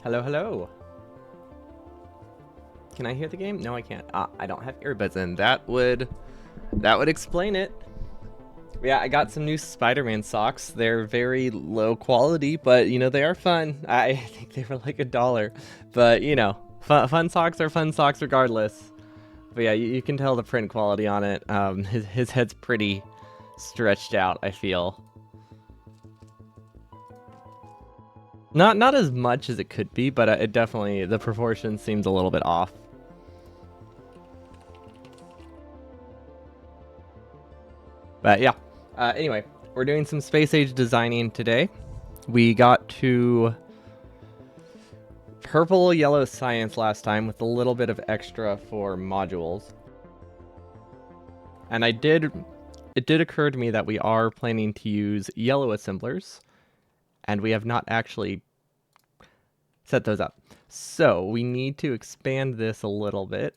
Hello, hello. Can I hear the game? No, I can't. Ah, I don't have earbuds in. That would explain it. Yeah, I got some new Spider-Man socks. They're very low quality, but they are fun. I think they were like $1, but fun socks are fun socks regardless. But yeah, you can tell the print quality on it. His head's pretty stretched out, I feel. Not as much as it could be, but it definitely, the proportion seems a little bit off. But yeah. Anyway, we're doing some space age designing today. We got to purple yellow science last time with a little bit of extra for modules. And it did occur to me that we are planning to use yellow assemblers, and we have not actually set those up. So we need to expand this a little bit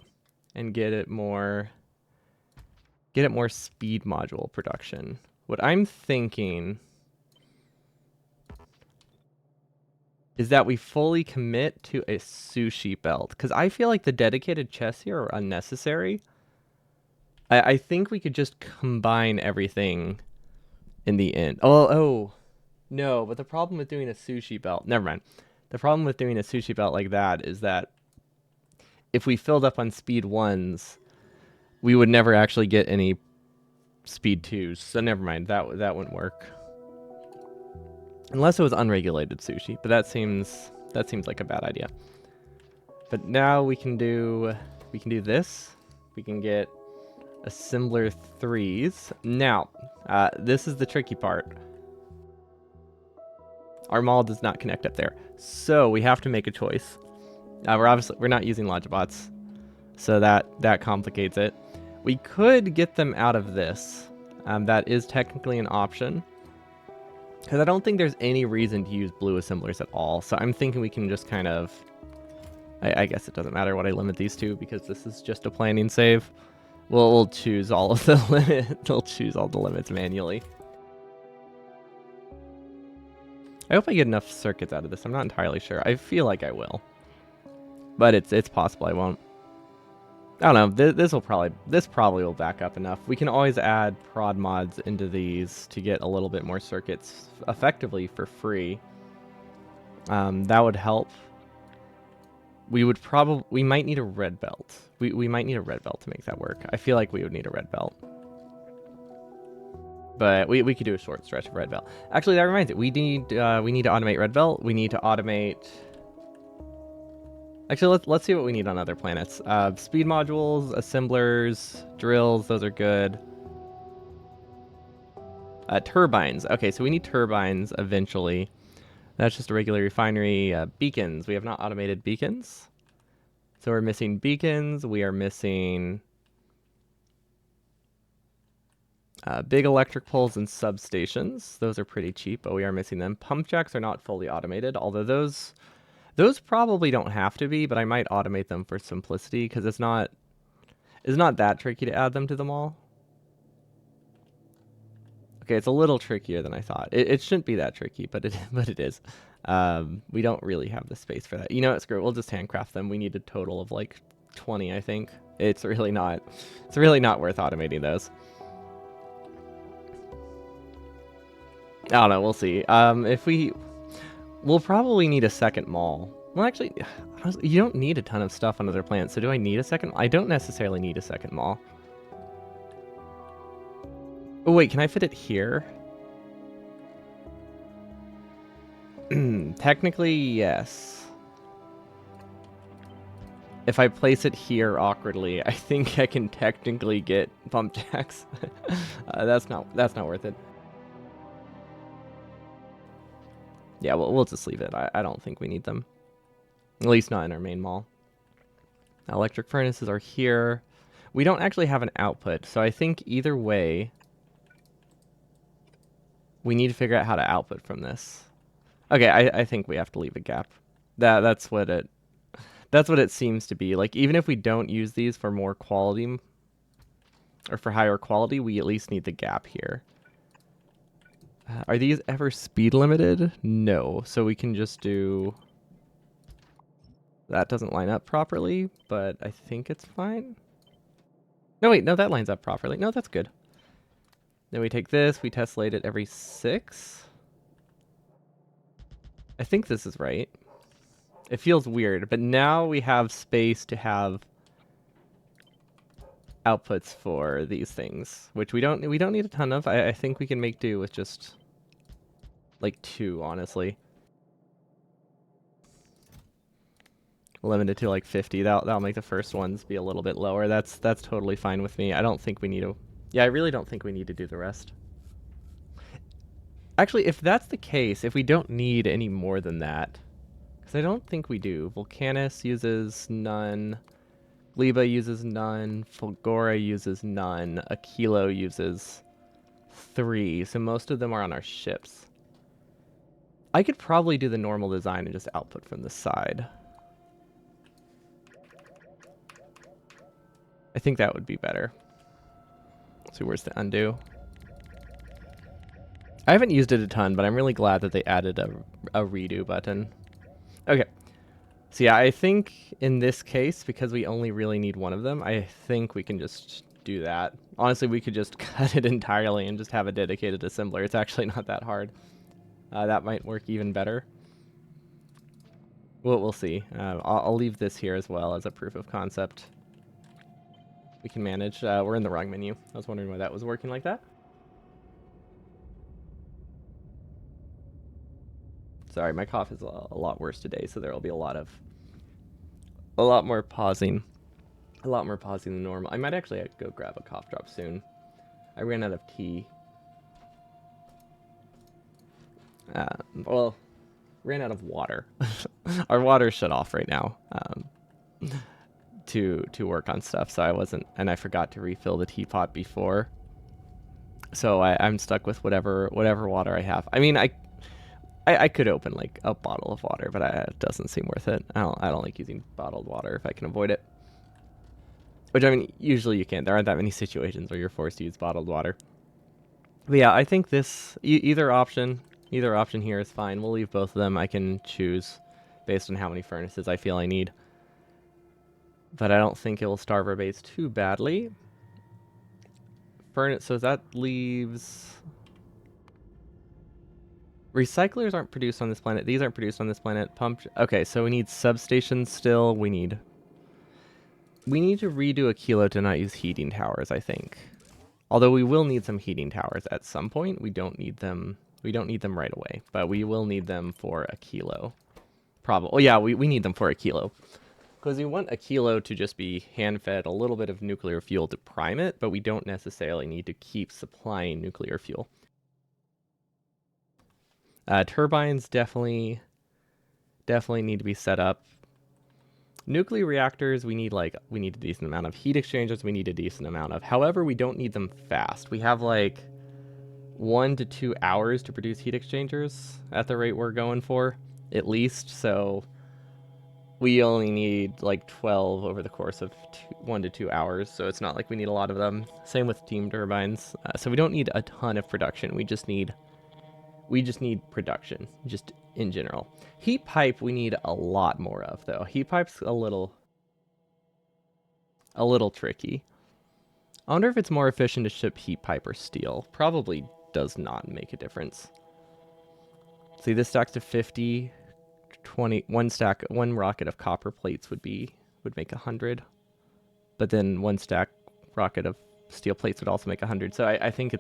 and get it more speed module production. What I'm thinking is that we fully commit to a sushi belt, because I feel like the dedicated chests here are unnecessary. I think we could just combine everything in the end. Oh, no, but the problem with doing a sushi belt, never mind. The problem with doing a sushi belt like that is that if we filled up on speed 1s, we would never actually get any speed 2s. So never mind, that wouldn't work. Unless it was unregulated sushi, but that seems like a bad idea. But now we can do this. We can get assembler 3s. Now, this is the tricky part. Our mall does not connect up there, so we have to make a choice. We're not using Logibots, so that complicates it. We could get them out of this. That is technically an option, because I don't think there's any reason to use blue assemblers at all. So I'm thinking we can just kind of, I guess it doesn't matter what I limit these to, because this is just a planning save. We'll choose all of the we'll choose all the limits manually. I hope I get enough circuits out of this. I'm not entirely sure. I feel like I will, but it's possible I won't. I don't know. This probably will back up enough. We can always add prod mods into these to get a little bit more circuits effectively for free. That would help. We might need a red belt. We might need a red belt to make that work. I feel like we would need a red belt. But we could do a short stretch of red belt. Actually, that reminds me. We need to automate red belt. We need to automate. Actually, let's see what we need on other planets. Speed modules, assemblers, drills. Those are good. Turbines. Okay, so we need turbines eventually. That's just a regular refinery. Beacons. We have not automated beacons. So we're missing beacons. We are missing big electric poles and substations. Those are pretty cheap, but we are missing them. Pump jacks are not fully automated, although those probably don't have to be, but I might automate them for simplicity, because it's not that tricky to add them to the mall. Okay, it's a little trickier than I thought. It shouldn't be that tricky, but it is. We don't really have the space for that. You know what, screw it. We'll just handcraft them. We need a total of like 20, I think. It's really not worth automating those. I don't know, we'll see. We'll probably need a second mall. Well, actually, honestly, you don't need a ton of stuff on other planets, so do I need a second? I don't necessarily need a second mall. Oh, wait, can I fit it here? Technically, yes. If I place it here awkwardly, I think I can technically get pump jacks. That's not worth it. Yeah, we'll just leave it. I don't think we need them. At least not in our main mall. Electric furnaces are here. We don't actually have an output, so I think either way, we need to figure out how to output from this. Okay, I think we have to leave a gap. That's what it seems to be. Like, even if we don't use these for more quality, or for higher quality, we at least need the gap here. Are these ever speed limited? No, so we can just do That doesn't line up properly, but I think it's fine. No, wait, no, that lines up properly. No, that's good. Then we take this, we tessellate it every 6. I think this is right. It feels weird, but now we have space to have outputs for these things, which we don't need a ton of. I think we can make do with just like 2, honestly. Limited to like 50. That'll make the first ones be a little bit lower. That's totally fine with me. I don't think we need to. Yeah, I really don't think we need to do the rest. Actually, if that's the case, if we don't need any more than that, because I don't think we do. Volcanus uses none. Liba uses none. Fulgora uses none. Aquilo uses 3. So most of them are on our ships. I could probably do the normal design and just output from the side. I think that would be better. Let's see, where's the undo? I haven't used it a ton, but I'm really glad that they added a redo button. Okay. So yeah, I think in this case, because we only really need one of them, I think we can just do that. Honestly, we could just cut it entirely and just have a dedicated assembler. It's actually not that hard. That might work even better. We'll see. I'll leave this here as well as a proof of concept. We can manage. We're in the wrong menu. I was wondering why that was working like that. Sorry, my cough is a lot worse today, so there will be a lot more pausing. A lot more pausing than normal. I might actually go grab a cough drop soon. I ran out of tea. Well, ran out of water. Our water's shut off right now. To work on stuff, so I wasn't, and I forgot to refill the teapot before. So I'm stuck with whatever water I have. I mean, I could open like a bottle of water, but it doesn't seem worth it. I don't like using bottled water if I can avoid it. Which, I mean, usually you can't. There aren't that many situations where you're forced to use bottled water. But yeah, I think this either option here is fine. We'll leave both of them. I can choose based on how many furnaces I feel I need. But I don't think it will starve our base too badly. Furnace, so that leaves... Recyclers aren't produced on this planet. These aren't produced on this planet. Okay, so we need substations still. We need to redo a kilo to not use heating towers, I think. Although we will need some heating towers at some point. We don't need them right away, but we will need them for a kilo. Probably. Oh yeah, we need them for a kilo. Because we want a kilo to just be hand-fed a little bit of nuclear fuel to prime it, but we don't necessarily need to keep supplying nuclear fuel. Turbines definitely need to be set up. Nuclear reactors, we need a decent amount of. Heat exchangers, we need a decent amount of. However, we don't need them fast. We have like 1 to 2 hours to produce heat exchangers at the rate we're going for, at least. So we only need like 12 over the course of 1 to 2 hours. So it's not like we need a lot of them. Same with steam turbines. So we don't need a ton of production. We just need production, just in general. Heat pipe, we need a lot more of, though. Heat pipe's a little tricky. I wonder if it's more efficient to ship heat pipe or steel. Probably does not make a difference. See, this stacks to 50, 20, one rocket of copper plates would make 100. But then one stack rocket of steel plates would also make 100. So I think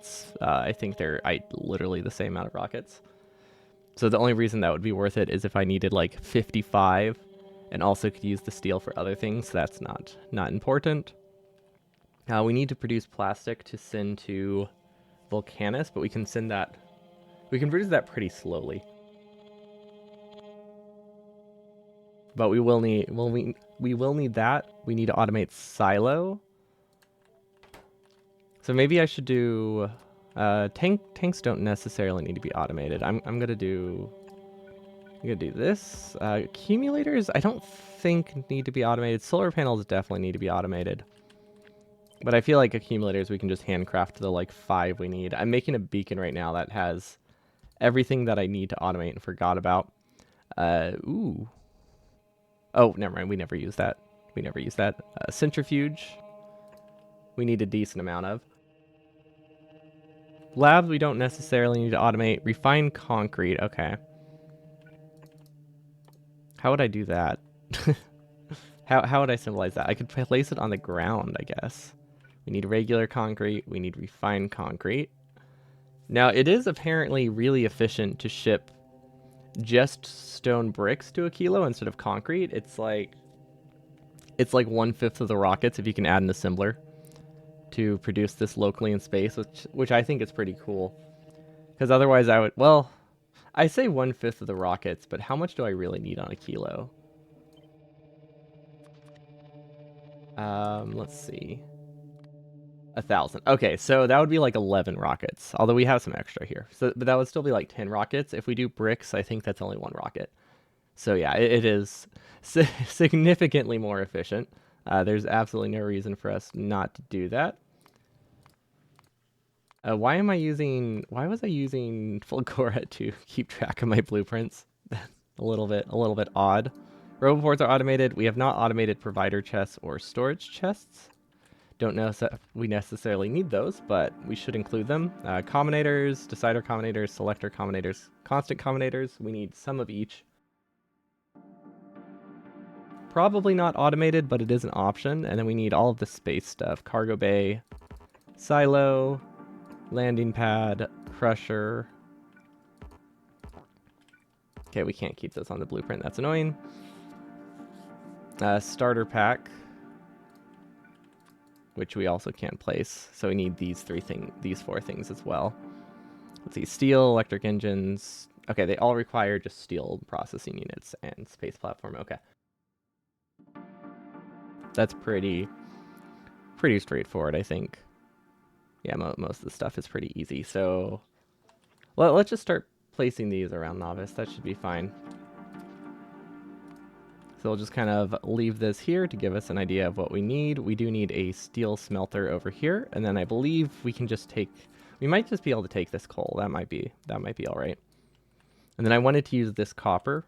they're literally the same amount of rockets. So the only reason that would be worth it is if I needed like 55 and also could use the steel for other things. That's not important. We need to produce plastic to send to Volcanus, but we can produce that pretty slowly. But we will need that. We need to automate silo. So maybe I should do tanks don't necessarily need to be automated. I'm gonna do this. Accumulators I don't think need to be automated. Solar panels definitely need to be automated. But I feel like accumulators we can just handcraft the like 5 we need. I'm making a beacon right now that has everything that I need to automate and forgot about. Ooh. Oh, never mind. We never use that. We never use that. Centrifuge. We need a decent amount of. Labs, we don't necessarily need to automate. Refined concrete. Okay. How would I do that? How would I symbolize that? I could place it on the ground, I guess. We need regular concrete. We need refined concrete. Now, it is apparently really efficient to ship just stone bricks to a kilo instead of concrete. It's like 1/5 of the rockets if you can add an assembler to produce this locally in space, which I think is pretty cool. Because otherwise I would, well, I say 1/5 of the rockets, but how much do I really need on a kilo? Let's see. 1,000. Okay, so that would be like 11 rockets. Although we have some extra here, so but that would still be like 10 rockets. If we do bricks, I think that's only one rocket. So yeah, it is significantly more efficient. There's absolutely no reason for us not to do that. Why was I using Fulgora to keep track of my blueprints? a little bit odd. Roboports are automated. We have not automated provider chests or storage chests. Don't know if we necessarily need those, but we should include them. Combinators, decider combinators, selector combinators, constant combinators. We need some of each. Probably not automated, but it is an option. And then we need all of the space stuff. Cargo bay, silo, landing pad, crusher. Okay, we can't keep those on the blueprint. That's annoying. Starter pack, which we also can't place. So we need these four things as well. Let's see, steel, electric engines. Okay, they all require just steel processing units and space platform. Okay. That's pretty straightforward, I think. Yeah, most of the stuff is pretty easy. So let's just start placing these around Novice. That should be fine. So we'll just kind of leave this here to give us an idea of what we need. We do need a steel smelter over here, and then I believe we can just take. We might just be able to take this coal. That might be all right. And then I wanted to use this copper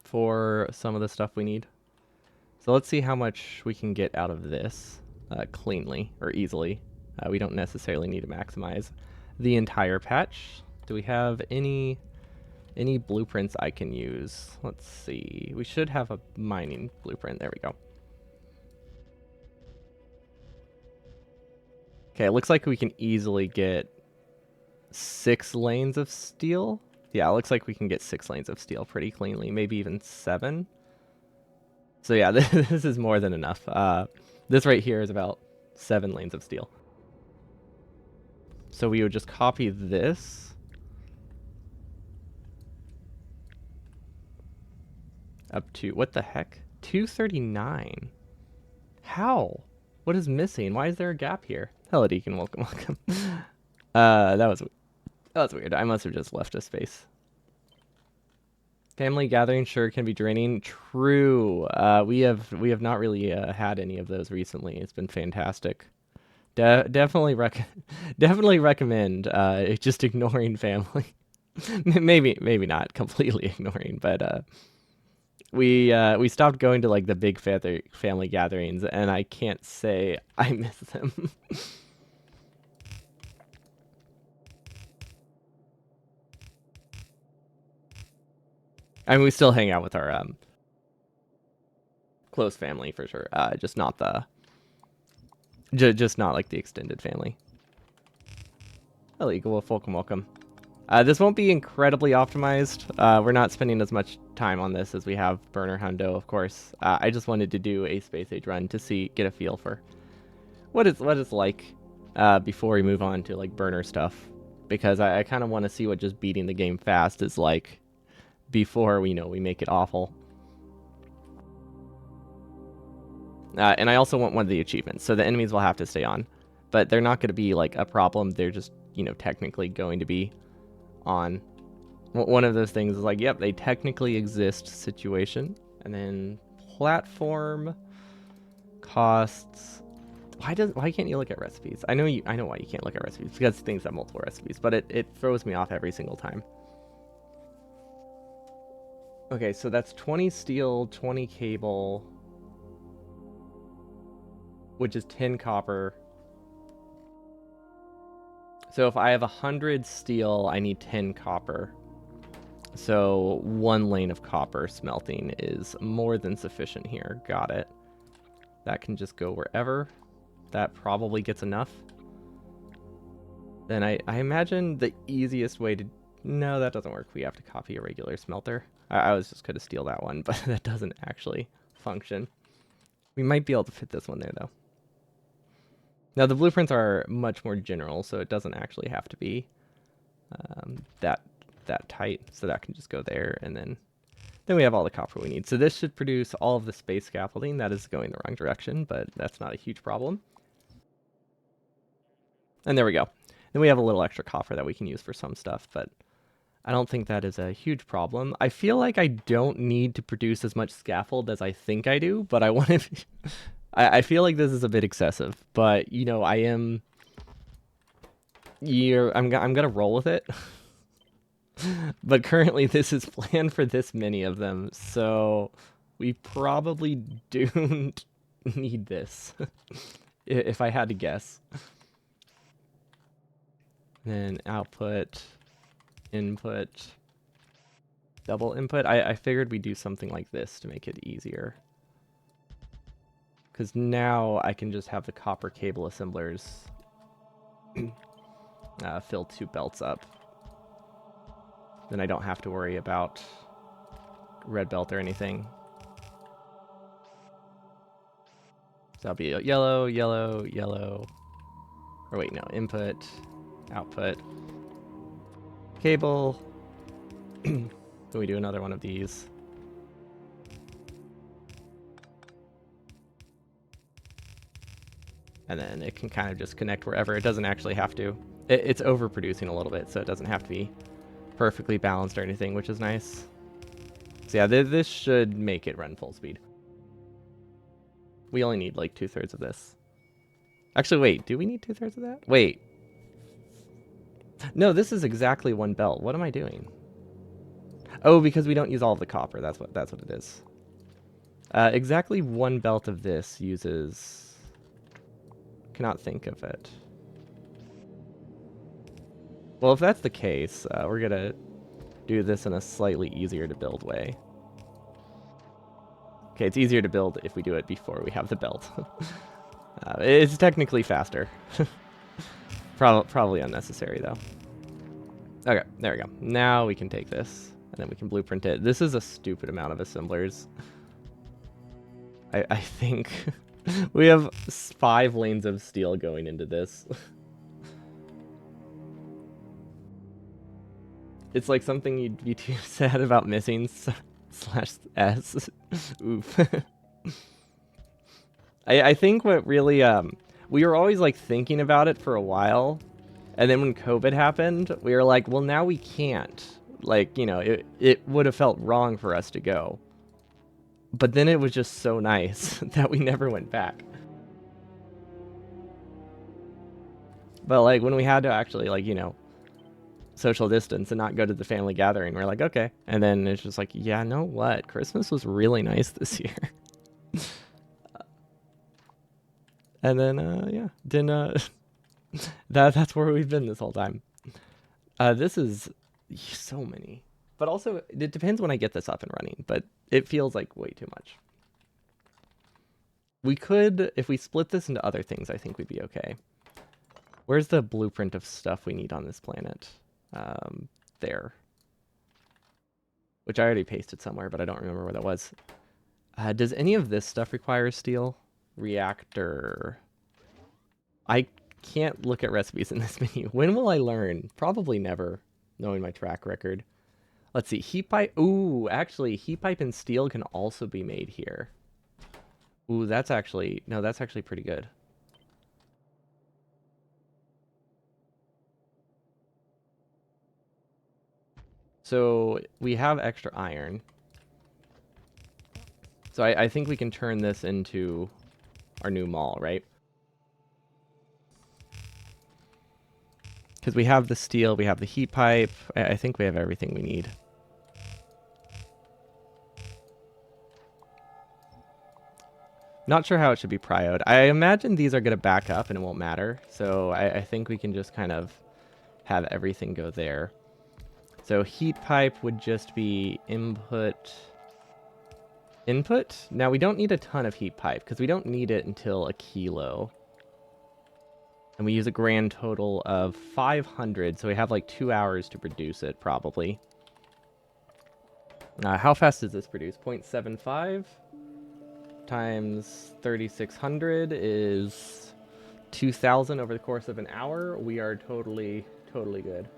for some of the stuff we need. So let's see how much we can get out of this cleanly or easily. We don't necessarily need to maximize the entire patch. Do we have any blueprints I can use? Let's see. We should have a mining blueprint. There we go. Okay, it looks like we can easily get 6 lanes of steel. Yeah, it looks like we can get 6 lanes of steel pretty cleanly, maybe even 7. So yeah, this is more than enough. This right here is about 7 lanes of steel. So we would just copy this. Up to, what the heck? 239. How? What is missing? Why is there a gap here? Hello, Deacon. Welcome. That was weird. I must have just left a space. Family gathering sure can be draining. True. We have not really had any of those recently. It's been fantastic. Definitely recommend just ignoring family. maybe not completely ignoring, but we stopped going to like the big family gatherings, and I can't say I miss them. I mean, we still hang out with our close family for sure. Just not just not like the extended family. Hello, Eagle Wolf. Welcome. This won't be incredibly optimized. We're not spending as much time on this as we have Burner Hundo, of course. I just wanted to do a Space Age run to get a feel for what it's like before we move on to like burner stuff, because I kind of want to see what just beating the game fast is like before we make it awful. And I also want one of the achievements, so the enemies will have to stay on, but they're not going to be like a problem. They're just technically going to be on. One of those things is like, yep, they technically exist situation. And then platform costs. Why can't you look at recipes? I know why you can't look at recipes, because things have multiple recipes, but it throws me off every single time. Okay, so that's 20 steel, 20 cable, which is 10 copper. So if I have 100 steel, I need 10 copper. So 1 lane of copper smelting is more than sufficient here. Got it. That can just go wherever. That probably gets enough. Then I imagine the easiest way to... No, that doesn't work. We have to copy a regular smelter. I was just going to steal that one, but that doesn't actually function. We might be able to fit this one there, though. Now, the blueprints are much more general, so it doesn't actually have to be that tight. So that can just go there, and then we have all the copper we need. So this should produce all of the space scaffolding. That is going the wrong direction, but that's not a huge problem. And there we go. Then we have a little extra copper that we can use for some stuff, but I don't think that is a huge problem. I feel like I don't need to produce as much scaffold as I think I do, but I want to... I feel like this is a bit excessive, but, you know, I'm going to roll with it. But currently this is planned for this many of them, so we probably don't need this, if I had to guess. Then output, input, double input. I figured we'd do something like this to make it easier. Because now I can just have the copper cable assemblers fill 2 belts up. Then I don't have to worry about red belt or anything. So that'll be yellow, yellow, yellow. Or wait, no, input, output, cable. Then we do another one of these. And then it can kind of just connect wherever. It doesn't actually have to. It's overproducing a little bit, so it doesn't have to be perfectly balanced or anything, which is nice. So yeah, this should make it run full speed. We only need like 2/3 of this. Actually, wait, do we need 2/3 of that? Wait. No, this is exactly 1 belt. What am I doing? Oh, because we don't use all of the copper. That's what it is. Exactly 1 belt of this uses... Cannot think of it. Well, if that's the case, we're going to do this in a slightly easier to build way. Okay, it's easier to build if we do it before we have the belt. It's technically faster. Probably unnecessary, though. Okay, there we go. Now we can take this, and then we can blueprint it. This is a stupid amount of assemblers. I think we have 5 lanes of steel going into this. It's like something you'd be too sad about missing, /s. Oof. I think what really, we were always like thinking about it for a while, and then when COVID happened, we were like, well, now we can't. Like, you know, it would have felt wrong for us to go. But then it was just so nice that we never went back. But like when we had to actually, like, you know, social distance and not go to the family gathering, we're like, okay. And then it's just like, yeah, know what? Christmas was really nice this year. And then, yeah, didn't, that's where we've been this whole time. This is so many. But also, it depends when I get this up and running, but it feels like way too much. We could, if we split this into other things, I think we'd be okay. Where's the blueprint of stuff we need on this planet? There. Which I already pasted somewhere, but I don't remember where that was. Does any of this stuff require steel? Reactor. I can't look at recipes in this menu. When will I learn? Probably never, knowing my track record. Let's see, heat pipe. Ooh, actually, heat pipe and steel can also be made here. Ooh, that's actually, no, that's actually pretty good. So we have extra iron. So I think we can turn this into our new mall, right? Because we have the steel, we have the heat pipe. I think we have everything we need. Not sure how it should be prioed. I imagine these are going to back up and it won't matter. So I think we can just kind of have everything go there. So heat pipe would just be input. Input? Now we don't need a ton of heat pipe because we don't need it until a kilo. And we use a grand total of 500, so we have like 2 hours to produce it, probably. How fast does this produce? 0.75 times 3,600 is 2,000 over the course of an hour. We are totally good.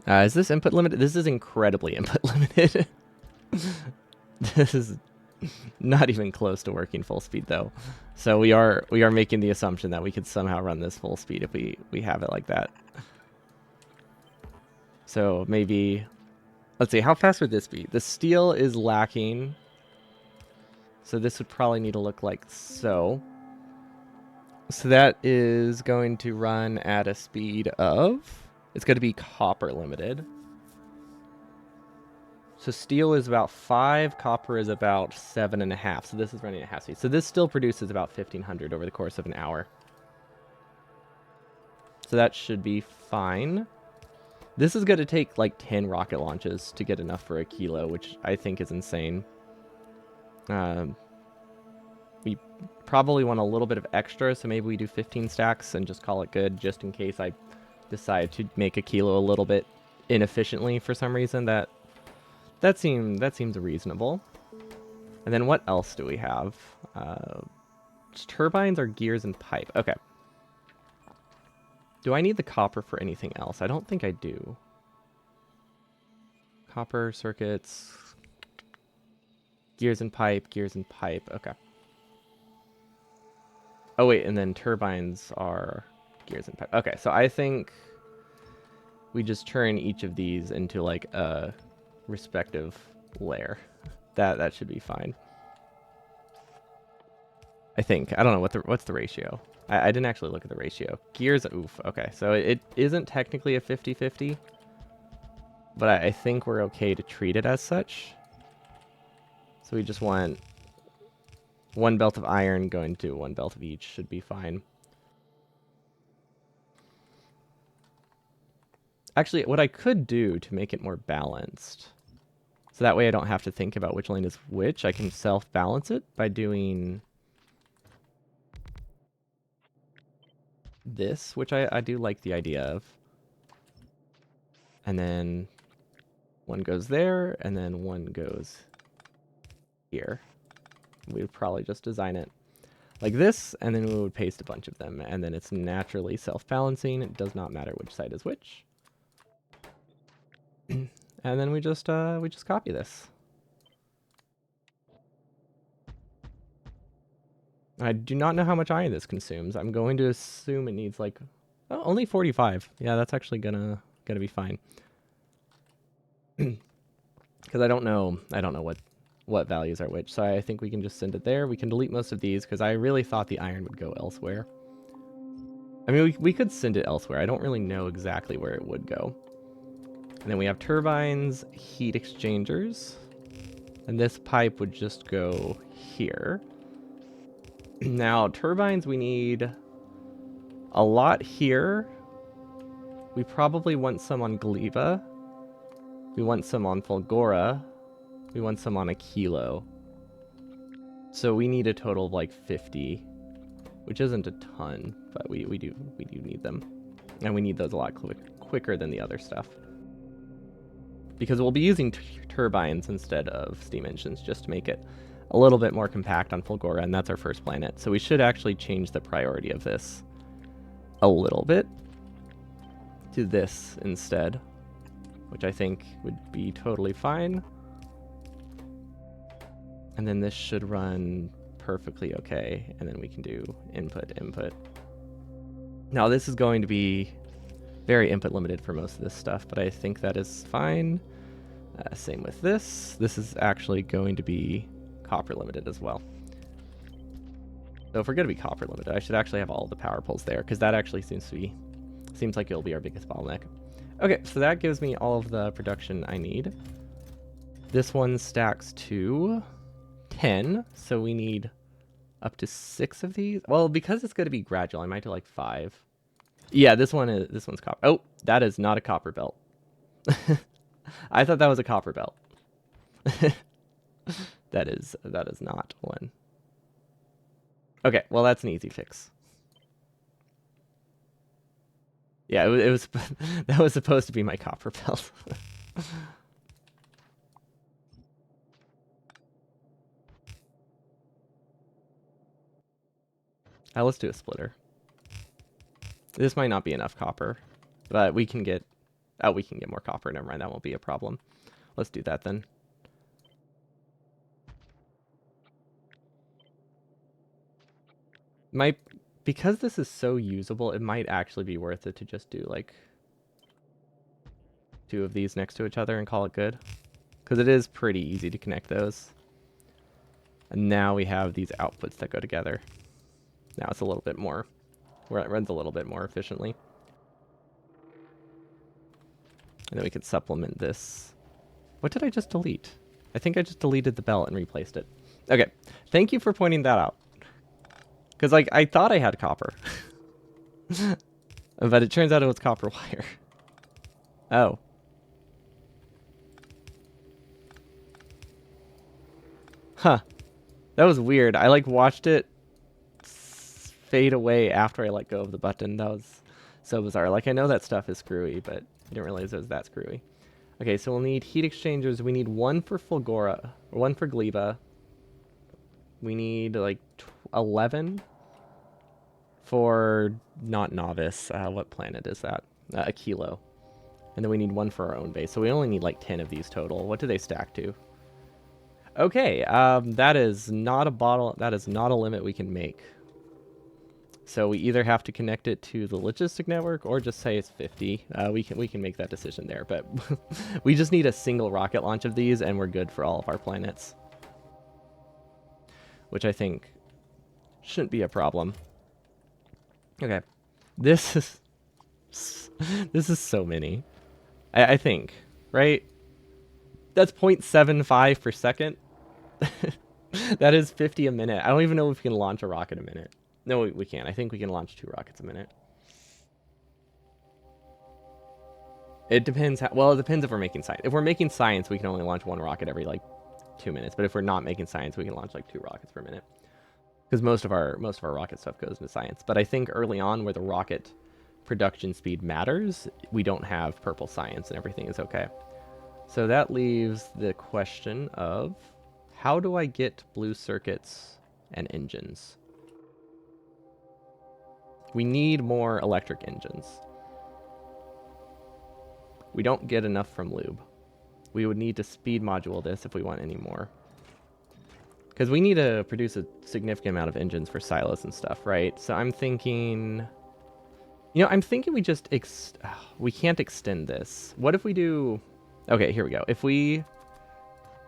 Is this input limited? This is incredibly input limited. This is not even close to working full speed though. So we are making the assumption that we could somehow run this full speed if we have it like that. So maybe, let's see, how fast would this be? The steel is lacking. So this would probably need to look like so. So that is going to run at a speed of, it's going to be copper limited. So steel is about 5, copper is about 7.5. So this is running at half speed. So this still produces about 1,500 over the course of an hour. So that should be fine. This is going to take like 10 rocket launches to get enough for a kilo, which I think is insane. We probably want a little bit of extra, so maybe we do 15 stacks and just call it good, just in case I decide to make a kilo a little bit inefficiently for some reason. That seems reasonable. And then what else do we have? Turbines or gears and pipe? Okay. Do I need the copper for anything else? I don't think I do. Copper, circuits, gears and pipe. Okay. Oh wait, and then turbines are gears and pipe. Okay, so I think we just turn each of these into like a respective layer. That should be fine. I think. I don't know what's the ratio. I didn't actually look at the ratio. Gears, oof. Okay, so it isn't technically a 50-50, but I think we're okay to treat it as such. So we just want one belt of iron going to one belt of each should be fine. Actually, what I could do to make it more balanced, so that way I don't have to think about which lane is which, I can self-balance it by doing this, which I do like the idea of. And then one goes there, and then one goes here. We would probably just design it like this, and then we would paste a bunch of them, and then it's naturally self-balancing. It does not matter which side is which. And then we just copy this. I do not know how much iron this consumes. I'm going to assume it needs like only 45. Yeah, that's actually gonna be fine. Because I don't know what values are which. So I think we can just send it there. We can delete most of these because I really thought the iron would go elsewhere. I mean, we could send it elsewhere. I don't really know exactly where it would go. And then we have turbines, heat exchangers, and this pipe would just go here. Now, turbines, we need a lot here. We probably want some on Gleba. We want some on Fulgora. We want some on a kilo. So we need a total of like 50, which isn't a ton, but we do need them. And we need those a lot quicker than the other stuff. Because we'll be using turbines instead of steam engines just to make it a little bit more compact on Fulgora, and that's our first planet. So we should actually change the priority of this a little bit to this instead, which I think would be totally fine. And then this should run perfectly okay, and then we can do input. Now this is going to be very input limited for most of this stuff, but I think that is fine. Same with this. This is actually going to be copper limited as well. So if we're going to be copper limited, I should actually have all the power poles there, because that actually seems like it'll be our biggest bottleneck. Okay, so that gives me all of the production I need. This one stacks to 10, so we need up to 6 of these. Well, because it's going to be gradual, I might do like 5. Yeah, this one's copper. Oh, that is not a copper belt. I thought that was a copper belt. That is not one. Okay, well that's an easy fix. Yeah, it was that was supposed to be my copper belt. Let's do a splitter. This might not be enough copper, but we can get more copper. Never mind, that won't be a problem. Let's do that then. Because this is so usable, it might actually be worth it to just do like 2 of these next to each other and call it good. Because it is pretty easy to connect those. And now we have these outputs that go together. Now it's a little bit more, where it runs a little bit more efficiently. And then we can supplement this. What did I just delete? I think I just deleted the belt and replaced it. Okay, thank you for pointing that out. Because like I thought I had copper. But it turns out it was copper wire. Oh. Huh. That was weird. I like watched it fade away after I let go of the button. That was so bizarre. Like I know that stuff is screwy, but I didn't realize it was that screwy. Okay, so we'll need heat exchangers. We need 1 for Fulgora, or 1 for Gleba. We need like 11 for not novice. What planet is that? A kilo. And then we need 1 for our own base. So we only need like 10 of these total. What do they stack to? Okay, that is not a bottle. That is not a limit we can make. So we either have to connect it to the logistic network or just say it's 50. We can make that decision there, but we just need a single rocket launch of these and we're good for all of our planets. Which I think shouldn't be a problem. Okay. This is so many. I think, right? That's 0.75 per second. That is 50 a minute. I don't even know if we can launch a rocket a minute. No, we can't. I think we can launch 2 rockets a minute. It depends how, well, it depends if we're making science. If we're making science, we can only launch 1 rocket every like 2 minutes. But if we're not making science, we can launch like 2 rockets per minute. Because most of our rocket stuff goes into science. But I think early on where the rocket production speed matters, we don't have purple science and everything is okay. So that leaves the question of how do I get blue circuits and engines? We need more electric engines. We don't get enough from lube. We would need to speed module this if we want any more. Because we need to produce a significant amount of engines for silos and stuff, right? So I'm thinking... You know, I'm thinking we just... we can't extend this. What if we do... Okay, here we go. If we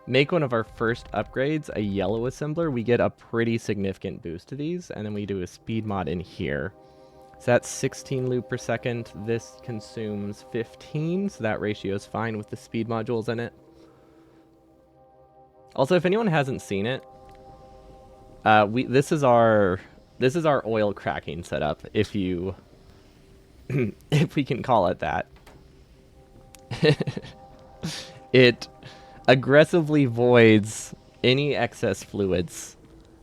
make one of our first upgrades a yellow assembler, we get a pretty significant boost to these. And then we do a speed mod in here. So that's 16 loop per second. This consumes 15, so that ratio is fine with the speed modules in it. Also, if anyone hasn't seen it, this is our oil cracking setup, if you if we can call it that. It aggressively voids any excess fluids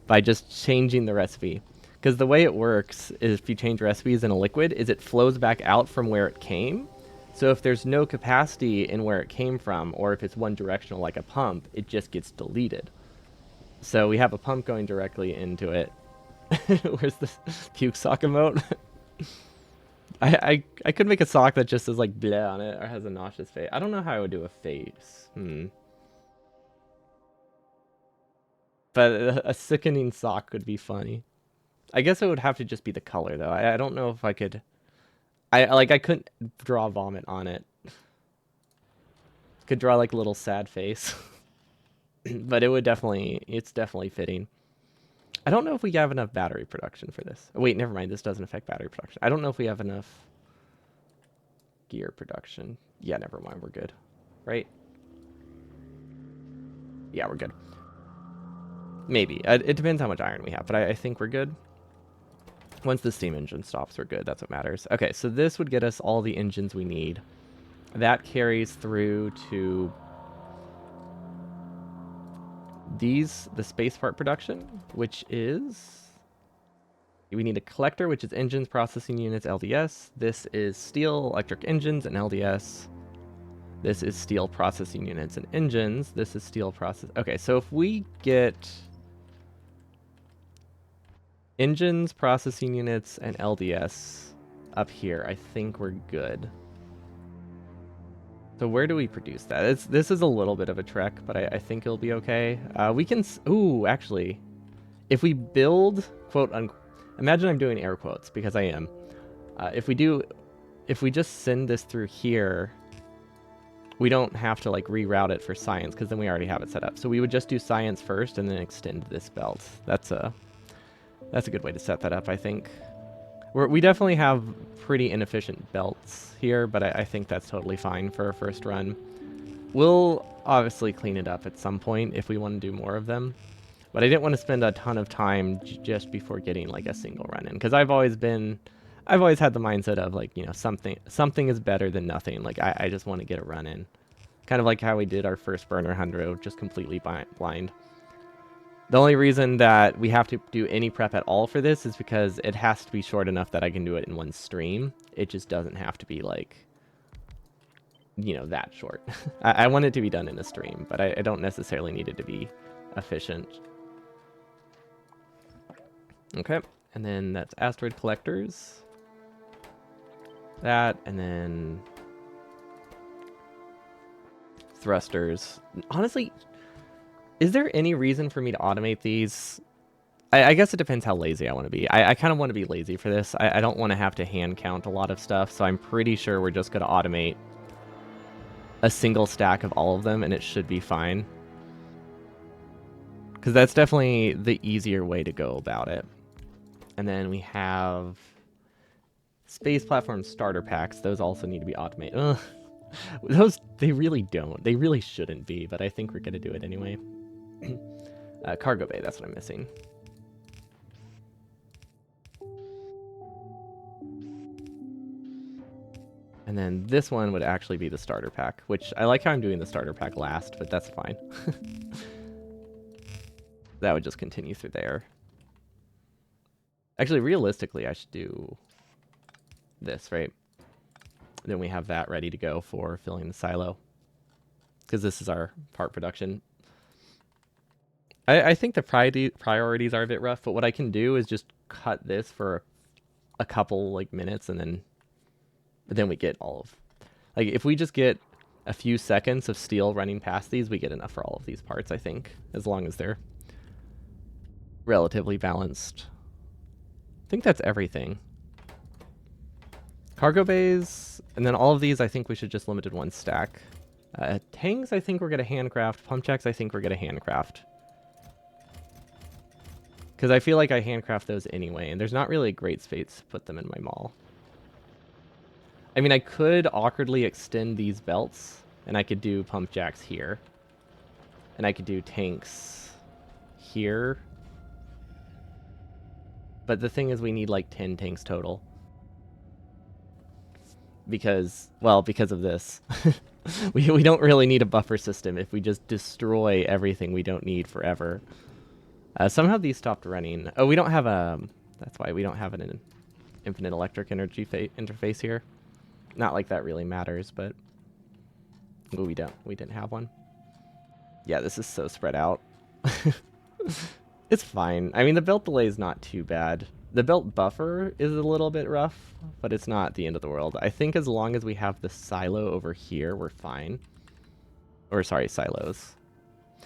by just changing the recipe. Because the way it works is if you change recipes in a liquid, is it flows back out from where it came. So if there's no capacity in where it came from, or if it's one directional like a pump, it just gets deleted. So we have a pump going directly into it. Where's the puke sock emote? I could make a sock that just says like bleh on it or has a nauseous face. I don't know how I would do a face. But a sickening sock could be funny. I guess it would have to just be the color though. I don't know if I could. I couldn't draw vomit on it. Could draw like a little sad face. But it would definitely, it's definitely fitting. I don't know if we have enough battery production for this. Wait, never mind. This doesn't affect battery production. I don't know if we have enough. gear production. Yeah, never mind. We're good. Right? Yeah, we're good. Maybe. It depends how much iron we have, but I think we're good. Once the steam engine stops, we're good. That's what matters. Okay, so this would get us all the engines we need. That carries through to these, the space part production, which is... We need a collector, which is engines, processing units, LDS. This is steel, electric engines, and LDS. This is steel processing units and engines. This is steel process... Okay, so if we get engines, processing units, and LDS up here, I think we're good. So where do we produce that? This is a little bit of a trek, but I think it'll be okay. We can... Ooh, actually, if we build, quote, unquote... Imagine I'm doing air quotes, because I am. If we just send this through here, we don't have to, like, reroute it for science, because then we already have it set up. So we would just do science first, and then extend this belt. That's a good way to set that up, I think. We definitely have pretty inefficient belts here, but I think that's totally fine for a first run. We'll obviously clean it up at some point if we want to do more of them. But I didn't want to spend a ton of time just before getting like a single run in, because I've always had the mindset of, like, you know, something is better than nothing. Like, I just want to get a run in. Kind of like how we did our first burner 100, just completely blind. The only reason that we have to do any prep at all for this is because it has to be short enough that I can do it in one stream. It just doesn't have to be, like, you know, that short. I want it to be done in a stream, but I don't necessarily need it to be efficient. Okay, and then that's asteroid collectors. That, and then thrusters. Honestly, is there any reason for me to automate these? I guess it depends how lazy I want to be. I kind of want to be lazy for this. I don't want to have to hand count a lot of stuff, so I'm pretty sure we're just going to automate a single stack of all of them, and it should be fine. Because that's definitely the easier way to go about it. And then we have space platform starter packs. Those also need to be automated. Ugh. Those, they really don't. They really shouldn't be, but I think we're going to do it anyway. Cargo bay, that's what I'm missing. And then this one would actually be the starter pack, which I like how I'm doing the starter pack last, but that's fine. That would just continue through there. Actually, realistically, I should do this, right? Then we have that ready to go for filling the silo, because this is our part production. I think the priorities are a bit rough, but what I can do is just cut this for a couple, like, minutes, and then we get all of... Like, if we just get a few seconds of steel running past these, we get enough for all of these parts, I think, as long as they're relatively balanced. I think that's everything. Cargo bays, and then all of these, I think we should just limit to one stack. Tanks, I think we're going to handcraft. Pump jacks, I think we're going to handcraft. Because I feel like I handcraft those anyway, and there's not really a great space to put them in my mall. I mean, I could awkwardly extend these belts, and I could do pump jacks here. And I could do tanks here. But the thing is, we need like 10 tanks total. Because of this. we don't really need a buffer system if we just destroy everything we don't need forever. Somehow these stopped running. Oh, we don't have a... That's why we don't have an infinite electric energy interface here. Not like that really matters, but... Ooh, we didn't have one. Yeah, this is so spread out. It's fine. I mean, the belt delay is not too bad. The belt buffer is a little bit rough, but it's not the end of the world. I think as long as we have the silo over here, we're fine. Or, sorry, silos.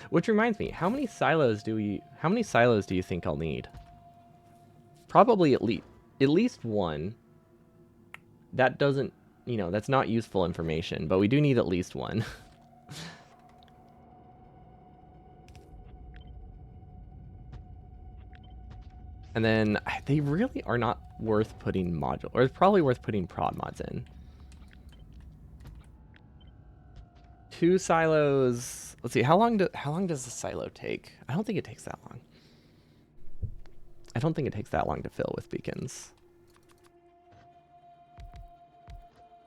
Which reminds me, how many silos do you think I'll need? Probably at least one. That doesn't, you know, that's not useful information, but we do need at least one. And then they really are not worth putting module, or it's probably worth putting prod mods in. 2 silos. Let's see, how long does the silo take? I don't think it takes that long. I don't think it takes that long to fill with beacons.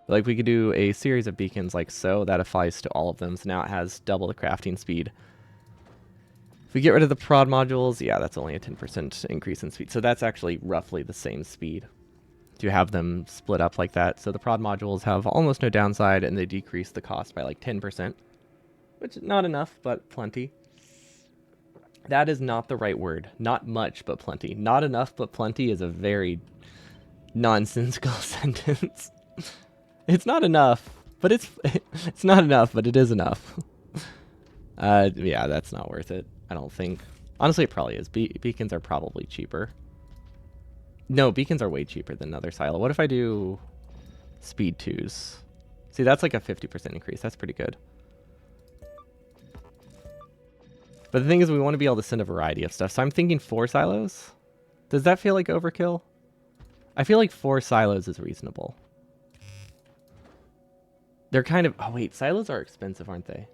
Like, we could do a series of beacons like so. That applies to all of them. So now it has double the crafting speed. If we get rid of the prod modules, yeah, that's only a 10% increase in speed. So that's actually roughly the same speed to have them split up like that. So the prod modules have almost no downside, and they decrease the cost by like 10%, which is not enough, but plenty. That is not the right word. Not much, but plenty. Not enough, but plenty is a very nonsensical sentence. It's not enough, but it's not enough, but it is enough. Yeah, that's not worth it, I don't think. Honestly, it probably is. Beacons are probably cheaper. No, beacons are way cheaper than another silo. What if I do speed 2s? See, that's like a 50% increase. That's pretty good. But the thing is, we want to be able to send a variety of stuff. So I'm thinking 4 silos. Does that feel like overkill? I feel like 4 silos is reasonable. They're kind of... Oh, wait. Silos are expensive, aren't they?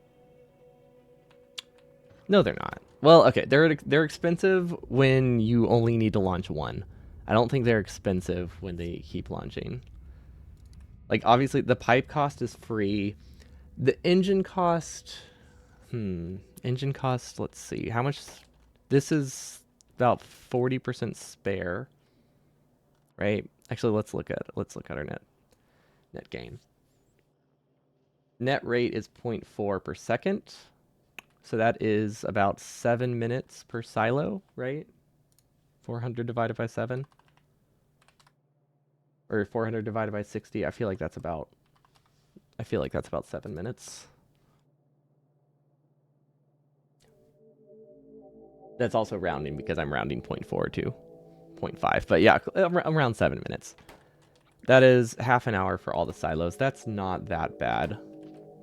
No, they're not. Well, okay. They're expensive when you only need to launch 1. I don't think they're expensive when they keep launching. Like, obviously, the pipe cost is free. The engine cost... Engine cost, let's see. How much... This is about 40% spare. Right? Actually, let's look at our net gain. Net rate is 0.4 per second. So that is about 7 minutes per silo, right? 400 divided by 7. Or 400 divided by 60. I feel like that's about 7 minutes. That's also rounding because I'm rounding 0.4 to 0.5. But yeah, around 7 minutes. That is half an hour for all the silos. That's not that bad.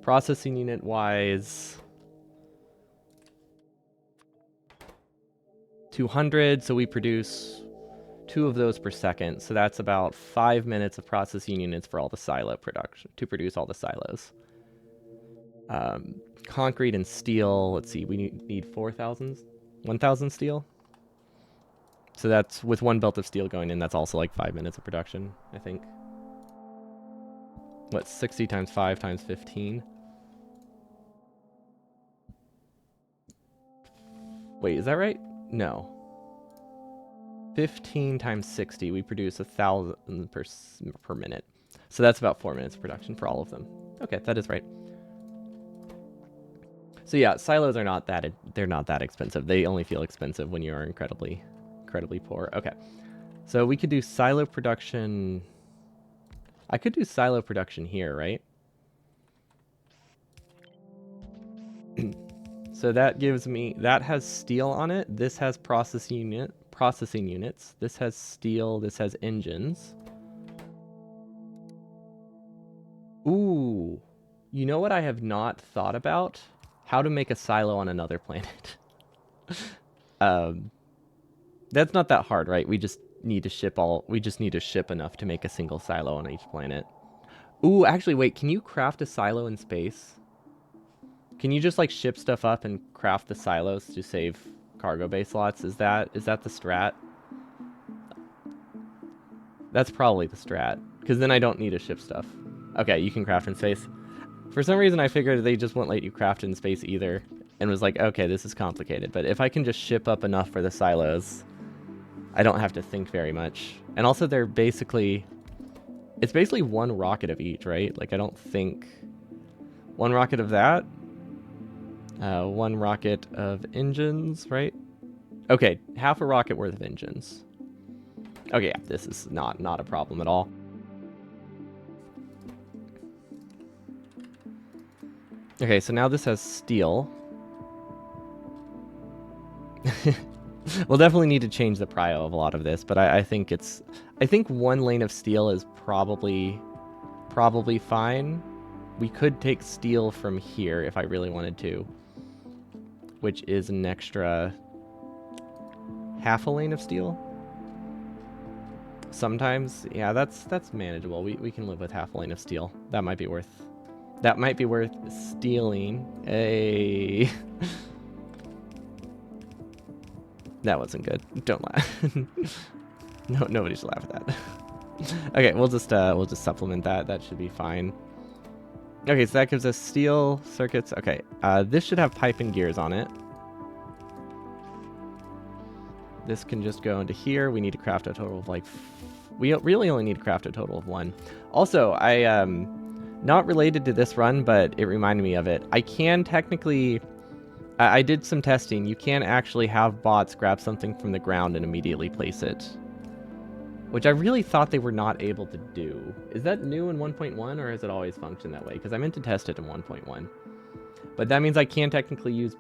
Processing unit wise, 200. So we produce 2 of those per second. So that's about 5 minutes of processing units for all the silo production to produce all the silos. Concrete and steel. Let's see. We need 1,000 steel. So that's with 1 belt of steel going in. That's also like 5 minutes of production, I think. What, 60 times 5 times 15? Wait, is that right? No. 15 times 60, we produce 1,000 per minute. So that's about 4 minutes of production for all of them. Okay, that is right. So yeah, silos are not that expensive. They only feel expensive when you are incredibly poor. Okay. So we could do silo production. I could do silo production here, right? So that gives me, that has steel on it. This has processing units. This has steel. This has engines. Ooh, you know what I have not thought about? How to make a silo on another planet. That's not that hard, right? We just need to ship enough to make a single silo on each planet. Ooh, actually, wait, can you craft a silo in space? Can you just like ship stuff up and craft the silos to save cargo bay slots? Is that the strat? That's probably the strat, because then I don't need to ship stuff. Okay, you can craft in space. For some reason, I figured they just wouldn't let you craft in space either, and was like, okay, this is complicated. But if I can just ship up enough for the silos, I don't have to think very much. And also, it's basically 1 rocket of each, right? Like, I don't think 1 rocket of that. 1 rocket of engines, right? Okay, half a rocket worth of engines. Okay, yeah, this is not a problem at all. Okay, so now this has steel. We'll definitely need to change the prio of a lot of this, but I think 1 lane of steel is probably fine. We could take steel from here if I really wanted to, which is an extra half a lane of steel. Sometimes, yeah, that's manageable. We can live with half a lane of steel. That might be worth That might be worth stealing. A that wasn't good. Don't laugh. No, nobody should laugh at that. Okay, we'll just supplement that. That should be fine. Okay, so that gives us steel circuits. Okay, this should have pipe and gears on it. This can just go into here. We need to craft a total of like... We really only need to craft a total of 1. Also, not related to this run, but it reminded me of it. I can technically... I did some testing. You can actually have bots grab something from the ground and immediately place it. Which I really thought they were not able to do. Is that new in 1.1 or has it always functioned that way? Because I meant to test it in 1.1. But that means I can technically use...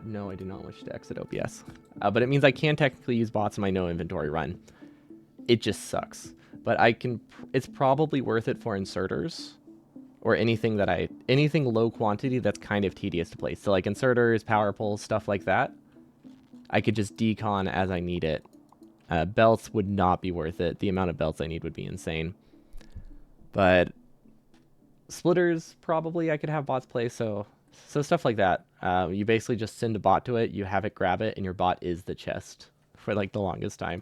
no, I do not wish to exit OBS. But it means I can technically use bots in my no inventory run. It just sucks. But I can... It's probably worth it for inserters. Or anything that anything low quantity that's kind of tedious to place. So like inserters, power poles, stuff like that. I could just decon as I need it. Belts would not be worth it. The amount of belts I need would be insane. But splitters, probably I could have bots play, so stuff like that. You basically just send a bot to it, you have it grab it, and your bot is the chest for like the longest time.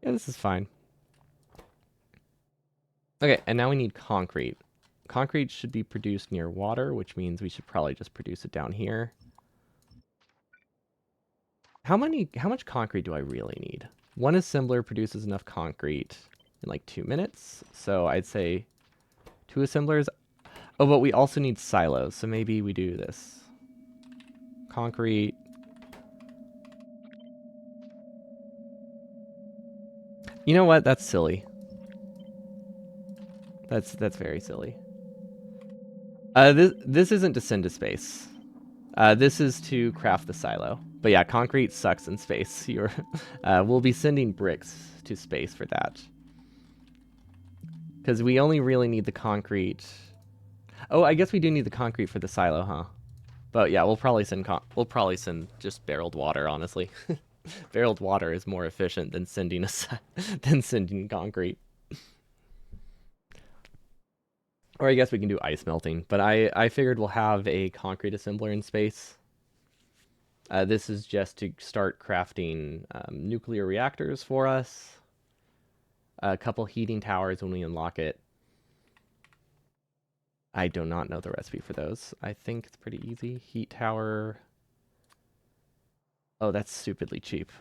Yeah, this is fine. Okay, and now we need concrete. Concrete should be produced near water, which means we should probably just produce it down here. How much concrete do I really need? One assembler produces enough concrete in like 2 minutes. So I'd say 2 assemblers. Oh, but we also need silos. So maybe we do this. Concrete. You know what? That's silly. That's very silly. This isn't to send to space. This is to craft the silo. But yeah, concrete sucks in space. We'll be sending bricks to space for that. Because we only really need the concrete. Oh, I guess we do need the concrete for the silo, huh? But yeah, we'll probably send just barreled water, honestly. Barreled water is more efficient than sending concrete. Or I guess we can do ice melting, but I figured we'll have a concrete assembler in space. This is just to start crafting nuclear reactors for us. A couple heating towers when we unlock it. I do not know the recipe for those. I think it's pretty easy. Heat tower. Oh, that's stupidly cheap.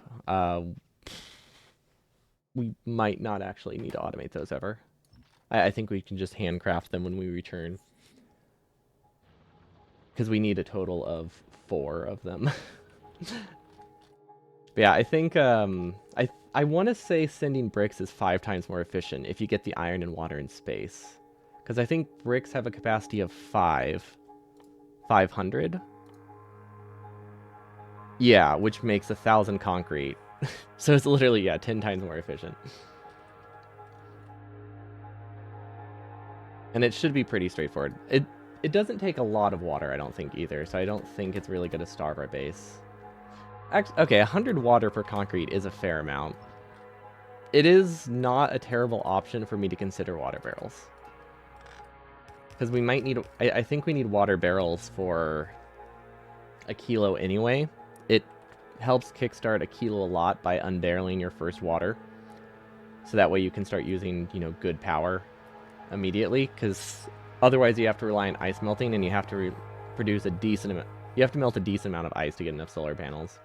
We might not actually need to automate those ever. I think we can just handcraft them when we return. Because we need a total of 4 of them. But yeah, I think I want to say sending bricks is 5 times more efficient if you get the iron and water in space. Because I think bricks have a capacity of 500. Yeah, which makes 1,000 concrete. So it's literally, yeah, 10 times more efficient. And it should be pretty straightforward. It doesn't take a lot of water, I don't think, either. So I don't think it's really going to starve our base. Actually, okay, 100 water per concrete is a fair amount. It is not a terrible option for me to consider water barrels. Because we might need... I think we need water barrels for a kilo anyway. It helps kickstart a kilo a lot by unbarreling your first water. So that way you can start using, good power immediately. Because otherwise you have to rely on ice melting and you have to produce a decent amount... You have to melt a decent amount of ice to get enough solar panels.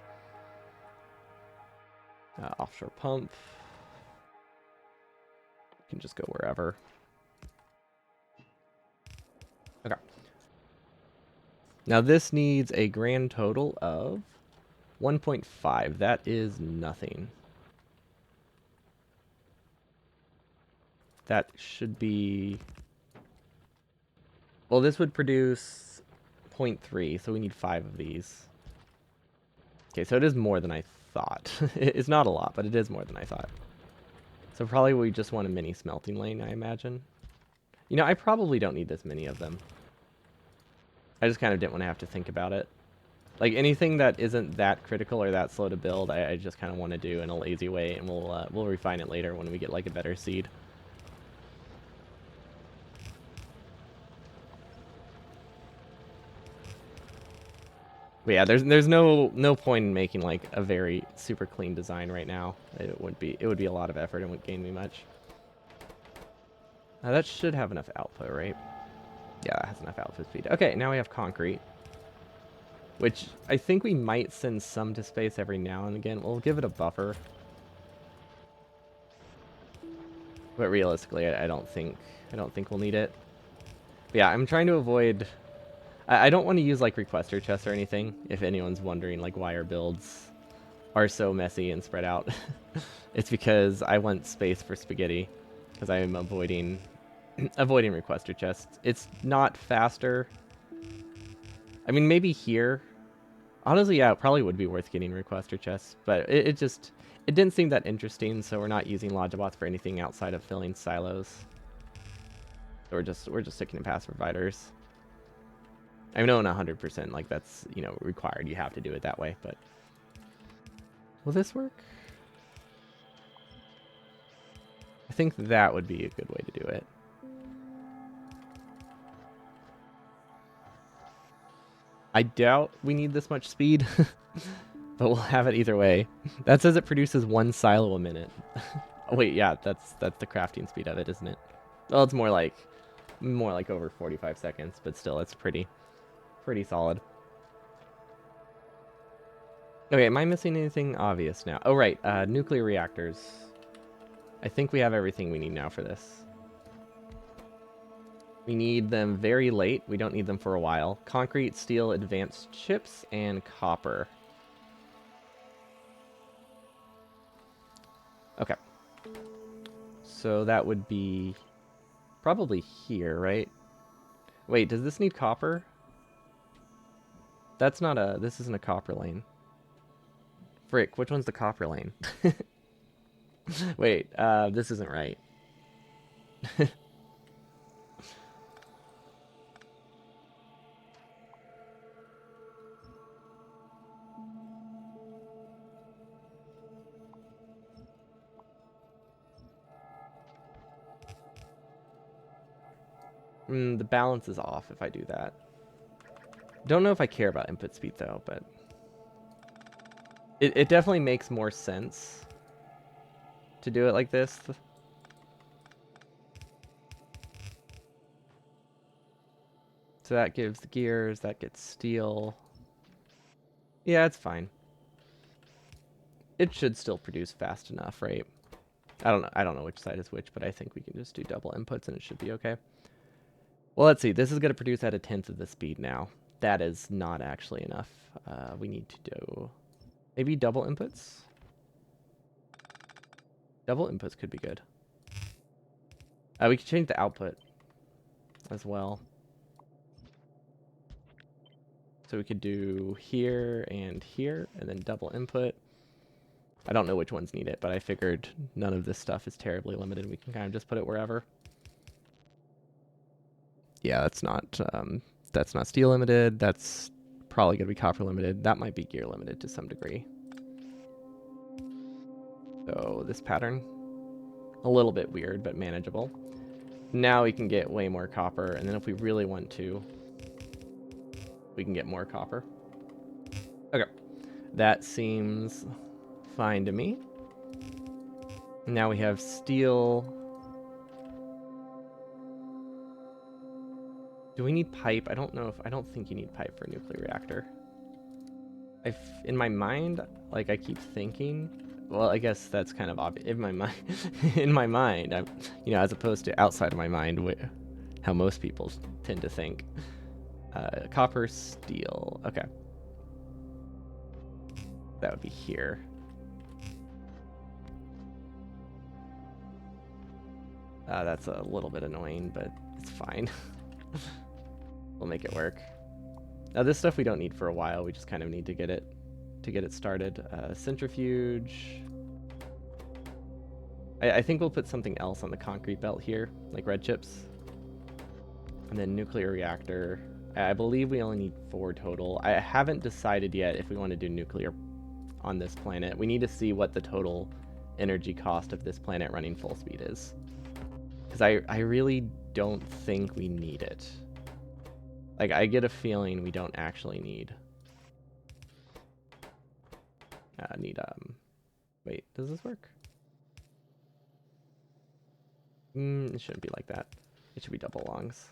Offshore pump. You can just go wherever. Okay. Now this needs a grand total of 1.5. That is nothing. That should be... Well, this would produce 0.3, so we need 5 of these. Okay, so it is more than I thought. It's not a lot, but it is more than I thought. So probably we just want a mini smelting lane, I imagine. I probably don't need this many of them. I just kind of didn't want to have to think about it. Like, anything that isn't that critical or that slow to build, I just kind of want to do in a lazy way, and we'll refine it later when we get, like, a better seed. But yeah, there's no point in making like a very super clean design right now. It would be a lot of effort and wouldn't gain me much. That should have enough output, right? Yeah, it has enough output speed. Okay, now we have concrete, which I think we might send some to space every now and again. We'll give it a buffer, but realistically, I don't think we'll need it. But yeah, I'm trying to avoid. I don't want to use like requester chests or anything. If anyone's wondering like why our builds are so messy and spread out, it's because I want space for spaghetti, because I am avoiding avoiding requester chests. It's not faster. I mean, maybe here. Honestly, yeah, it probably would be worth getting requester chests, but it just it didn't seem that interesting, so we're not using Logibots for anything outside of filling silos. So we're just sticking to pass providers. I know not 100%, like that's, you know, required. You have to do it that way, but will this work? I think that would be a good way to do it. I doubt we need this much speed, but we'll have it either way. That says it produces 1 silo a minute. Oh, wait, yeah, that's the crafting speed of it, isn't it? Well, it's more like over 45 seconds, but still, it's pretty solid. Okay, am I missing anything obvious now? Oh, right, nuclear reactors. I think we have everything we need now for this. We need them very late. We don't need them for a while. Concrete, steel, advanced chips, and copper. Okay. So that would be probably here, right? Wait, does this need copper? That's not a... This isn't a copper lane. Frick, which one's the copper lane? Wait, this isn't right. The balance is off if I do that. Don't know if I care about input speed though, but it definitely makes more sense to do it like this. So that gives the gears, that gets steel. Yeah, it's fine. It should still produce fast enough, right? I don't know which side is which, but I think we can just do double inputs and it should be okay. Well, let's see. This is going to produce at 1/10 of the speed now. That is not actually enough. We need to do maybe double inputs. Double inputs could be good. We could change the output as well. So we could do here, and then double input. I don't know which ones need it, but I figured none of this stuff is terribly limited. We can kind of just put it wherever. Yeah, that's not steel limited. That's probably going to be copper limited. That might be gear limited to some degree. So this pattern, a little bit weird, but manageable. Now we can get way more copper, and then if we really want to, we can get more copper. Okay, that seems fine to me. Now we have steel. Do we need pipe? I don't think you need pipe for a nuclear reactor. In my mind, like I keep thinking, well, I guess that's kind of obvious. In my mind, in my mind, you know, as opposed to outside of my mind, how most people tend to think. Copper, steel. Okay. That would be here. That's a little bit annoying, but it's fine. We'll make it work. Now this stuff we don't need for a while. We just kind of need to get it started. Centrifuge. I think we'll put something else on the concrete belt here, like red chips. And then nuclear reactor. I believe we only need 4 total. I haven't decided yet if we want to do nuclear on this planet. We need to see what the total energy cost of this planet running full speed is. Because I really don't think we need it. Like, I get a feeling we don't actually need Need wait, does this work? It shouldn't be like that. It should be double longs.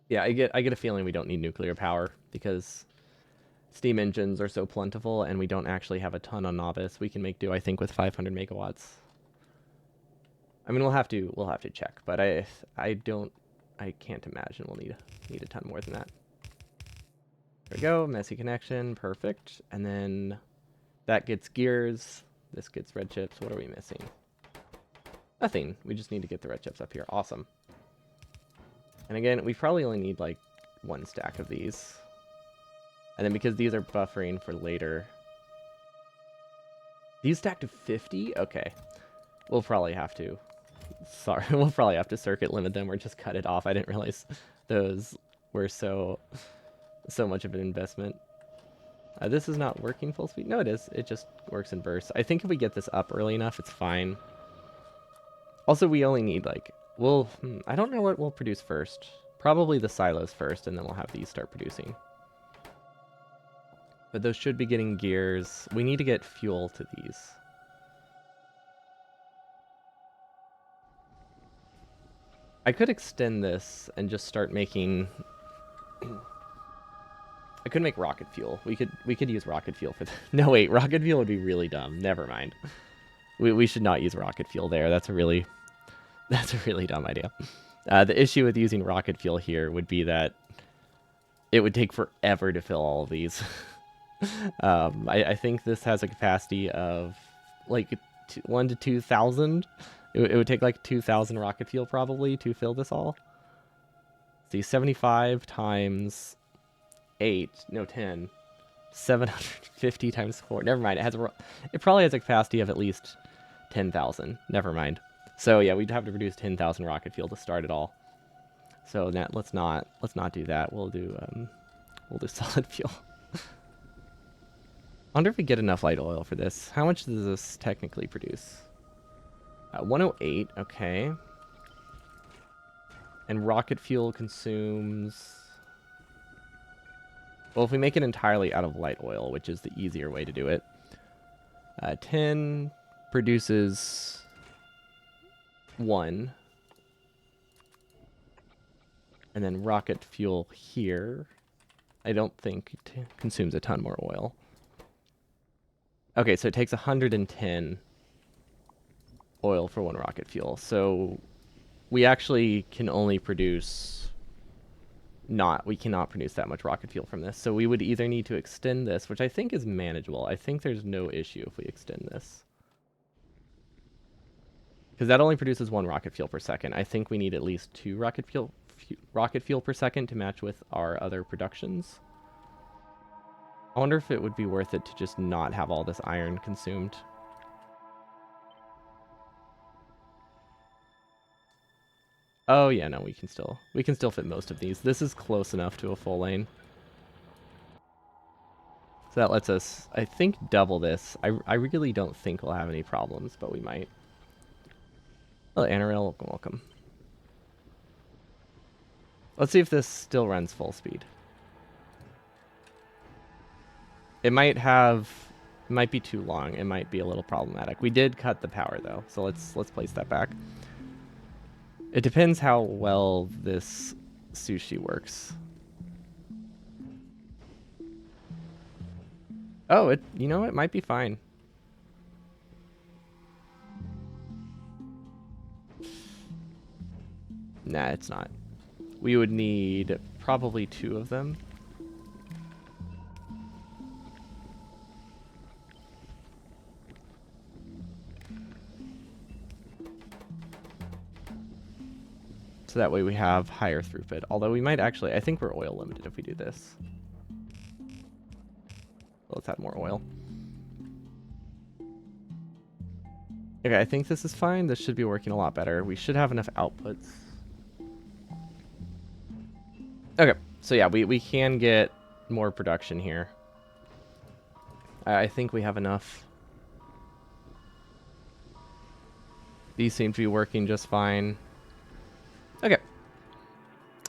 Yeah, I get a feeling we don't need nuclear power because steam engines are so plentiful and we don't actually have a ton on novice. We can make do, I think, with 500 megawatts. I mean, we'll have to check, but I can't imagine we'll need a ton more than that. There we go, messy connection, perfect. And then that gets gears. This gets red chips. What are we missing? Nothing. We just need to get the red chips up here. Awesome. And again, we probably only need like one stack of these. And then because these are buffering for later. These stack to 50? Okay. We'll probably have to. Sorry, we'll probably have to circuit limit them or just cut it off. I didn't realize those were so much of an investment. This is not working full speed. No, it is. It just works in bursts. I think if we get this up early enough, it's fine. Also, we only need like, I don't know what we'll produce first. Probably the silos first, and then we'll have these start producing. But those should be getting gears. We need to get fuel to these. I could extend this and just start making... I could make rocket fuel. We could use rocket fuel for no, wait, rocket fuel would be really dumb. Never mind. We should not use rocket fuel there. That's a really dumb idea. The issue with using rocket fuel here would be that it would take forever to fill all of these. I think this has a capacity of like 1 to 2,000. It would take like 2,000 rocket fuel probably to fill this all. See, 75 times 8, no 10, 750 times 4. Never mind. It probably has a capacity of at least 10,000. Never mind. So yeah, we'd have to produce 10,000 rocket fuel to start it all. So let's not do that. We'll do solid fuel. I wonder if we get enough light oil for this. How much does this technically produce? 108, okay. And rocket fuel consumes... Well, if we make it entirely out of light oil, which is the easier way to do it, 10 produces 1. And then rocket fuel here, I don't think it consumes a ton more oil. Okay, so it takes 110 oil for 1 rocket fuel. So we actually can only produce... we cannot produce that much rocket fuel from this. So we would either need to extend this, which I think is manageable. I think there's no issue if we extend this. Because that only produces 1 rocket fuel per second. I think we need at least 2 rocket fuel per second to match with our other productions. I wonder if it would be worth it to just not have all this iron consumed. Oh yeah, no, we can still fit most of these. This is close enough to a full lane. So that lets us, I think, double this. I really don't think we'll have any problems, but we might. Oh, Anarel, welcome. Let's see if this still runs full speed. It might be too long. It might be a little problematic. We did cut the power though, so let's place that back. It depends how well this sushi works. Oh, it might be fine. Nah, it's not. We would need probably 2 of them. So that way we have higher throughput. Although we might actually, I think we're oil limited if we do this. Let's add more oil. Okay, I think this is fine. This should be working a lot better. We should have enough outputs. Okay, so yeah, we can get more production here. I think we have enough. These seem to be working just fine. Okay.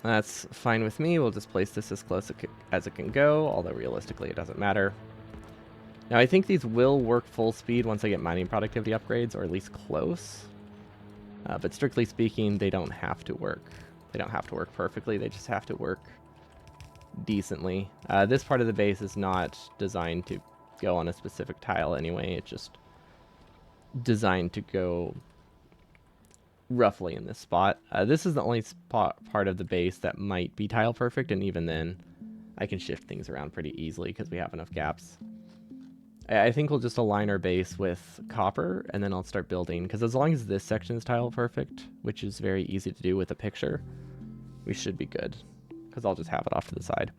That's fine with me. We'll just place this as close as it can go, although realistically it doesn't matter. Now, I think these will work full speed once I get mining productivity upgrades, or at least close. But strictly speaking, they don't have to work. They don't have to work perfectly. They just have to work decently. This part of the base is not designed to go on a specific tile anyway. It's just designed to go roughly in this spot. This is the only part of the base that might be tile perfect, and even then, I can shift things around pretty easily because we have enough gaps. I think we'll just align our base with copper, and then I'll start building, because as long as this section is tile perfect, which is very easy to do with a picture, we should be good, because I'll just have it off to the side.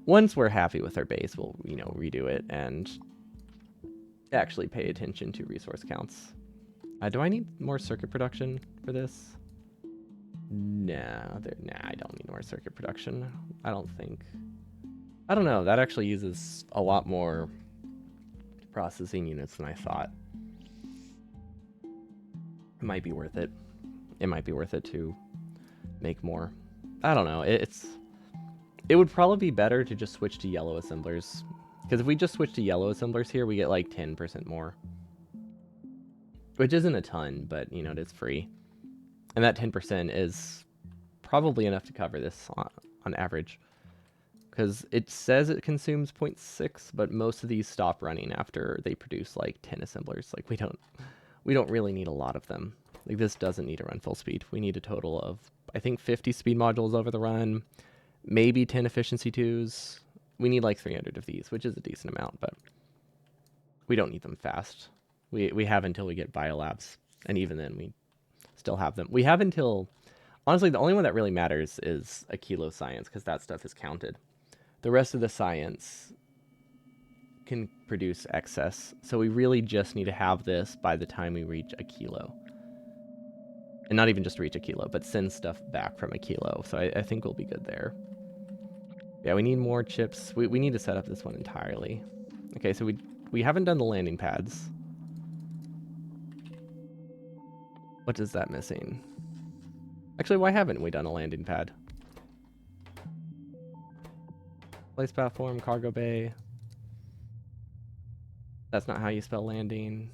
Once we're happy with our base, we'll, redo it and actually pay attention to resource counts. Do I need more circuit production for this? No, I don't need more circuit production. I don't think. I don't know. That actually uses a lot more processing units than I thought. It might be worth it. It might be worth it to make more. I don't know. It would probably be better to just switch to yellow assemblers. Because if we just switch to yellow assemblers here, we get like 10% more. Which isn't a ton, but it is free. And that 10% is probably enough to cover this on average. Because it says it consumes 0.6, but most of these stop running after they produce like 10 assemblers. Like we don't really need a lot of them. Like this doesn't need to run full speed. We need a total of, I think, 50 speed modules over the run, maybe 10 efficiency 2s. We need like 300 of these, which is a decent amount, but we don't need them fast. We have until we get biolabs, and even then we still have them. We have until, honestly, the only one that really matters is a kilo science, because that stuff is counted. The rest of the science can produce excess, so we really just need to have this by the time we reach a kilo. And not even just reach a kilo, but send stuff back from a kilo, so I think we'll be good there. Yeah, we need more chips. We need to set up this one entirely. Okay, so we haven't done the landing pads. What is that missing? Actually, why haven't we done a landing pad? Place platform, cargo bay. That's not how you spell landing.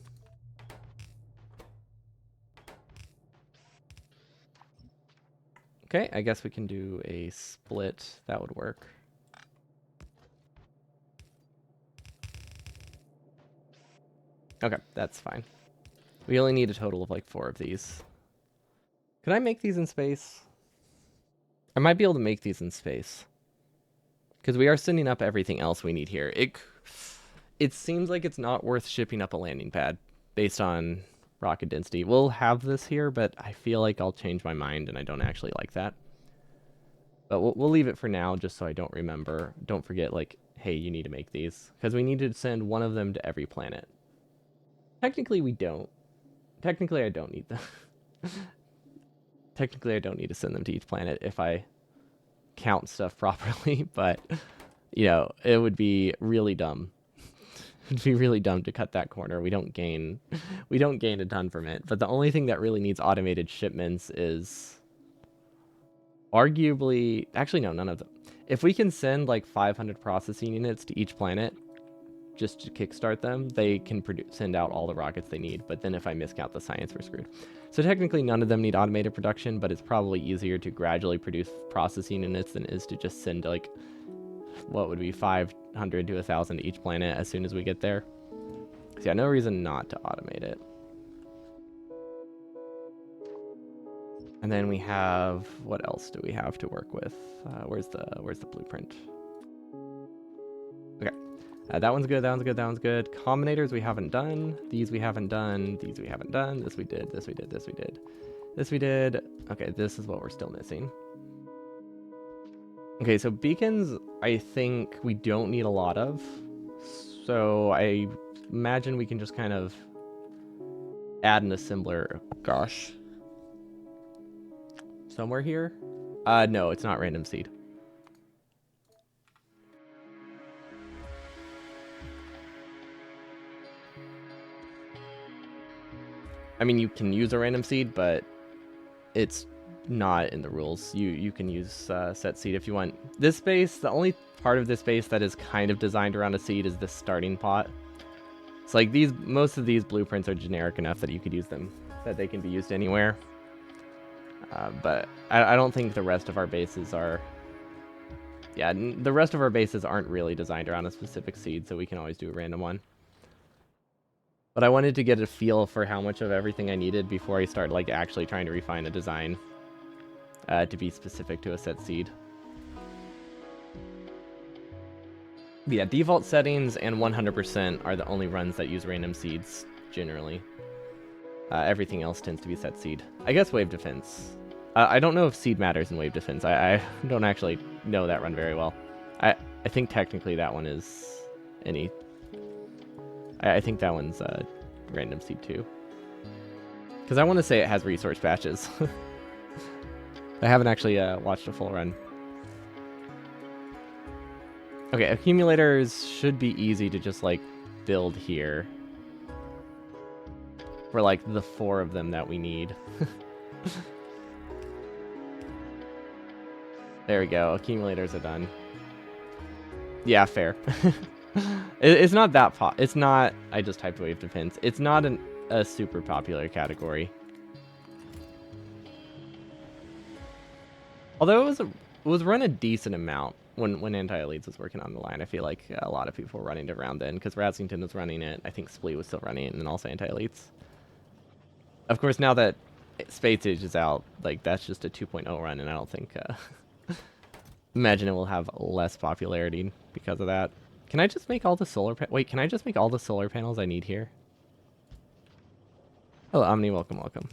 Okay, I guess we can do a split. That would work. Okay, that's fine. We only need a total of like 4 of these. Can I make these in space? I might be able to make these in space. Because we are sending up everything else we need here. It seems like it's not worth shipping up a landing pad based on rocket density. We'll have this here, but I feel like I'll change my mind and I don't actually like that. But we'll leave it for now just so I don't remember. Don't forget, like, hey, you need to make these. Because we need to send one of them to every planet. Technically, we don't. Technically, I don't need them. Technically, I don't need to send them to each planet if I count stuff properly, but, it would be really dumb. It'd be really dumb to cut that corner. We don't gain a ton from it. But the only thing that really needs automated shipments is arguably, actually no, none of them. If we can send like 500 processing units to each planet just to kickstart them, they can send out all the rockets they need. But then if I miscount the science, we're screwed. So technically none of them need automated production, but it's probably easier to gradually produce processing units than it is to just send like, what would be 500 to 1,000 to each planet as soon as we get there. So yeah, no reason not to automate it. And then we have, what else do we have to work with? Where's the blueprint? Okay. That one's good, that one's good, that one's good. Combinators we haven't done. These we haven't done. These we haven't done. This we did, this we did, this we did. This we did. Okay, this is what we're still missing. Okay, so beacons, I think we don't need a lot of. So I imagine we can just kind of add an assembler. Gosh. Somewhere here? No, it's not random seed. I mean, you can use a random seed, but it's not in the rules. You can use set seed if you want. This base, the only part of this base that is kind of designed around a seed is this starting pot. It's like most of these blueprints are generic enough that you could use them, that they can be used anywhere. But I don't think the rest of our bases are. Yeah, the rest of our bases aren't really designed around a specific seed, so we can always do a random one. But I wanted to get a feel for how much of everything I needed before I start like actually trying to refine a design to be specific to a set seed. But yeah, default settings and 100% are the only runs that use random seeds generally. Everything else tends to be set seed. I guess wave defense. I don't know if seed matters in wave defense. I don't actually know that run very well. I think technically that one is any. I think that one's random seed too. Because I want to say it has resource patches. I haven't actually watched a full run. Okay, accumulators should be easy to just like build here. For like the 4 of them that we need. There we go. Accumulators are done. Yeah, fair. It's not that it's not. I just typed wave defense. It's not a super popular category. Although it was run a decent amount when anti-elites was working on the line. I feel like a lot of people were running it around then because Razzington was running it. I think Splee was still running it, and then also anti-elites. Of course, now that Space Age is out, like that's just a 2.0 run, and I don't think. Imagine it will have less popularity because of that. Can I just make all the solar wait, can I just make all the solar panels I need here? Hello, Omni, welcome, welcome.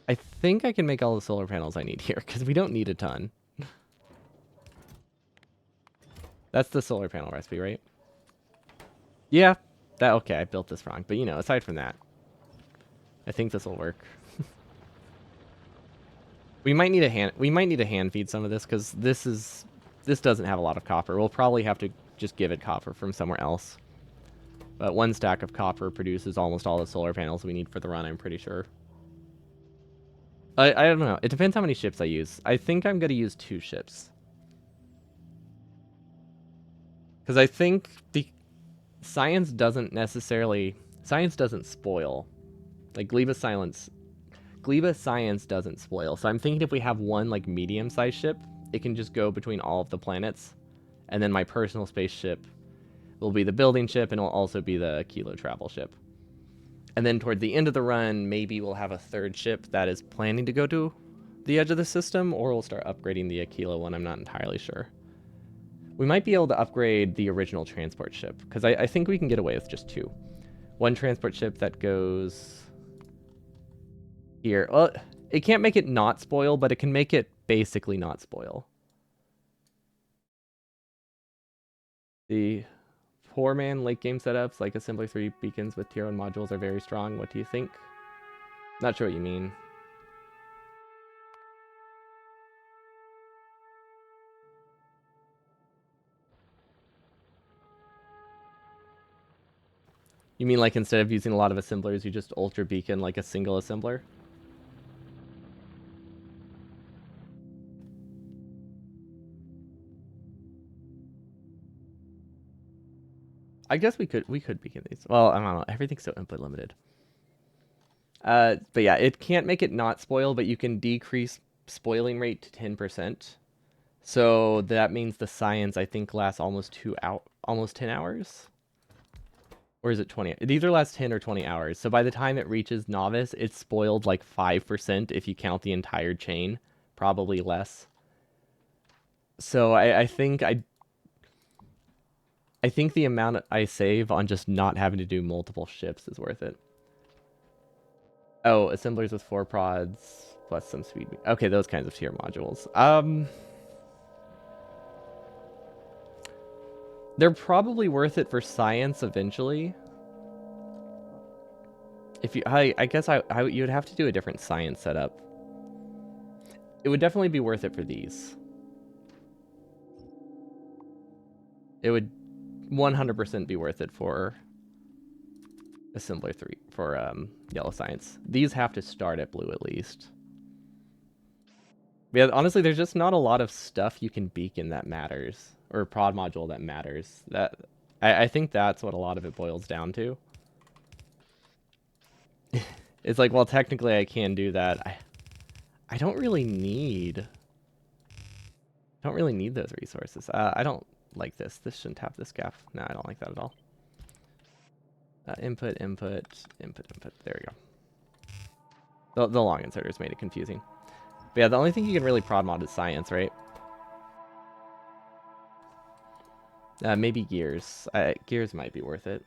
I think I can make all the solar panels I need here, because we don't need a ton. That's the solar panel recipe, right? Yeah, okay, I built this wrong. But, you know, aside from that, I think this will work. We might need to hand feed some of this, because this doesn't have a lot of copper. We'll probably have to just give it copper from somewhere else. But 1 stack of copper produces almost all the solar panels we need for the run, I'm pretty sure. I don't know. It depends how many ships I use. I think I'm going to use 2 ships. Because I think the science doesn't spoil. Like, Gleba science doesn't spoil. So I'm thinking if we have 1, like, medium-sized ship, it can just go between all of the planets. And then my personal spaceship will be the building ship, and it'll also be the Kilo travel ship. And then toward the end of the run, maybe we'll have a 3rd ship that is planning to go to the edge of the system, or we'll start upgrading the Aquila one. I'm not entirely sure. We might be able to upgrade the original transport ship, because I think we can get away with just 2. 1 transport ship that goes here. Well, it can't make it not spoil, but it can make it basically not spoil. The poor man late game setups like Assembly 3 beacons with tier 1 modules are very strong. What do you think? Not sure what you mean. You mean like instead of using a lot of assemblers, you just ultra beacon like a single assembler? I guess we could beacon these. Well, I don't know. Everything's so input limited. But yeah, it can't make it not spoil, but you can decrease spoiling rate to 10%. So that means the science I think lasts almost 10 hours. Or is it 20? It either lasts 10 or 20 hours. So by the time it reaches novice, it's spoiled like 5% if you count the entire chain. Probably less. So I think the amount I save on just not having to do multiple ships is worth it. Oh, assemblers with 4 prods plus some speed. Okay, those kinds of tier modules. They're probably worth it for science eventually. If you, I guess you would have to do a different science setup. It would definitely be worth it for these. It would 100% be worth it for Assembler 3, for Yellow Science. These have to start at blue at least. Yeah, honestly, there's just not a lot of stuff you can beacon that matters, or prod module that matters. I think that's what a lot of it boils down to. It's like, well, technically I can do that. I don't really need those resources. I don't like this. This shouldn't have this gap. No, I don't like that at all. Input, input, input, input. There we go. The long inserters made it confusing. But yeah, the only thing you can really prod mod is science, right? Maybe gears. Gears might be worth it.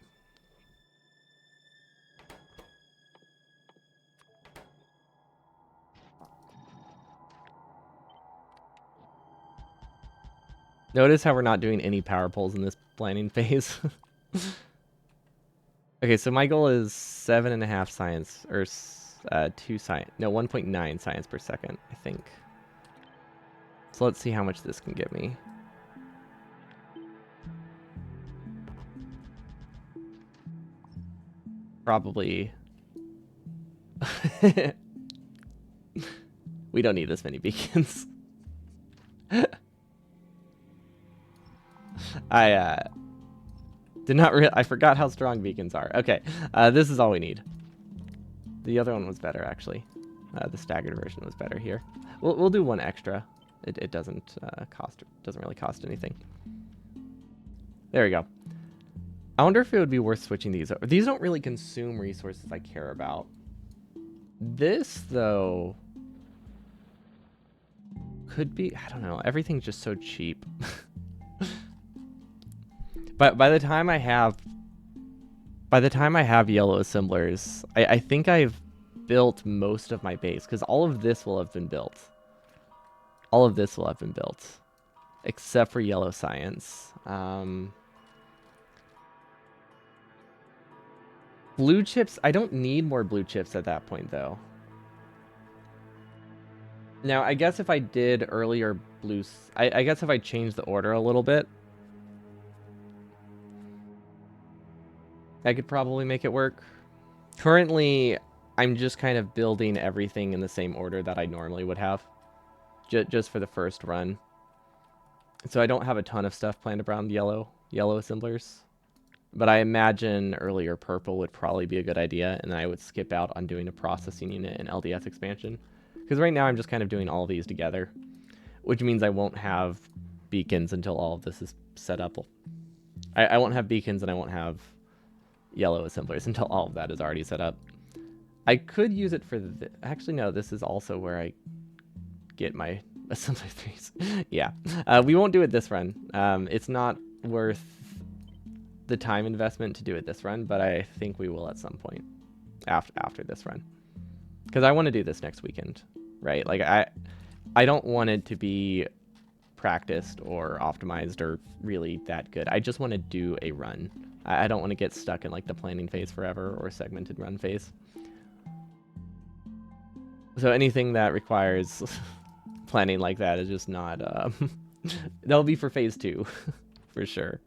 Notice how we're not doing any power poles in this planning phase. Okay, so my goal is 7.5 science, or 2 science, no, 1.9 science per second, I think. So let's see how much this can get me. Probably. We don't need this many beacons. I did not I forgot how strong beacons are. Okay, this is all we need. The other one was better, actually. The staggered version was better here. We'll do one extra. It doesn't doesn't really cost anything. There we go. I wonder if it would be worth switching these over. These don't really consume resources I care about. This, though, could be, I don't know, everything's just so cheap. But by the time I have yellow assemblers, I think I've built most of my base, because all of this will have been built. All of this will have been built, except for yellow science. Blue chips, I don't need more blue chips at that point, though. Now, I guess if I did earlier blues, I guess if I changed the order a little bit, I could probably make it work. Currently, I'm just kind of building everything in the same order that I normally would have, just for the first run. So I don't have a ton of stuff planned around yellow assemblers. But I imagine earlier purple would probably be a good idea, and then I would skip out on doing a processing unit and LDS expansion. Because right now I'm just kind of doing all of these together, which means I won't have beacons until all of this is set up. I won't have beacons and I won't have yellow assemblers until all of that is already set up. I could use it for actually, no, this is also where I get my assembly 3s. Yeah, we won't do it this run. It's not worth the time investment to do it this run, but I think we will at some point after this run, because I want to do this next weekend, right? Like I don't want it to be practiced or optimized or really that good. I just want to do a run. I don't want to get stuck in like the planning phase forever or segmented run phase. So anything that requires planning like that is just not that'll be for phase 2 for sure.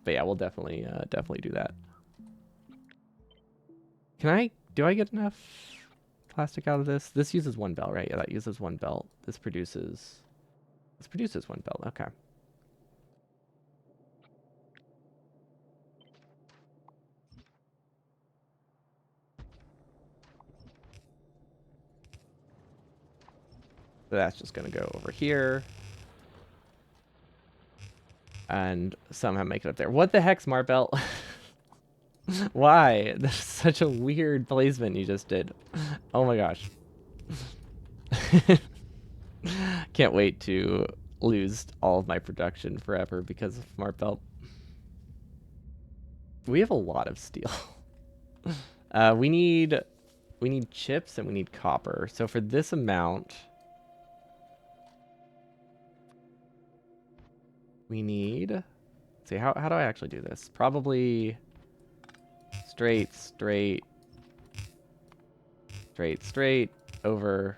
But yeah, we'll definitely do that. Do I get enough plastic out of this? This uses 1 belt, right? Yeah, that uses 1 belt. This produces 1 belt. Okay. So that's just gonna go over here. And somehow make it up there. What the heck, Smart Belt? Why? That's such a weird placement you just did. Oh my gosh. Can't wait to lose all of my production forever because of Smart Belt. We have a lot of steel. We need chips and we need copper. So for this amount, we need, let's see, how do I actually do this? Probably straight over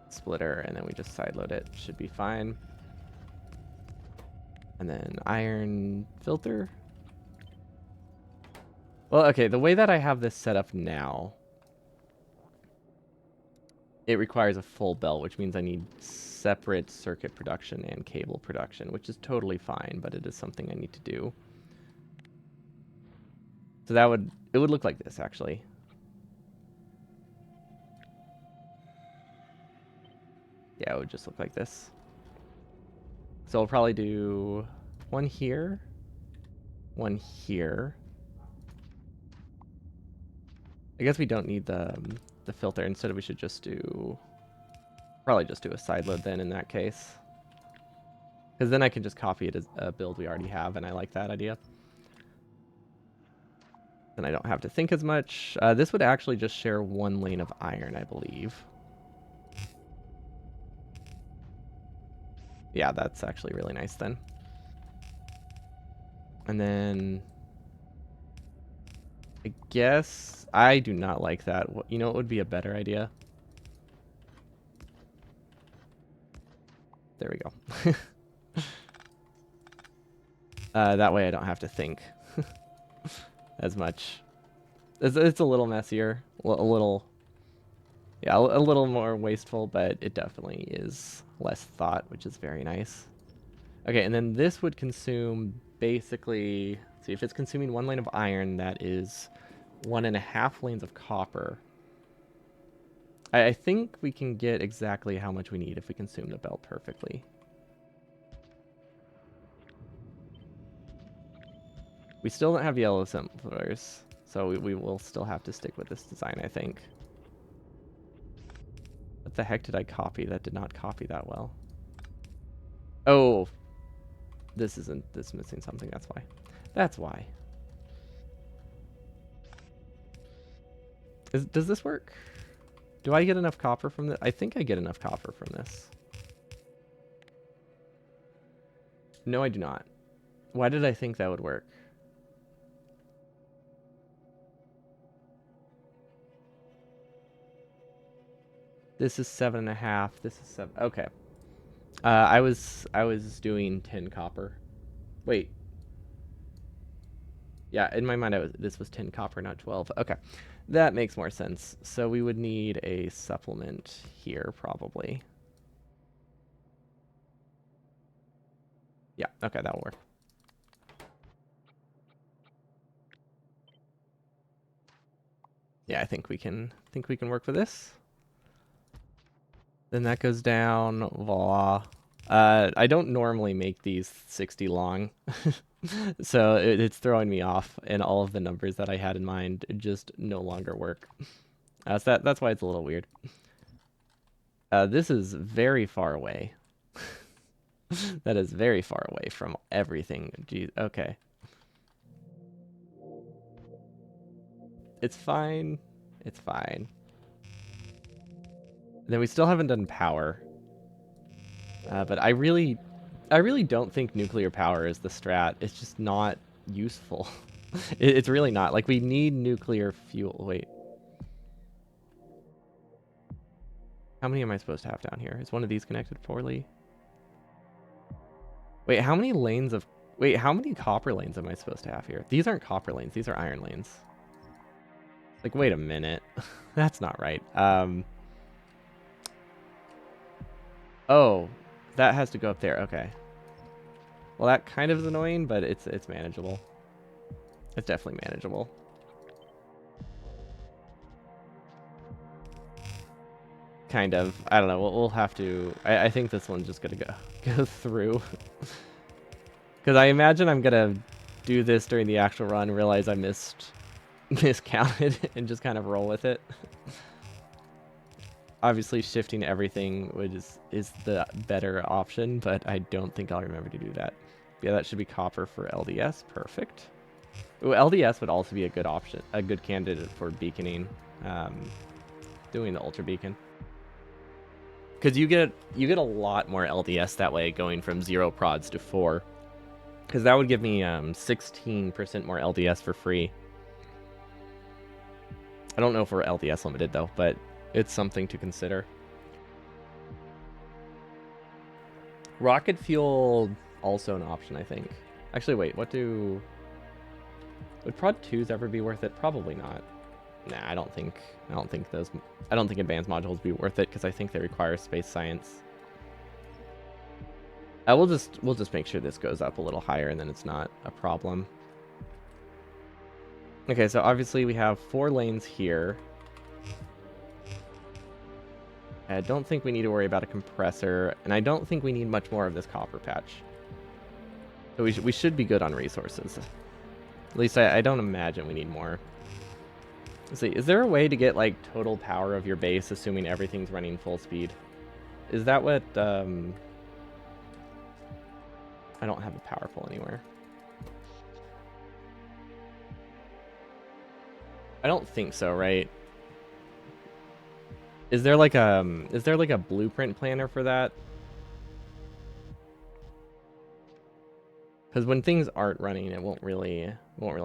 splitter, and then we just sideload it. Should be fine. And then iron filter. Well, okay, the way that I have this set up now, it requires a full belt, which means I need separate circuit production and cable production, which is totally fine, but it is something I need to do. So it would look like this, actually. Yeah, it would just look like this. So I'll probably do one here, one here. I guess we don't need the filter. Instead, we should just probably just do a side load then in that case. Because then I can just copy it as a build we already have, and I like that idea. Then I don't have to think as much. This would actually just share one lane of iron, I believe. Yeah, that's actually really nice then. And then I guess I do not like that. You know what would be a better idea? There we go. That way I don't have to think as much. It's a little messier, a little, yeah, a little more wasteful, but it definitely is less thought, which is very nice. Okay, and then this would consume basically, see if it's consuming one lane of iron, that is 1.5 lanes of copper. I think we can get exactly how much we need if we consume the belt perfectly. We still don't have yellow assemblers, so we will still have to stick with this design, I think. What the heck did I copy? That did not copy that well. Oh, this missing something, that's why. That's why. Does this work? Do I get enough copper from this? I think I get enough copper from this. No, I do not. Why did I think that would work? This is 7.5. This is 7. Okay. I was doing 10 copper. Wait. Yeah, in my mind, this was 10 copper, not 12. Okay. That makes more sense. So we would need a supplement here, probably. Yeah, okay, that'll work. Yeah, I think we can work with this. Then that goes down. Voila. I don't normally make these 60 long, so it's throwing me off, and all of the numbers that I had in mind just no longer work. So that's why it's a little weird. This is very far away. That is very far away from everything. Jeez, okay. It's fine. It's fine. And then we still haven't done power. But I really don't think nuclear power is the strat. It's just not useful. It's really not. Like, we need nuclear fuel. Wait. How many am I supposed to have down here? Is one of these connected poorly? Wait, how many lanes of... Wait, how many copper lanes am I supposed to have here? These aren't copper lanes. These are iron lanes. Like, wait a minute. That's not right. Oh, that has to go up there. Okay. Well, that kind of is annoying, but it's manageable. It's definitely manageable. Kind of. I don't know. We'll have to... I think this one's just going to go through. Because I imagine I'm going to do this during the actual run, realize I miscounted, and just kind of roll with it. Obviously, shifting everything is the better option, but I don't think I'll remember to do that. Yeah, that should be copper for LDS. Perfect. Ooh, LDS would also be a good option, a good candidate for beaconing, doing the ultra beacon. Because you get a lot more LDS that way, going from 0 prods to 4. Because that would give me 16% more LDS for free. I don't know if we're LDS limited though, but it's something to consider. Rocket fuel, also an option, I think. Actually, wait, would prod 2s ever be worth it? Probably not. Nah, I don't think advanced modules would be worth it, because I think they require space science. We'll just make sure this goes up a little higher, and then it's not a problem. Okay, so obviously we have 4 lanes here. I don't think we need to worry about a compressor, and I don't think we need much more of this copper patch. So we should be good on resources. At least I don't imagine we need more. Let's see, is there a way to get, like, total power of your base, assuming everything's running full speed? Is that what, I don't have a powerful anywhere. I don't think so, right? Is there like a blueprint planner for that? Because when things aren't running, it won't really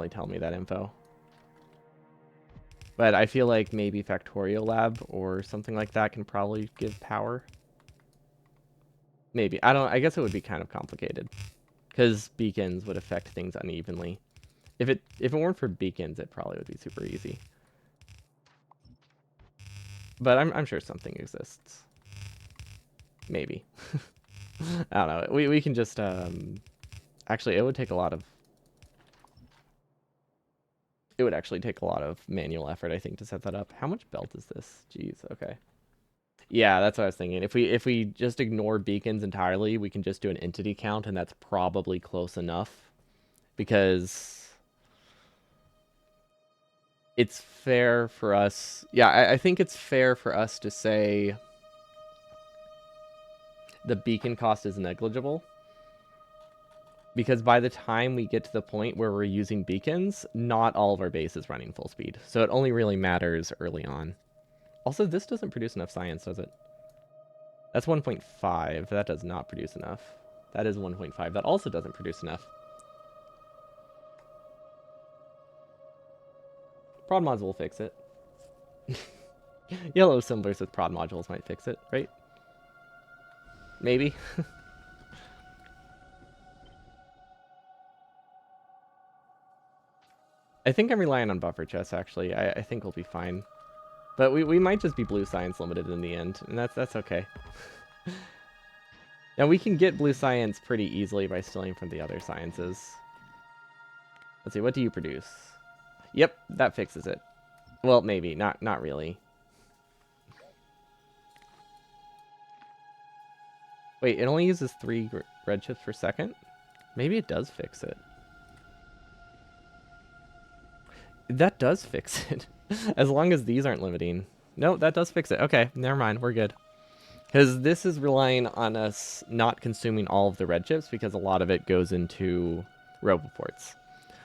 tell me that info. But I feel like maybe Factorial Lab or something like that can probably give power. Maybe. I guess it would be kind of complicated. Because beacons would affect things unevenly. If it weren't for beacons, it probably would be super easy. But I'm sure something exists. Maybe. I don't know. We can just actually, it would actually take a lot of manual effort, I think, to set that up. How much belt is this? Jeez, okay. Yeah, that's what I was thinking. If we just ignore beacons entirely, we can just do an entity count, and that's probably close enough. Because it's fair for us. Yeah, I think it's fair for us to say the beacon cost is negligible. Because by the time we get to the point where we're using beacons, not all of our base is running full speed. So it only really matters early on. Also, this doesn't produce enough science, does it? That's 1.5. That does not produce enough. That is 1.5. That also doesn't produce enough. Prod mods will fix it. Yellow symbols with prod modules might fix it, right? Maybe. I think I'm relying on buffer chests, actually. I think we'll be fine. But we might just be blue science limited in the end, and that's okay. Now, we can get blue science pretty easily by stealing from the other sciences. Let's see, what do you produce? Yep, that fixes it. Well, maybe. Not really. Wait, it only uses 3 red chips per second? Maybe it does fix it. That does fix it. As long as these aren't limiting. No, that does fix it. Okay, never mind. We're good. Because this is relying on us not consuming all of the red chips because a lot of it goes into roboports.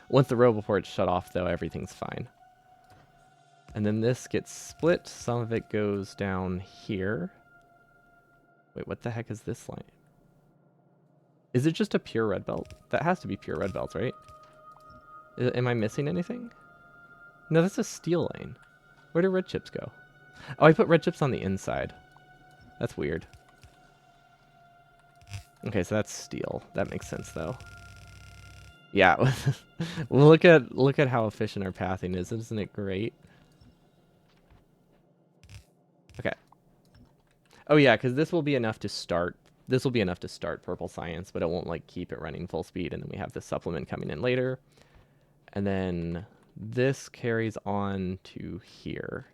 Once the roboports shut off, though, everything's fine. And then this gets split. Some of it goes down here. Wait, what the heck is this line? Is it just a pure red belt? That has to be pure red belts, right? Am I missing anything? No, that's a steel lane. Where do red chips go? Oh, I put red chips on the inside. That's weird. Okay, so that's steel. That makes sense, though. Yeah. look at how efficient our pathing is. Isn't it great? Okay. Oh yeah, because this will be enough to start. This will be enough to start purple science, but it won't like keep it running full speed. And then we have the supplement coming in later, and then this carries on to here,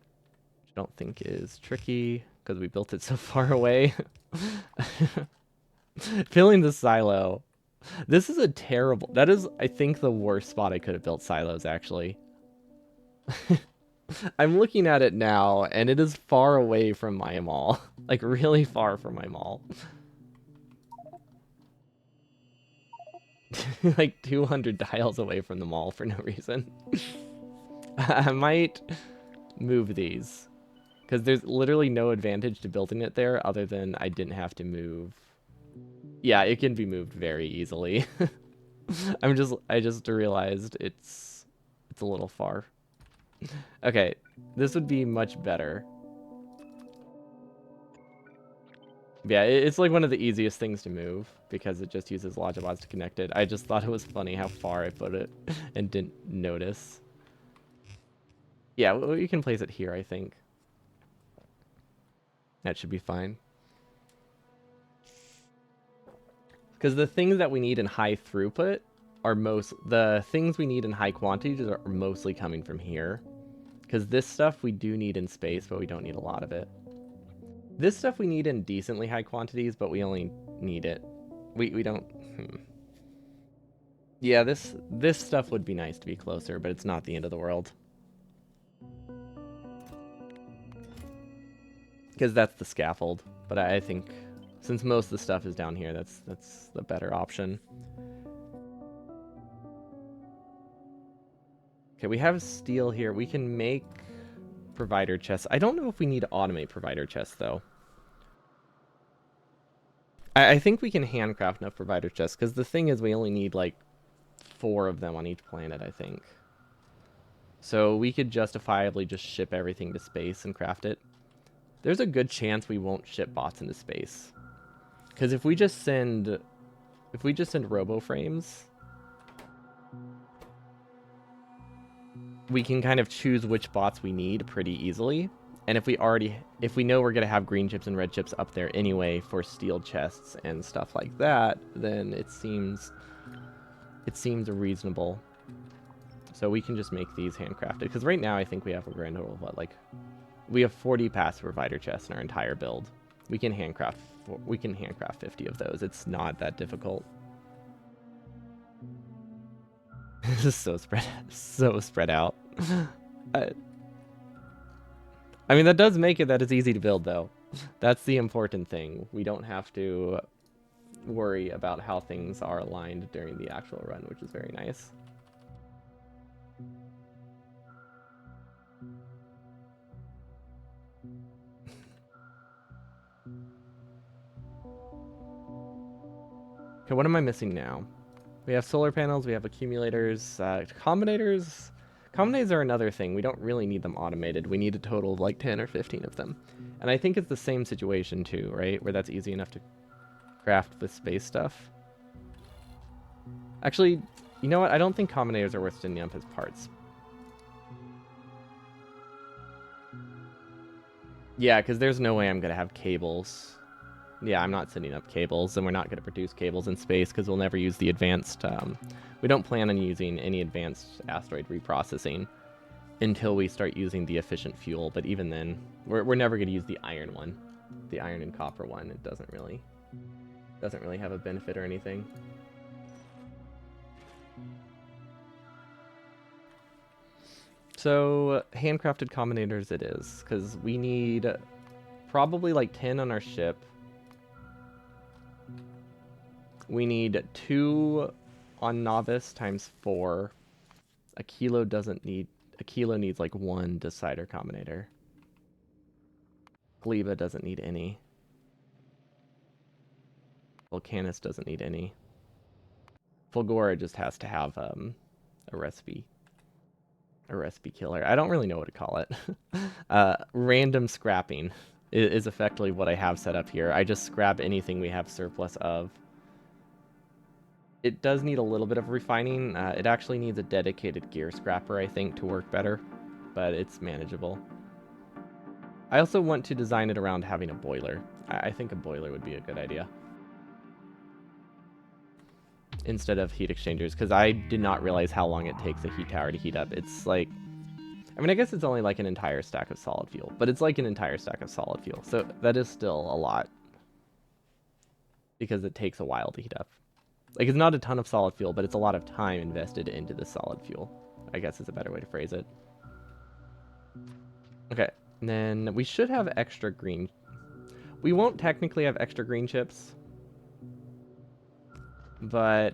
which I don't think is tricky because we built it so far away. Filling the silo. This is a terrible... That is, I think, the worst spot I could have built silos, actually. I'm looking at it now, and it is far away from my mall. Like, really far from my mall. Like, 200 dials away from the mall for no reason. I might move these. Because there's literally no advantage to building it there other than I didn't have to move. Yeah, it can be moved very easily. I just realized it's a little far. Okay, this would be much better. Yeah, it's like one of the easiest things to move because it just uses Logibots to connect it. I just thought it was funny how far I put it and didn't notice. Yeah, well, you can place it here, I think. That should be fine. Because the things that we need in high throughput are the things we need in high quantities are mostly coming from here. Because this stuff we do need in space, but we don't need a lot of it. This stuff we need in decently high quantities, but we only need it. We don't... Yeah, this stuff would be nice to be closer, but it's not the end of the world. Because that's the scaffold. But I think since most of the stuff is down here, that's the better option. Okay, we have steel here. We can make provider chests. I don't know if we need to automate provider chests, though. I think we can handcraft enough provider chests, because the thing is we only need, like, 4 of them on each planet, I think. So we could justifiably just ship everything to space and craft it. There's a good chance we won't ship bots into space. Because if we just send robo frames, we can kind of choose which bots we need pretty easily. And if we know we're gonna have green chips and red chips up there anyway for steel chests and stuff like that, then it seems reasonable. So we can just make these handcrafted. Because right now I think we have a grand total of what, like, we have 40 passive provider chests in our entire build. We can handcraft 50 of those. It's not that difficult. This is so spread out. I mean, that does make it that it's easy to build, though. That's the important thing. We don't have to worry about how things are aligned during the actual run, which is very nice. Okay, what am I missing now? We have solar panels, we have accumulators, combinators. Combinators are another thing. We don't really need them automated. We need a total of like 10 or 15 of them. And I think it's the same situation too, right? Where that's easy enough to craft with space stuff. Actually, you know what? I don't think combinators are worth sending up as parts. Yeah, because there's no way I'm going to have cables. Yeah, I'm not sending up cables, and we're not going to produce cables in space because we'll never use the advanced... we don't plan on using any advanced asteroid reprocessing until we start using the efficient fuel, but even then, we're never going to use the iron one. The iron and copper one, it doesn't really have a benefit or anything. So, handcrafted combinators it is, because we need probably like 10 on our ship. We need 2 on novice times 4. A kilo needs like 1 decider combinator. Gleba doesn't need any. Volcanus doesn't need any. Fulgora just has to have a recipe killer. I don't really know what to call it. Random scrapping is effectively what I have set up here. I just scrap anything we have surplus of. It does need a little bit of refining. It actually needs a dedicated gear scrapper, I think, to work better, but it's manageable. I also want to design it around having a boiler. I think a boiler would be a good idea instead of heat exchangers, because I did not realize how long it takes a heat tower to heat up. It's like, I mean, I guess it's only like an entire stack of solid fuel, but it's like an entire stack of solid fuel, so that is still a lot because it takes a while to heat up. Like, it's not a ton of solid fuel, but it's a lot of time invested into the solid fuel, I guess is a better way to phrase it. Okay, and then we should have extra green. We won't technically have extra green chips, but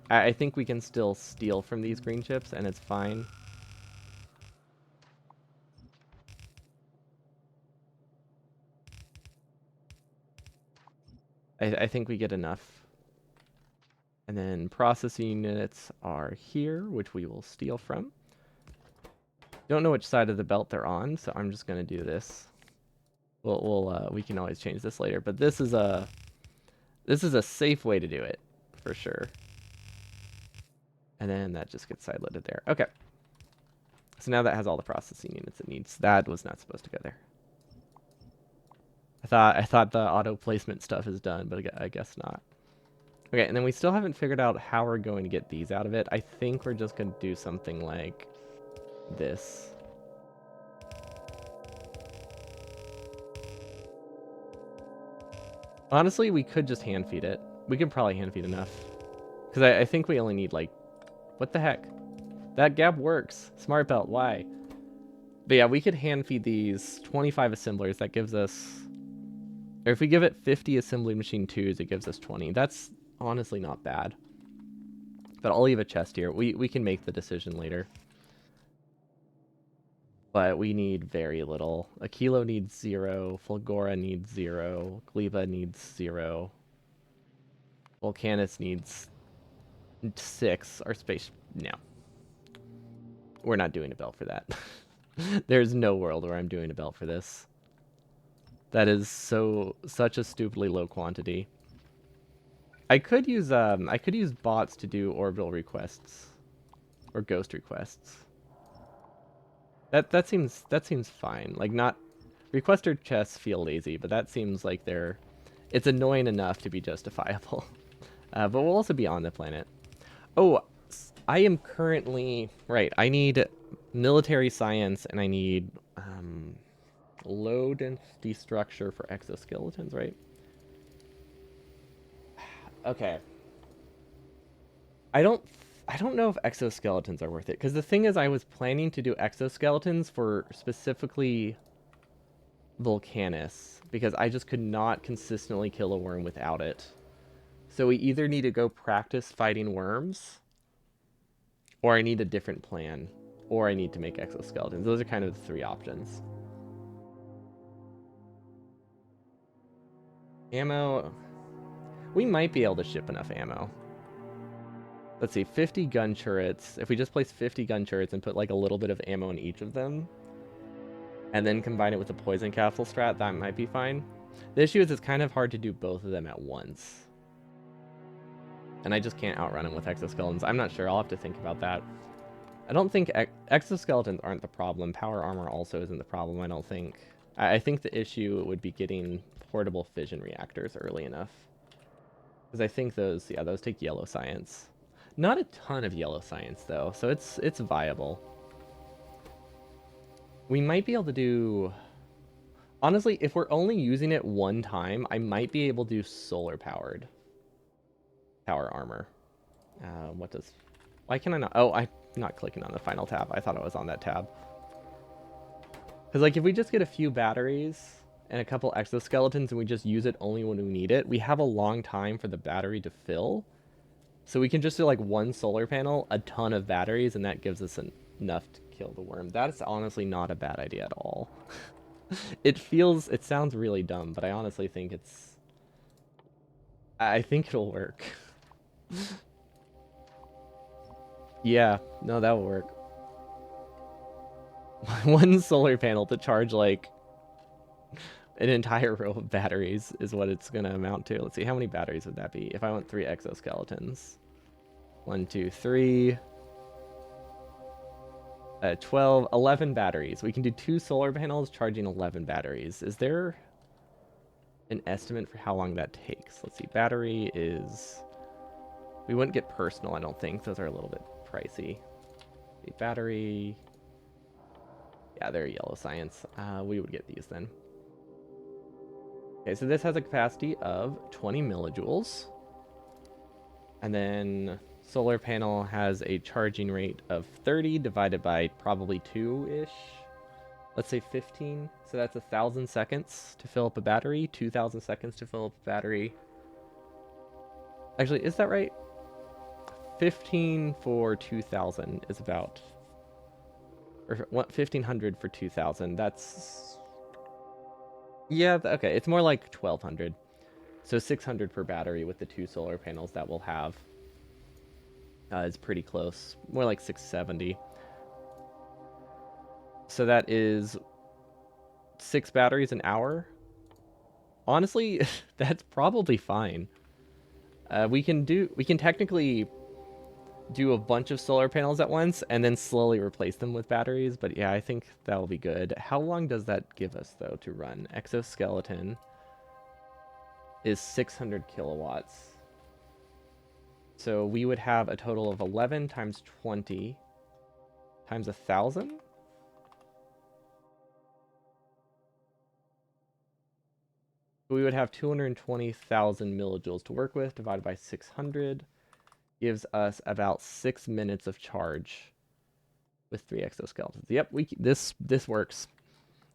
I think we can still steal from these green chips, and it's fine. I think we get enough. And then processing units are here, which we will steal from. Don't know which side of the belt they're on, so I'm just gonna do this. We can always change this later, but this is a safe way to do it for sure. And then that just gets sideloaded there. Okay. So now that has all the processing units it needs. That was not supposed to go there. I thought the auto placement stuff is done, but I guess not. Okay, and then we still haven't figured out how we're going to get these out of it. I think we're just going to do something like this. Honestly, we could just hand feed it. We could probably hand feed enough. Because I think we only need like... What the heck? That gap works. Smart belt, why? But yeah, we could hand feed these 25 assemblers. That gives us... Or if we give it 50 assembly machine 2s, it gives us 20. That's honestly not bad. But I'll leave a chest here. We can make the decision later. But we need very little. A kilo needs 0. Fulgora needs 0. Gleba needs 0. Volcanus needs 6. Our space... No. We're not doing a belt for that. There's no world where I'm doing a belt for this. That is such a stupidly low quantity. I could use bots to do orbital requests or ghost requests. That seems fine. Like, not requester chests feel lazy, but that seems like it's annoying enough to be justifiable. But we'll also be on the planet. Oh, I am currently right. I need military science and I need low density structure for exoskeletons, right? Okay. I don't know if exoskeletons are worth it, because the thing is, I was planning to do exoskeletons for specifically Volcanus, because I just could not consistently kill a worm without it. So we either need to go practice fighting worms, or I need a different plan, or I need to make exoskeletons. Those are kind of the three options. Ammo. We might be able to ship enough ammo. Let's see, 50 gun turrets. If we just place 50 gun turrets and put like a little bit of ammo in each of them, and then combine it with a poison capsule strat, that might be fine. The issue is it's kind of hard to do both of them at once. And I just can't outrun them with exoskeletons. I'm not sure. I'll have to think about that. I don't think exoskeletons aren't the problem. Power armor also isn't the problem, I don't think. I think the issue would be getting portable fission reactors early enough. Because I think those take yellow science. Not a ton of yellow science, though, so it's viable. We might be able to do... Honestly, if we're only using it one time, I might be able to do solar-powered power armor. What does... Why can I not... Oh, I'm not clicking on the final tab. I thought I was on that tab. Because, like, if we just get a few batteries and a couple exoskeletons and we just use it only when we need it, we have a long time for the battery to fill. So we can just do, like, one solar panel, a ton of batteries, and that gives us enough to kill the worm. That's honestly not a bad idea at all. It sounds really dumb, but I honestly think I think it'll work. Yeah, no, that will work. One solar panel to charge, like, an entire row of batteries is what it's going to amount to. Let's see, how many batteries would that be if I want 3 exoskeletons? 1, 2, 3... 12, 11 batteries. We can do 2 solar panels charging 11 batteries. Is there an estimate for how long that takes? Let's see. Battery is... We wouldn't get personal, I don't think. Those are a little bit pricey. The battery... Yeah, they're yellow science. We would get these then. Okay, so this has a capacity of 20 millijoules. And then... Solar panel has a charging rate of 30 divided by probably 2-ish. Let's say 15. So that's 1,000 seconds to fill up a battery. 2,000 seconds to fill up a battery. Actually, is that right? 15 for 2,000 is about... Or 1,500 for 2,000. That's... Yeah, okay. It's more like 1,200. So 600 per battery with the 2 solar panels that we'll have. Is pretty close. More like 670. So that is 6 batteries an hour. Honestly, that's probably fine. We can technically do a bunch of solar panels at once and then slowly replace them with batteries, but yeah, I think that'll be good. How long does that give us, though, to run? Exoskeleton is 600 kilowatts. So we would have a total of 11 times 20 times 1,000. We would have 220,000 millijoules to work with, divided by 600. Gives us about 6 minutes of charge with 3 exoskeletons. Yep, this works.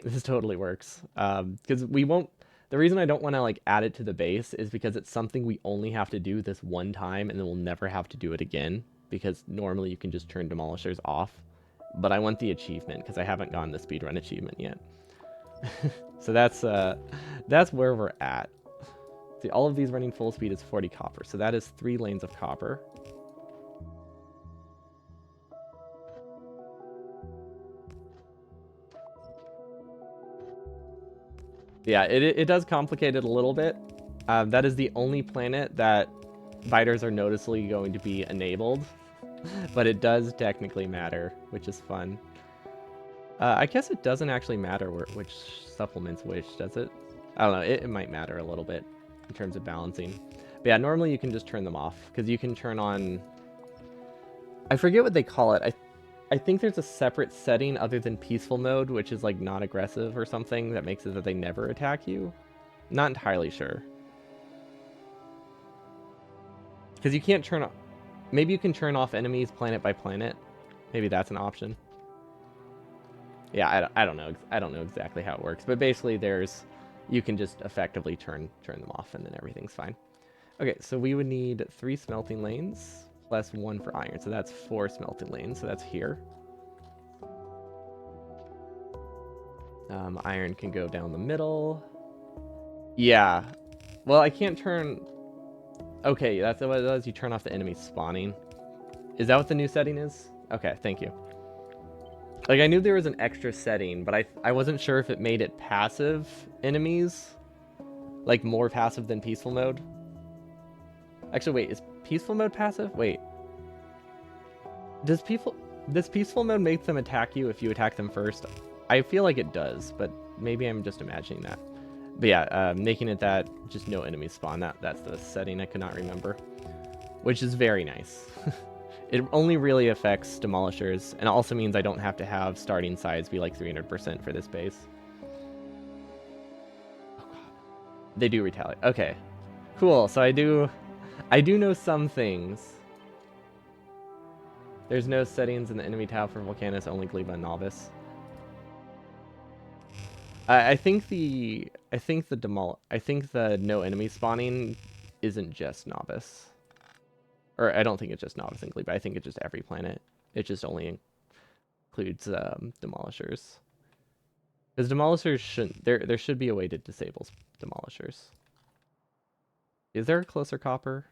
This totally works. Because we won't... The reason I don't want to like add it to the base is because it's something we only have to do this one time, and then we'll never have to do it again. Because normally you can just turn demolishers off. But I want the achievement because I haven't gotten the speedrun achievement yet. So that's where we're at. See, all of these running full speed is 40 copper, so that is 3 lanes of copper. Yeah, it does complicate it a little bit. That is the only planet that biters are noticeably going to be enabled, but it does technically matter, which is fun. I guess it doesn't actually matter which supplements which, does it? I don't know, it might matter a little bit in terms of balancing. But yeah, normally you can just turn them off, because you can turn on... I forget what they call it. I think there's a separate setting other than peaceful mode, which is like not aggressive or something, that makes it that they never attack you. Not entirely sure. Because you can't turn off... Maybe you can turn off enemies planet by planet. Maybe that's an option. Yeah, I don't know. I don't know exactly how it works, but basically you can just effectively turn them off, and then everything's fine. Okay, so we would need 3 smelting lanes plus 1 for iron, so that's 4 smelting lanes. So that's here. Iron can go down the middle. Yeah. Well, I can't turn... Okay, that's what it does. You turn off the enemy spawning. Is that what the new setting is? Okay, thank you. Like, I knew there was an extra setting, but I wasn't sure if it made it passive enemies. Like, more passive than peaceful mode. Actually, wait, is peaceful mode passive? Wait. Does peaceful mode make them attack you if you attack them first? I feel like it does, but maybe I'm just imagining that. But yeah, making it that just no enemies spawn. That's the setting I could not remember. Which is very nice. It only really affects demolishers, and it also means I don't have to have starting size be like 300% for this base. Oh, God. They do retaliate. Okay. Cool, so I do know some things. There's no settings in the enemy tab for Volcanus, only Gleba and Novice. I think the no enemy spawning isn't just Novice. Or I don't think it's just Novice and Gleba, I think it's just every planet. It just only includes demolishers. Because demolishers shouldn't... There should be a way to disable demolishers. Is there a closer copper?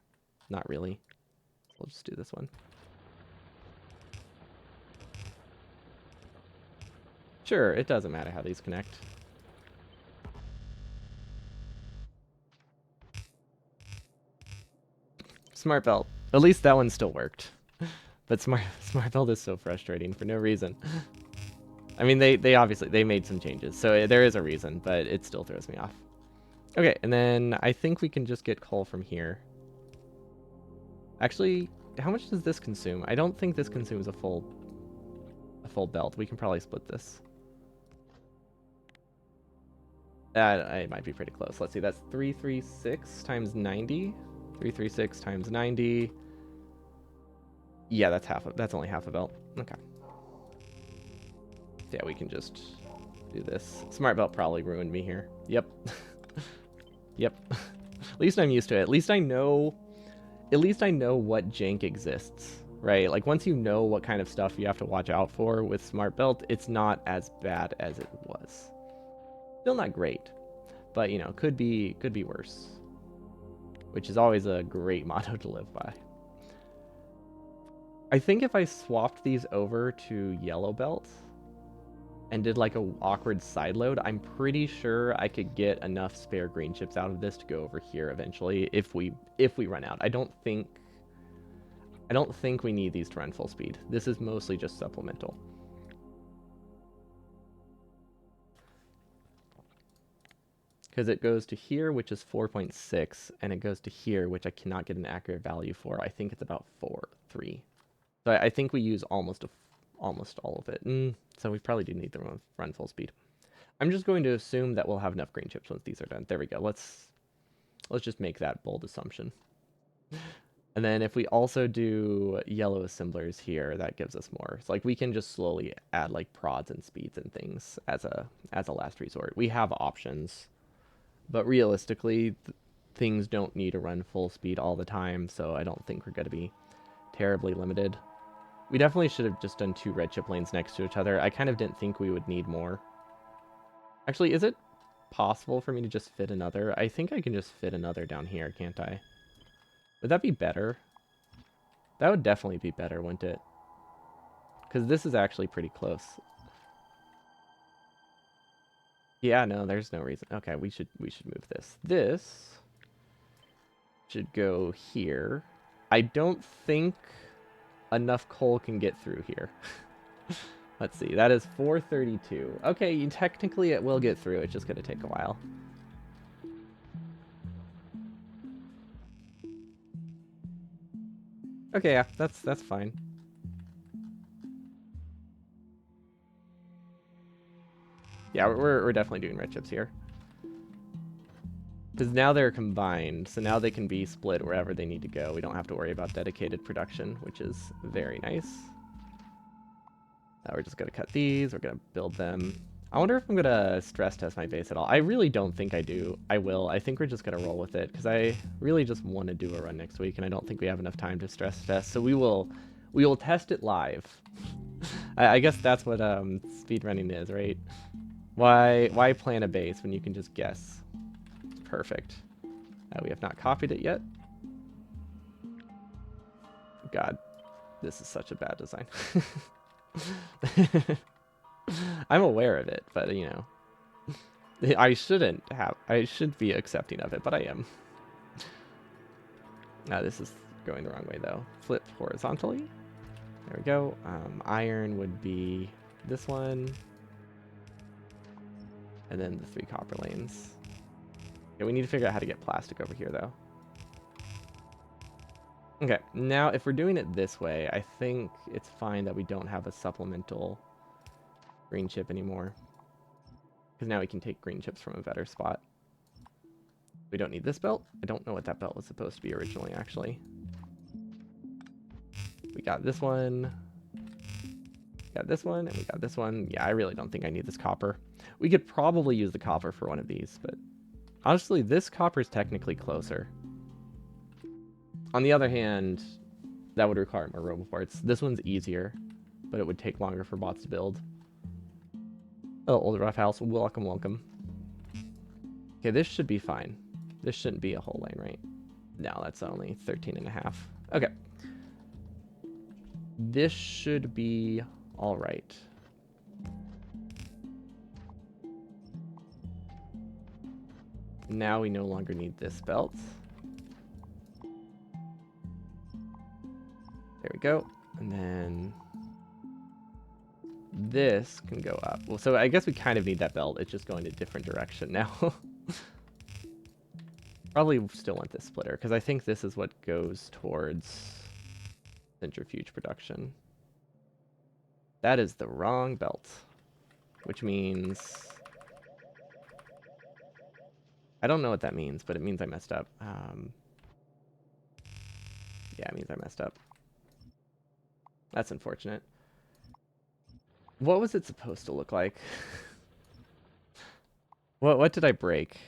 Not really. We'll just do this one. Sure, it doesn't matter how these connect. Smart belt. At least that one still worked. But smart belt is so frustrating for no reason. I mean, they obviously made some changes, so there is a reason, but it still throws me off. Okay, and then I think we can just get coal from here. Actually, how much does this consume? I don't think this consumes a full belt. We can probably split this. It might be pretty close. Let's see, that's 336 times 90. 336 times 90. Yeah, that's only half a belt. Okay. Yeah, we can just do this. Smart belt probably ruined me here. Yep. Yep. At least I'm used to it. At least I know what jank exists, right? Like, once you know what kind of stuff you have to watch out for with smart belt, it's not as bad as it was. Still not great, but, you know, could be worse, which is always a great motto to live by. I think if I swapped these over to yellow belt and did like a awkward side load, I'm pretty sure I could get enough spare green chips out of this to go over here eventually if we run out. I don't think we need these to run full speed. This is mostly just supplemental. because it goes to here, which is 4.6, and it goes to here, which I cannot get an accurate value for. I think it's about 3. So I think we use almost all of it. So we probably do need to run full speed. I'm just going to assume that we'll have enough green chips once these are done. There we go. Let's just make that bold assumption. And then if we also do yellow assemblers here, that gives us more. So like we can just slowly add like prods and speeds and things as a last resort. We have options, but realistically, things don't need to run full speed all the time, so I don't think we're going to be terribly limited. We definitely should have just done 2 red chip lanes next to each other. I kind of didn't think we would need more. Actually, is it possible for me to just fit another? I think I can just fit another down here, can't I? Would that be better? That would definitely be better, wouldn't it? Because this is actually pretty close. Yeah, no, there's no reason. Okay, we should move this. This should go here. I don't think enough coal can get through here. Let's see. That is 432. Okay, technically it will get through. It's just going to take a while. Okay, yeah, that's fine. Yeah, we're definitely doing red chips here. Because now they're combined, so now they can be split wherever they need to go. We don't have to worry about dedicated production, which is very nice. Now we're just going to cut these. We're going to build them. I wonder if I'm going to stress test my base at all. I really don't think I do. I will. I think we're just going to roll with it, because I really just want to do a run next week, and I don't think we have enough time to stress test. So we will test it live. I guess that's what speedrunning is, right? Why plan a base when you can just guess? Perfect. We have not copied it yet. God, this is such a bad design. I'm aware of it, but you know, I should be accepting of it, but I am. This is going the wrong way though. Flip horizontally. There we go. Iron would be this one. And then the 3 copper lanes. Okay, we need to figure out how to get plastic over here though. Okay, now if we're doing it this way, I think it's fine that we don't have a supplemental green chip anymore. Because now we can take green chips from a better spot. We don't need this belt. I don't know what that belt was supposed to be originally, actually. We got this one. Got this one, and we got this one. Yeah, I really don't think I need this copper. We could probably use the copper for one of these, but honestly, this copper is technically closer. On the other hand, that would require more roboports. This one's easier, but it would take longer for bots to build. Oh, old rough house. Welcome, welcome. Okay, this should be fine. This shouldn't be a whole lane, right? No, that's only 13.5. Okay. This should be all right. Now we no longer need this belt. There we go. And then this can go up. Well, so I guess we kind of need that belt. It's just going a different direction now. Probably still want this splitter, because I think this is what goes towards centrifuge production. That is the wrong belt, which means... I don't know what that means, but it means I messed up. Yeah, it means I messed up. That's unfortunate. What was it supposed to look like? What did I break?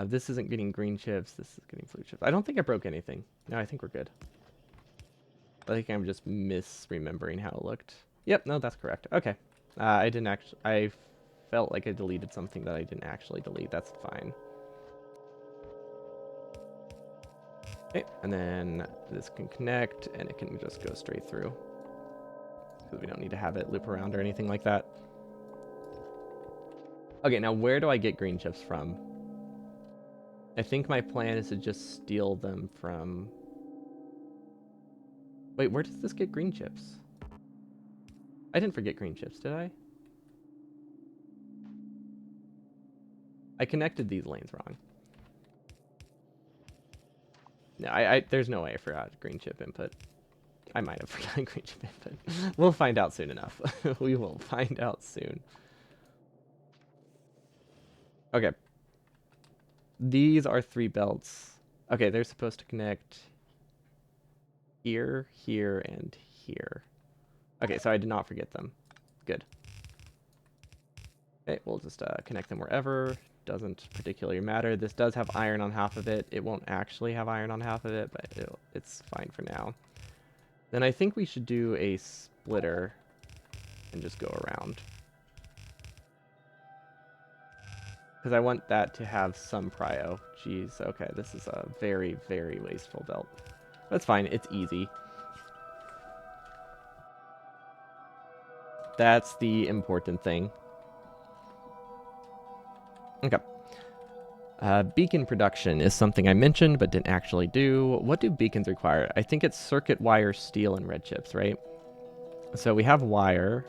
This isn't getting green chips. This is getting blue chips. I don't think I broke anything. No, I think we're good. I think I'm just misremembering how it looked. Yep, no, that's correct. Okay. I didn't actually... I felt like I deleted something that I didn't actually delete. That's fine. Okay, and then this can connect, and it can just go straight through. Because we don't need to have it loop around or anything like that. Okay, now where do I get green chips from? I think my plan is to just steal them from... Wait, where does this get green chips? I didn't forget green chips, did I? I connected these lanes wrong. No, there's no way I forgot green chip input. I might have forgotten green chip input. We'll find out soon enough. We will find out soon. Okay. These are 3 belts. Okay, they're supposed to connect here, here, and here. Okay, so I did not forget them. Good. Okay, we'll just connect them wherever. Doesn't particularly matter. This does have iron on half of it. It won't actually have iron on half of it, but it's fine for now. Then I think we should do a splitter and just go around. Because I want that to have some prio. Jeez, okay, this is a very, very wasteful belt. That's fine, it's easy. That's the important thing. Okay. Beacon production is something I mentioned but didn't actually do. What do beacons require? I think it's circuit wire, steel, and red chips, right? So we have wire.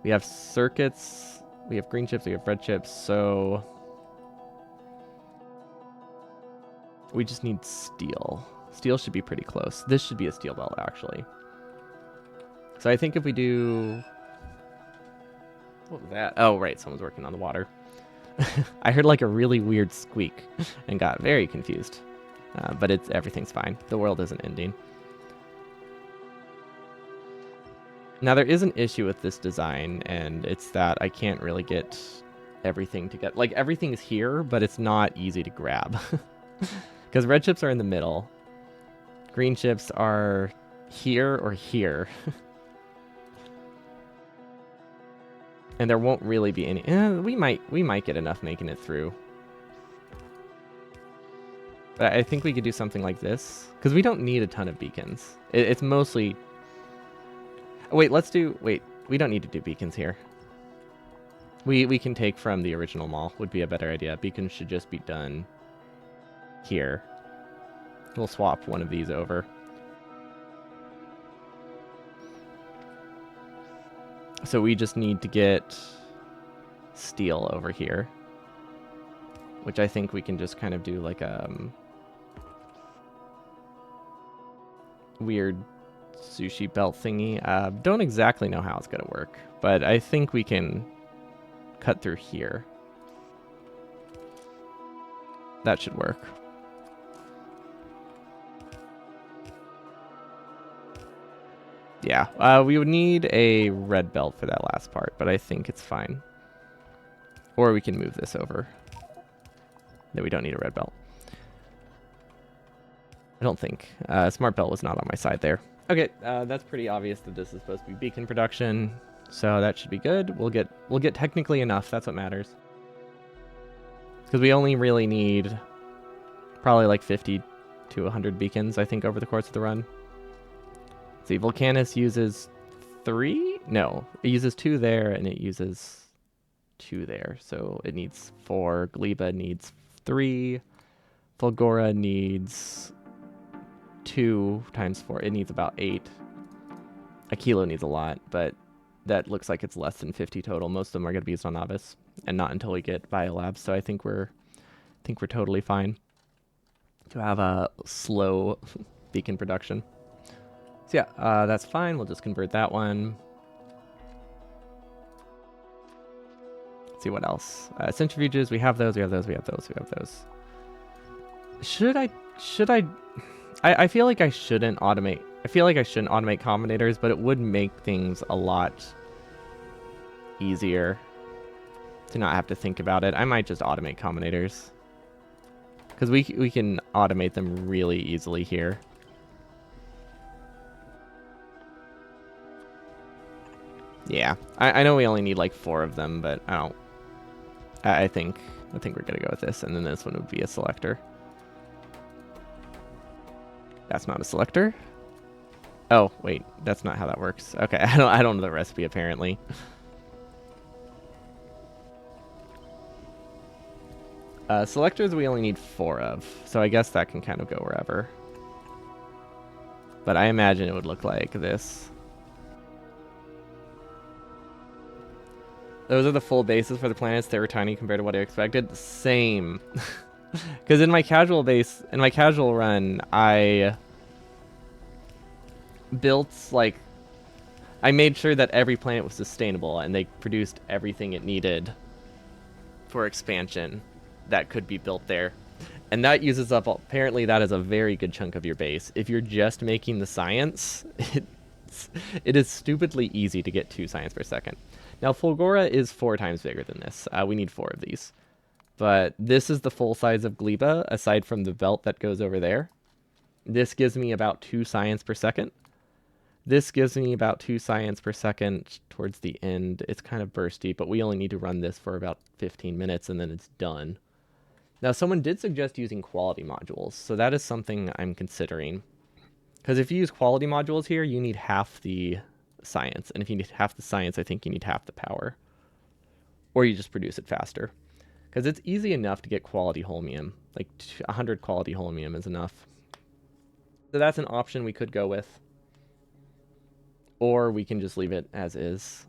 We have circuits. We have green chips. We have red chips. So we just need steel. Steel should be pretty close. This should be a steel belt, actually. So I think if we do... What was that? Oh, right. Someone's working on the water. I heard like a really weird squeak and got very confused. But everything's fine. The world isn't ending. Now, there is an issue with this design, and it's that I can't really get everything to get... Like, everything is here, but it's not easy to grab. Because red chips are in the middle. Green chips are here or here. And there won't really be any... we might get enough making it through. But I think we could do something like this. Because we don't need a ton of beacons. It's mostly... Wait, Wait, we don't need to do beacons here. We can take from the original mall. Would be a better idea. Beacons should just be done here. We'll swap one of these over. So we just need to get steel over here. Which I think we can just kind of do like a weird sushi belt thingy. Don't exactly know how it's going to work, but I think we can cut through here. That should work. Yeah, we would need a red belt for that last part, but I think it's fine. Or we can move this over. No, we don't need a red belt. I don't think. Smart belt was not on my side there. Okay, that's pretty obvious that this is supposed to be beacon production, so that should be good. We'll get technically enough. That's what matters. Because we only really need probably like 50 to 100 beacons, I think, over the course of the run. Let's see, Volcanus uses 3? No, it uses 2 there, and it uses 2 there. So it needs 4. Gleba needs 3. Fulgora needs 2 times 4. It needs about 8. Aquilo needs a lot, but that looks like it's less than 50 total. Most of them are going to be used on Novice, and not until we get Biolabs. So I think we're totally fine to have a slow beacon production. So yeah, that's fine. We'll just convert that one. Let's see what else. Centrifuges, we have those, we have those, we have those, we have those. Should I feel like I shouldn't automate. I feel like I shouldn't automate combinators, but it would make things a lot easier to not have to think about it. I might just automate combinators. Because we can automate them really easily here. Yeah, I know we only need like 4 of them, but I think we're gonna go with this, and then this one would be a selector. That's not a selector. Oh wait, that's not how that works. Okay, I don't know the recipe apparently. Selectors we only need 4 of, so I guess that can kind of go wherever. But I imagine it would look like this. Those are the full bases for the planets. They were tiny compared to what I expected. Same. Because in my casual run, I built, like, I made sure that every planet was sustainable and they produced everything it needed for expansion that could be built there. And that uses up, apparently that is a very good chunk of your base. If you're just making the science, it is stupidly easy to get 2 science per second. Now, Fulgora is 4 times bigger than this. We need 4 of these. But this is the full size of Gleba, aside from the belt that goes over there. This gives me about 2 science per second. This gives me about 2 science per second towards the end. It's kind of bursty, but we only need to run this for about 15 minutes and then it's done. Now, someone did suggest using quality modules, so that is something I'm considering. Because if you use quality modules here, you need half the science. And if you need half the science, I think you need half the power. Or you just produce it faster. Because it's easy enough to get quality holmium. Like 100 quality holmium is enough. So that's an option we could go with. Or we can just leave it as is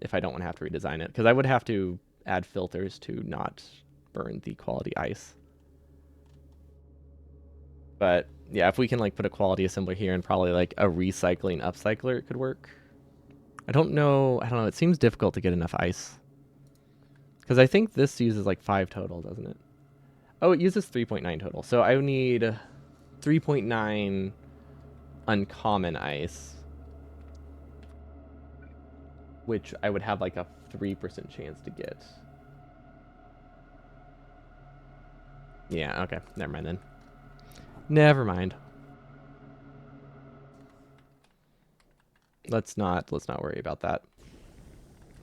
if I don't want to have to redesign it. Because I would have to add filters to not burn the quality ice. But yeah, if we can like put a quality assembler here and probably like a recycling upcycler, it could work. I don't know. It seems difficult to get enough ice. Because I think this uses like 5 total, doesn't it? Oh, it uses 3.9 total. So I would need 3.9 uncommon ice. Which I would have like a 3% chance to get. Yeah, okay. Never mind then. Never mind. Let's not worry about that.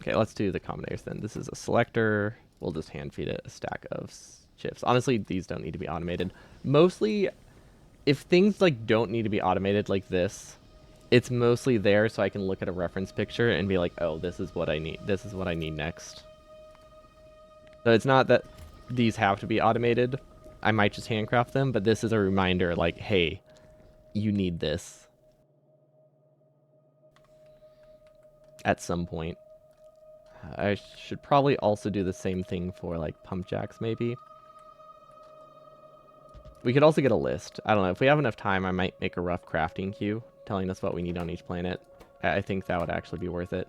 Okay, let's do the combinators then. This is a selector. We'll just hand feed it a stack of chips. Honestly, these don't need to be automated. Mostly, if things like don't need to be automated like this, it's mostly there so I can look at a reference picture and be like, oh, this is what I need. This is what I need next. So it's not that these have to be automated. I might just handcraft them, but this is a reminder like, hey, you need this at some point. I should probably also do the same thing for like pump jacks maybe. We could also get a list. I don't know. If we have enough time, I might make a rough crafting queue telling us what we need on each planet. I think that would actually be worth it.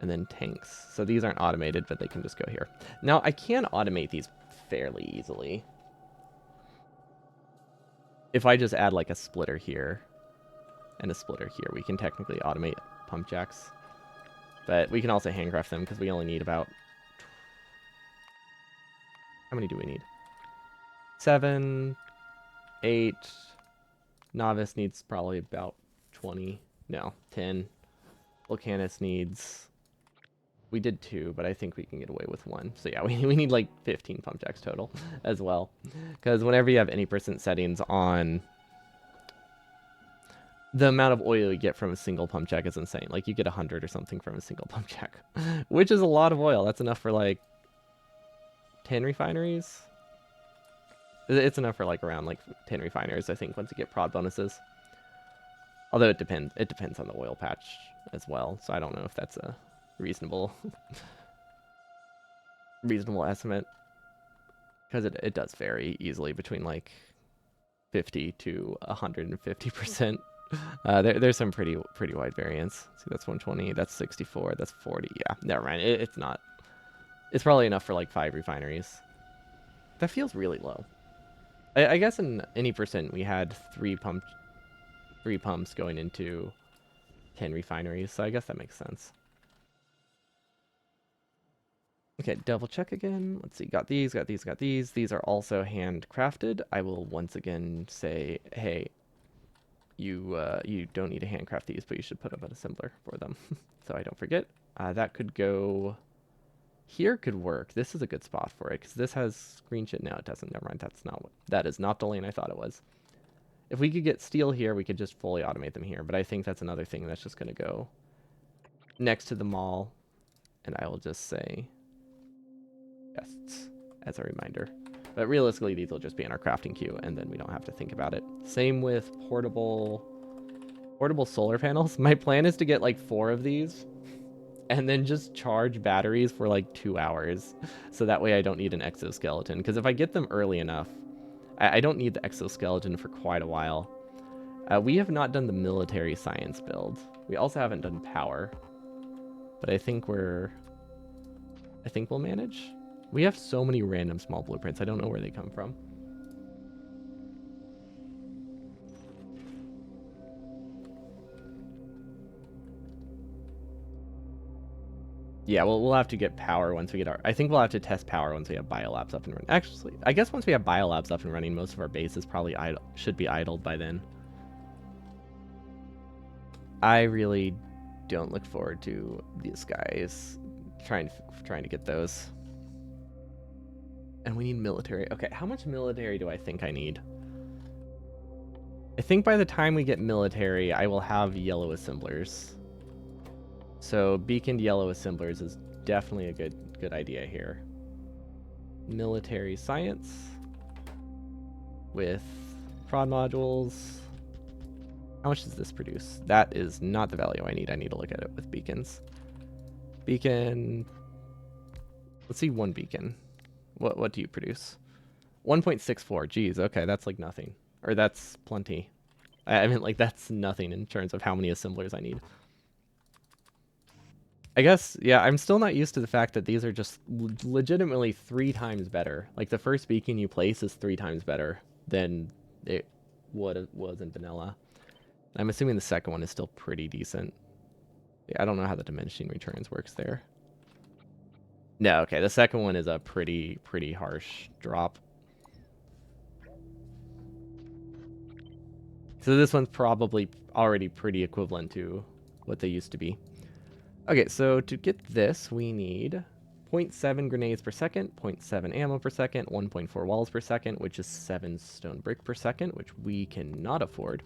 And then tanks. So these aren't automated, but they can just go here. Now, I can automate these fairly easily. If I just add like a splitter here and a splitter here, we can technically automate pump jacks. But we can also handcraft them because we only need about... How many do we need? 7, 8. Novice needs probably about 20. No, 10. Volcanus needs... We did 2, but I think we can get away with 1. So yeah, we need like 15 pump jacks total as well. Because whenever you have any percent settings on... The amount of oil you get from a single pump jack is insane. Like, you get 100 or something from a single pump jack. Which is a lot of oil. That's enough for, like, 10 refineries? It's enough for, like, around, like, 10 refineries, I think, once you get prod bonuses. Although it depends. It depends on the oil patch as well. So I don't know if that's a reasonable... reasonable estimate. Because it does vary easily between, like, 50 to 150%. There's some pretty wide variance. See, that's 120. That's 64. That's 40. Yeah, never mind. It's not. It's probably enough for like 5 refineries. That feels really low. I guess in any percent we had 3 pumps going into 10 refineries. So I guess that makes sense. Okay, double check again. Let's see. Got these. Got these. Got these. These are also handcrafted. I will once again say, hey. You don't need to handcraft these, but you should put up an assembler for them. So I don't forget. That could go... Here could work. This is a good spot for it, because this has screen shit. No, it doesn't. Never mind. That is not the lane I thought it was. If we could get steel here, we could just fully automate them here. But I think that's another thing that's just going to go next to the mall. And I will just say yes, as a reminder. But realistically, these will just be in our crafting queue, and then we don't have to think about it. Same with portable solar panels. My plan is to get like 4 of these, and then just charge batteries for like 2 hours. So that way I don't need an exoskeleton. Because if I get them early enough, I don't need the exoskeleton for quite a while. We have not done the military science build. We also haven't done power. But I think we'll manage. We have so many random small blueprints. I don't know where they come from. Yeah, we'll have to get power once we get our... I think we'll have to test power once we have biolabs up and running. Actually, I guess once we have biolabs up and running, most of our bases probably should be idled by then. I really don't look forward to these guys trying to get those. And we need military. Okay, how much military do I think I need? I think by the time we get military, I will have yellow assemblers. So beaconed yellow assemblers is definitely a good idea here. Military science with prod modules. How much does this produce? That is not the value I need. I need to look at it with beacons. Beacon. Let's see one beacon. What do you produce? 1.64. Geez, okay, that's like nothing. Or that's plenty. I mean, like, that's nothing in terms of how many assemblers I need. I guess, yeah, I'm still not used to the fact that these are just legitimately 3 times better. Like, the first beacon you place is 3 times better than it was in vanilla. I'm assuming the second one is still pretty decent. Yeah, I don't know how the diminishing returns works there. No, okay, the second one is a pretty harsh drop. So this one's probably already pretty equivalent to what they used to be. Okay, so to get this, we need 0.7 grenades per second, 0.7 ammo per second, 1.4 walls per second, which is 7 stone brick per second, which we cannot afford.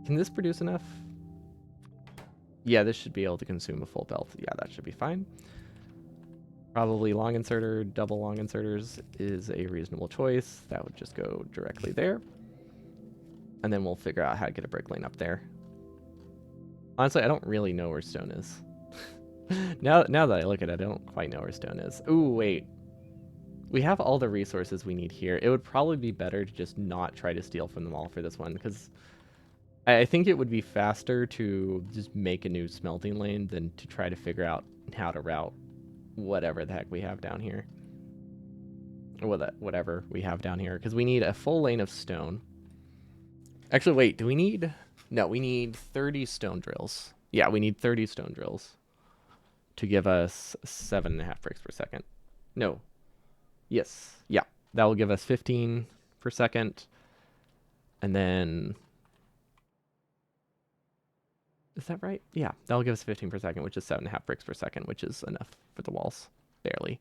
Can this produce enough? Yeah, this should be able to consume a full belt. Yeah, that should be fine. Probably long inserter, double long inserters is a reasonable choice. That would just go directly there. And then we'll figure out how to get a brick lane up there. Honestly, I don't really know where stone is. now that I look at it, I don't quite know where stone is. Ooh, wait. We have all the resources we need here. It would probably be better to just not try to steal from them all for this one, because I think it would be faster to just make a new smelting lane than to try to figure out how to route whatever the heck we have down here. Or whatever we have down here, because we need a full lane of stone. Actually, wait, do we need... No, we need 30 stone drills. Yeah, we need 30 stone drills to give us 7.5 bricks per second. No. Yes. Yeah, that will give us 15 per second. And then... Is that right? Yeah, that'll give us 15 per second, which is 7.5 bricks per second, which is enough for the walls. Barely.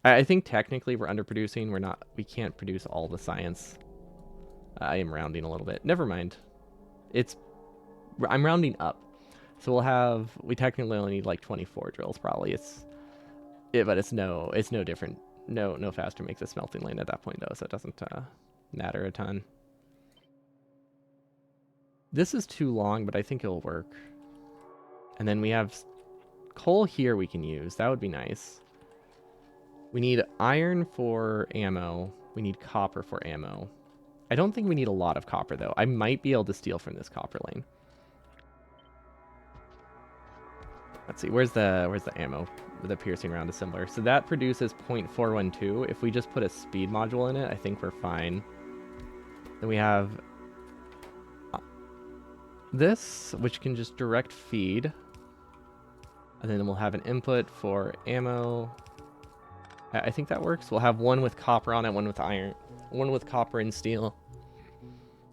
I think technically we're underproducing. We can't produce all the science. I am rounding a little bit. Never mind. I'm rounding up. So we technically only need like 24 drills probably. But it's no different. No faster makes a smelting lane at that point though, so it doesn't matter a ton. This is too long, but I think it'll work. And then we have coal here we can use. That would be nice. We need iron for ammo. We need copper for ammo. I don't think we need a lot of copper, though. I might be able to steal from this copper lane. Let's see. Where's the ammo? The piercing round assembler. So that produces 0.412. If we just put a speed module in it, I think we're fine. Then we have this, which can just direct feed. And then we'll have an input for ammo. I think that works. We'll have one with copper on it, one with iron. One with copper and steel.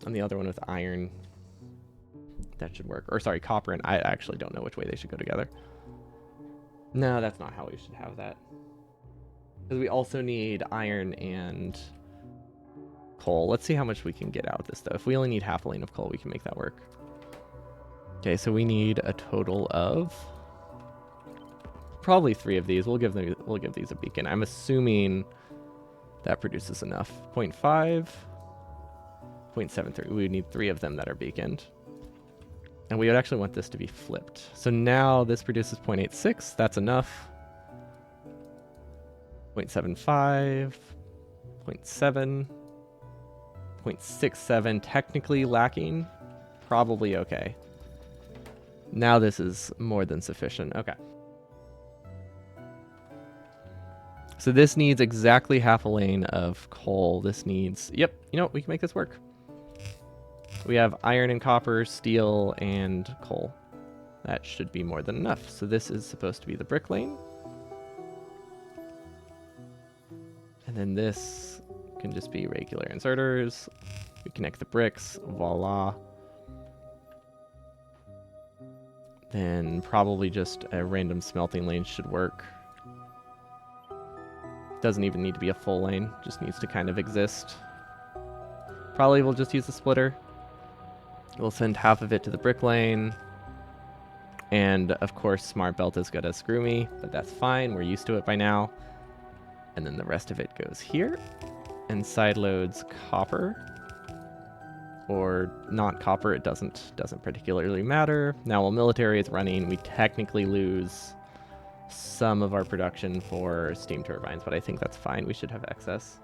And the other one with iron. That should work. Or sorry, copper and I actually don't know which way they should go together. No, that's not how we should have that. Because we also need iron and coal. Let's see how much we can get out of this, though. If we only need half a lane of coal, we can make that work. Okay, so we need a total of probably 3 of these. We'll give these a beacon. I'm assuming that produces enough. 0.5. 0.73. We would need 3 of them that are beaconed. And we would actually want this to be flipped. So now this produces 0.86. That's enough. 0.75. 0.7. 0.67. Technically lacking. Probably okay. Now this is more than sufficient. Okay. So this needs exactly half a lane of coal. This needs... Yep, you know what? We can make this work. We have iron and copper, steel, and coal. That should be more than enough. So this is supposed to be the brick lane. And then this can just be regular inserters. We connect the bricks. Voila. Then probably just a random smelting lane should work. Doesn't even need to be a full lane. Just needs to kind of exist. Probably we'll just use the splitter. We'll send half of it to the brick lane. And of course, Smart Belt is gonna screw me, but that's fine. We're used to it by now. And then the rest of it goes here. And side loads copper. Or not copper, it doesn't particularly matter. Now while military is running, we technically lose some of our production for steam turbines, but I think that's fine. We should have excess.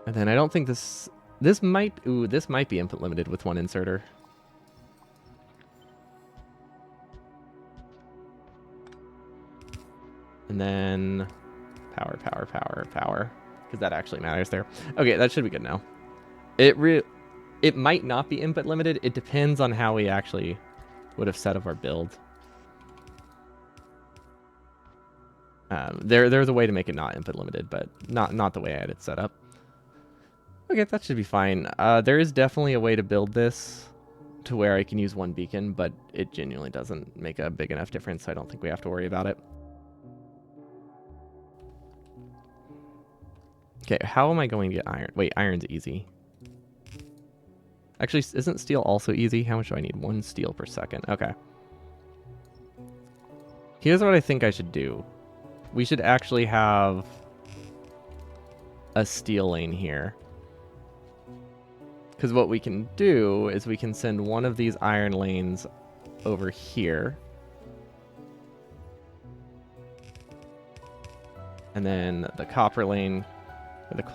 And then I don't think this might be input limited with 1 inserter. And then power, because that actually matters there. Okay, that should be good now. It might not be input limited. It depends on how we actually would have set up our build. There's a way to make it not input limited, but not the way I had it set up. Okay, that should be fine. There is definitely a way to build this to where I can use 1 beacon, but it genuinely doesn't make a big enough difference, so I don't think we have to worry about it. Okay, how am I going to get iron? Wait, iron's easy. Actually, isn't steel also easy? How much do I need? 1 steel per second. Okay. Here's what I think I should do. We should actually have a steel lane here. Because what we can do is we can send one of these iron lanes over here. And then the copper lane, or the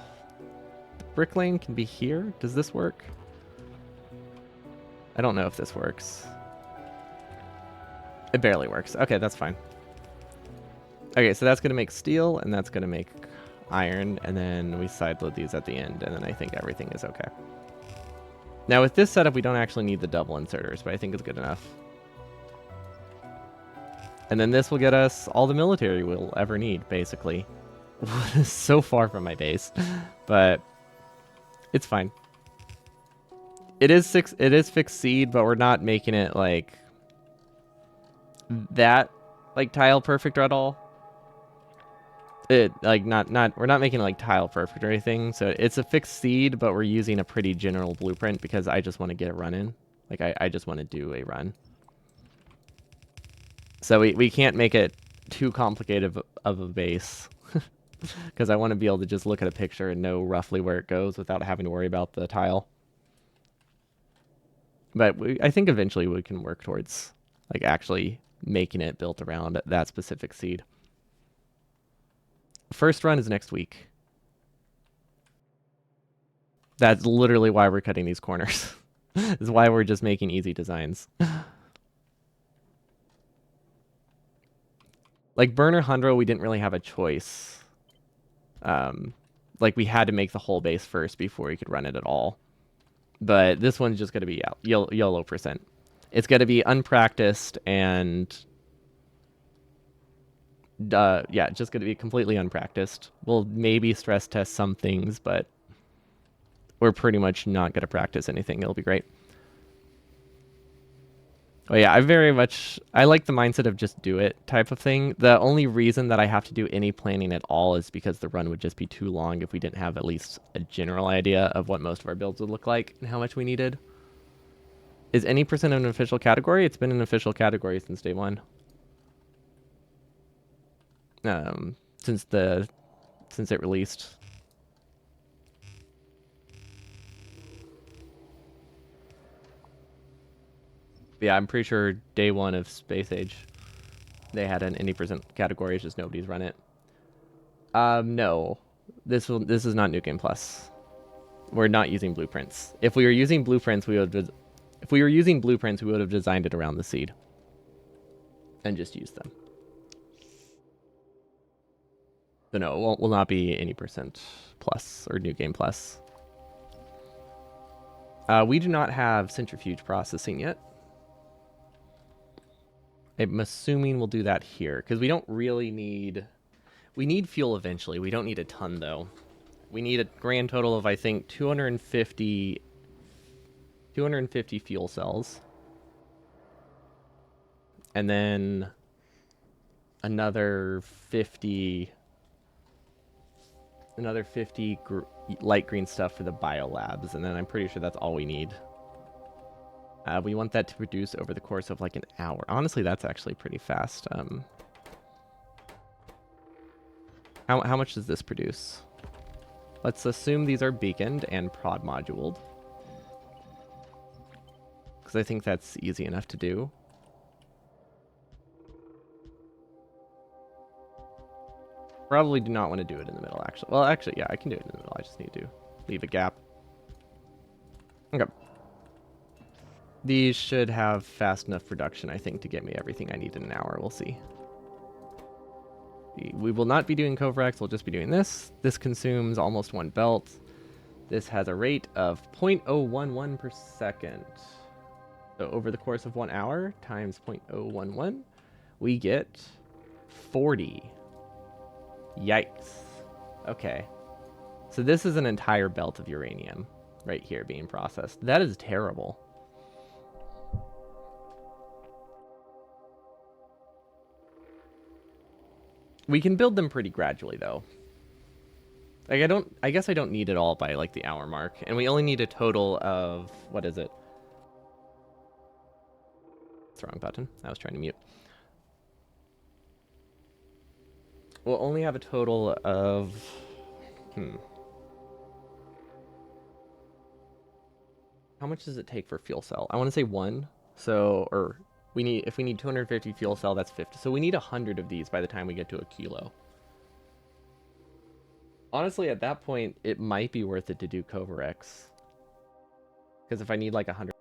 brick lane can be here. Does this work? I don't know if this works. It barely works. Okay, that's fine. Okay, so that's going to make steel, and that's going to make iron, and then we sideload these at the end, and then I think everything is okay. Now, with this setup, we don't actually need the double inserters, but I think it's good enough. And then this will get us all the military we'll ever need, basically. So far from my base, but it's fine. It is fixed seed, but we're not making it like that, like tile perfect at all. We're not making it like tile perfect or anything. So it's a fixed seed, but we're using a pretty general blueprint because I just want to get a run in. Like I just want to do a run. So we can't make it too complicated of a base. Because I want to be able to just look at a picture and know roughly where it goes without having to worry about the tile. But I think eventually we can work towards like actually making it built around that specific seed. First run is next week. That's literally why we're cutting these corners. This is why we're just making easy designs. Like Burner Hundro, we didn't really have a choice. Like we had to make the whole base first before we could run it at all. But this one's just going to be YOLO %. It's going to be unpracticed and yeah, just going to be completely unpracticed. We'll maybe stress test some things, but we're pretty much not going to practice anything. It'll be great. Oh yeah, I like the mindset of just do it type of thing. The only reason that I have to do any planning at all is because the run would just be too long if we didn't have at least a general idea of what most of our builds would look like and how much we needed. Is any percent an official category? It's been an official category since day one. Since it released. Yeah, I'm pretty sure day one of Space Age, they had an any percent category. It's just nobody's run it. No, this is not New Game Plus. We're not using blueprints. If we were using blueprints, if we were using blueprints, we would have designed it around the seed and just used them. So no, it will not be any percent plus or New Game Plus. We do not have centrifuge processing yet. I'm assuming we'll do that here because we don't really need. We need fuel eventually. We don't need a ton though. We need a grand total of I think 250 fuel cells. And then another 50 light green stuff for the biolabs, and then I'm pretty sure that's all we need. We want that to produce over the course of like an hour. Honestly, that's actually pretty fast. How much does this produce? Let's assume these are beaconed and prod moduled, because I think that's easy enough to do. Probably do not want to do it in the middle, actually. Well, actually, yeah, I can do it in the middle. I just need to leave a gap. Okay. These should have fast enough production, I think, to get me everything I need in an hour. We'll see. We will not be doing Covrex. We'll just be doing this. This consumes almost 1 belt. This has a rate of 0.011 per second. So over the course of 1 hour times 0.011, we get 40. Yikes. Okay. So this is an entire belt of uranium right here being processed. That is terrible. We can build them pretty gradually though. Like I guess I don't need it all by like the hour mark. And we only need a total of, what is it? It's the wrong button. I was trying to mute. We'll only have a total of, how much does it take for fuel cell? I want to say 1. So, or if we need 250 fuel cell, that's 50. So we need 100 of these by the time we get to a kilo. Honestly, at that point, it might be worth it to do Covarex. Because if I need like 100...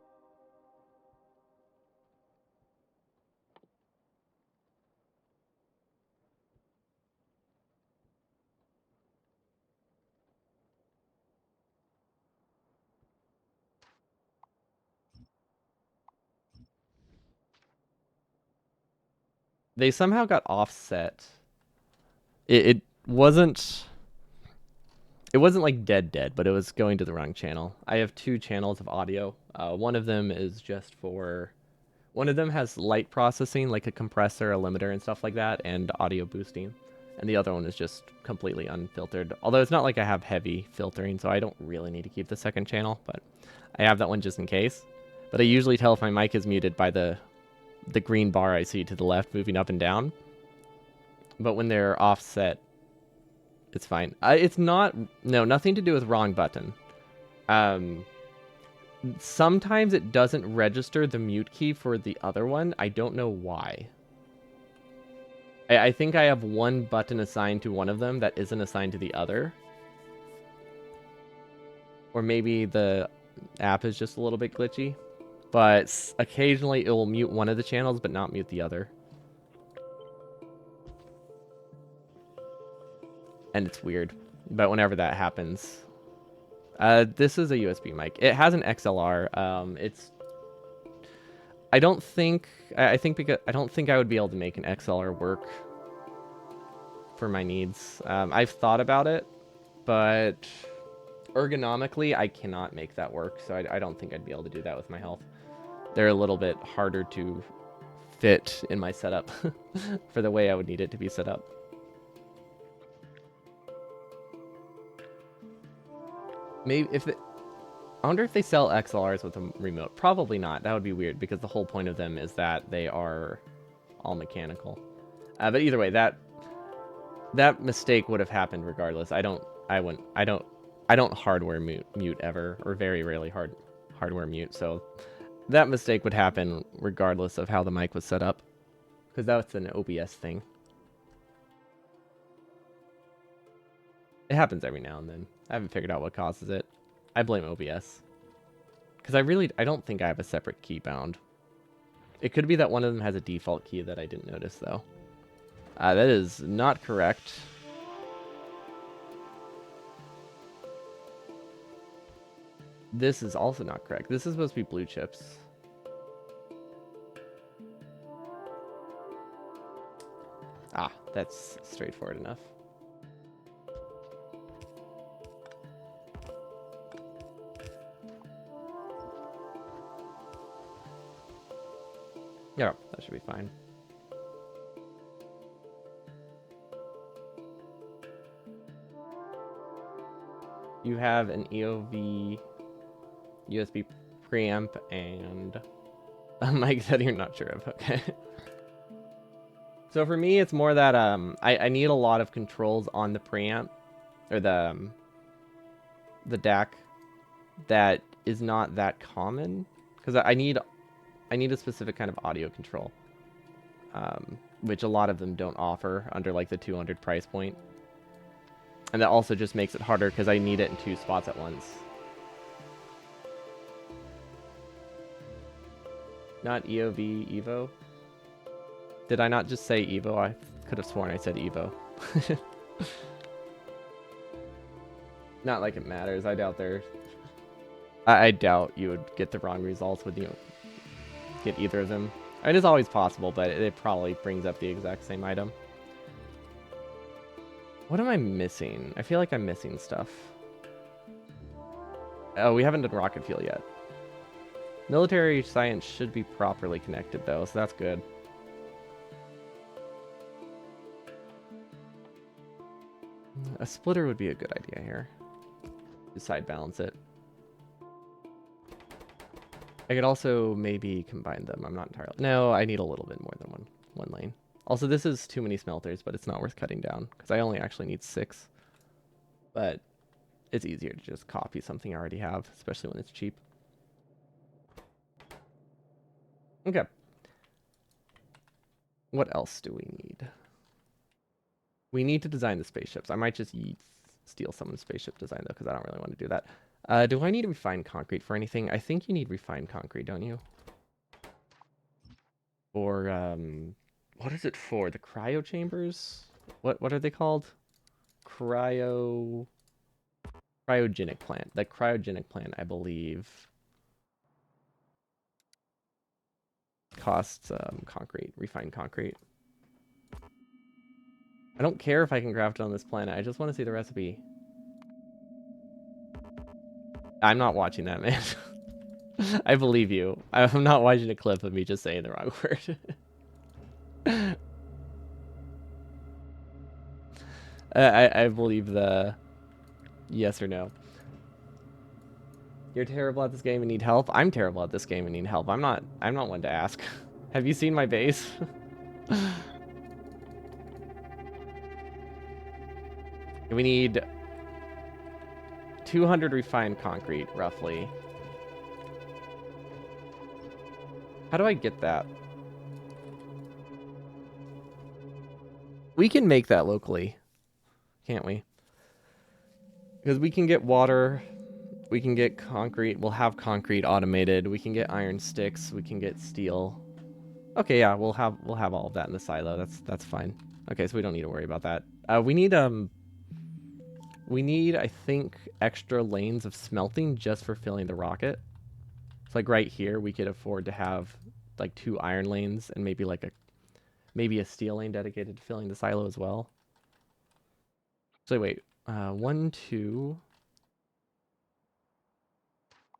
They somehow got offset. It wasn't... It wasn't like dead, but it was going to the wrong channel. I have 2 channels of audio. One of them is just for... One of them has light processing, like a compressor, a limiter, and stuff like that, and audio boosting. And the other one is just completely unfiltered. Although it's not like I have heavy filtering, so I don't really need to keep the second channel, but I have that one just in case. But I usually tell if my mic is muted by the green bar I see to the left moving up and down. But when they're offset, it's fine. It's not... No, nothing to do with wrong button. Sometimes it doesn't register the mute key for the other one. I don't know why. I think I have one button assigned to one of them that isn't assigned to the other. Or maybe the app is just a little bit glitchy. But occasionally it will mute one of the channels but not mute the other. And it's weird. But whenever that happens... this is a USB mic. It has an XLR. It's... I don't think I would be able to make an XLR work for my needs. I've thought about it, but ergonomically, I cannot make that work. So I don't think I'd be able to do that with my health. They're a little bit harder to fit in my setup for the way I would need it to be set up. Maybe if I wonder if they sell XLRs with a remote. Probably not. That would be weird because the whole point of them is that they are all mechanical. But either way, that mistake would have happened regardless. I don't hardware mute ever, or very rarely hardware mute. So That mistake would happen regardless of how the mic was set up, because that's an OBS thing. It happens every now and then. I haven't figured out what causes it. I blame OBS. Because I don't think I have a separate key bound. It could be that one of them has a default key that I didn't notice, though. That is not correct. This is also not correct. This is supposed to be blue chips. Ah, that's straightforward enough. Yeah, that should be fine. You have an EOV USB preamp and a mic that you're not sure of. Okay. So for me, it's more that I need a lot of controls on the preamp or the DAC that is not that common, because I need a specific kind of audio control, which a lot of them don't offer under like the 200 price point. And that also just makes it harder because I need it in 2 spots at once. Not EOV, Evo? Did I not just say Evo? I could have sworn I said Evo. Not like it matters. I doubt I doubt you would get the wrong results with, get either of them. It is always possible, but it probably brings up the exact same item. What am I missing? I feel like I'm missing stuff. Oh, we haven't done rocket fuel yet. Military science should be properly connected, though, so that's good. A splitter would be a good idea here. To side balance it. I could also maybe combine them. I'm not entirely... No, I need a little bit more than one lane. Also, this is too many smelters, but it's not worth cutting down, because I only actually need 6. But it's easier to just copy something I already have, especially when it's cheap. Okay. What else do we need? We need to design the spaceships. I might just steal someone's spaceship design, though, because I don't really want to do that. Do I need refined concrete for anything? I think you need refined concrete, don't you? Or, what is it for? The cryo chambers? What are they called? Cryogenic plant. The cryogenic plant, I believe, costs concrete, refined concrete. I don't care if I can craft it on this planet. I just want to see the recipe. I'm not watching that, man. I believe you. I'm not watching a clip of me just saying the wrong word. I believe the yes or no. You're terrible at this game and need help. I'm terrible at this game and need help. I'm not one to ask. Have you seen my base? We need 200 refined concrete, roughly. How do I get that? We can make that locally, can't we? Because we can get water, we can get concrete, we'll have concrete automated, we can get iron sticks, we can get steel. Okay, yeah, we'll have all of that in the silo. That's fine. Okay, so we don't need to worry about that. We need I think extra lanes of smelting just for filling the rocket. So like right here we could afford to have like 2 iron lanes and maybe like a steel lane dedicated to filling the silo as well. So wait, 1, 2,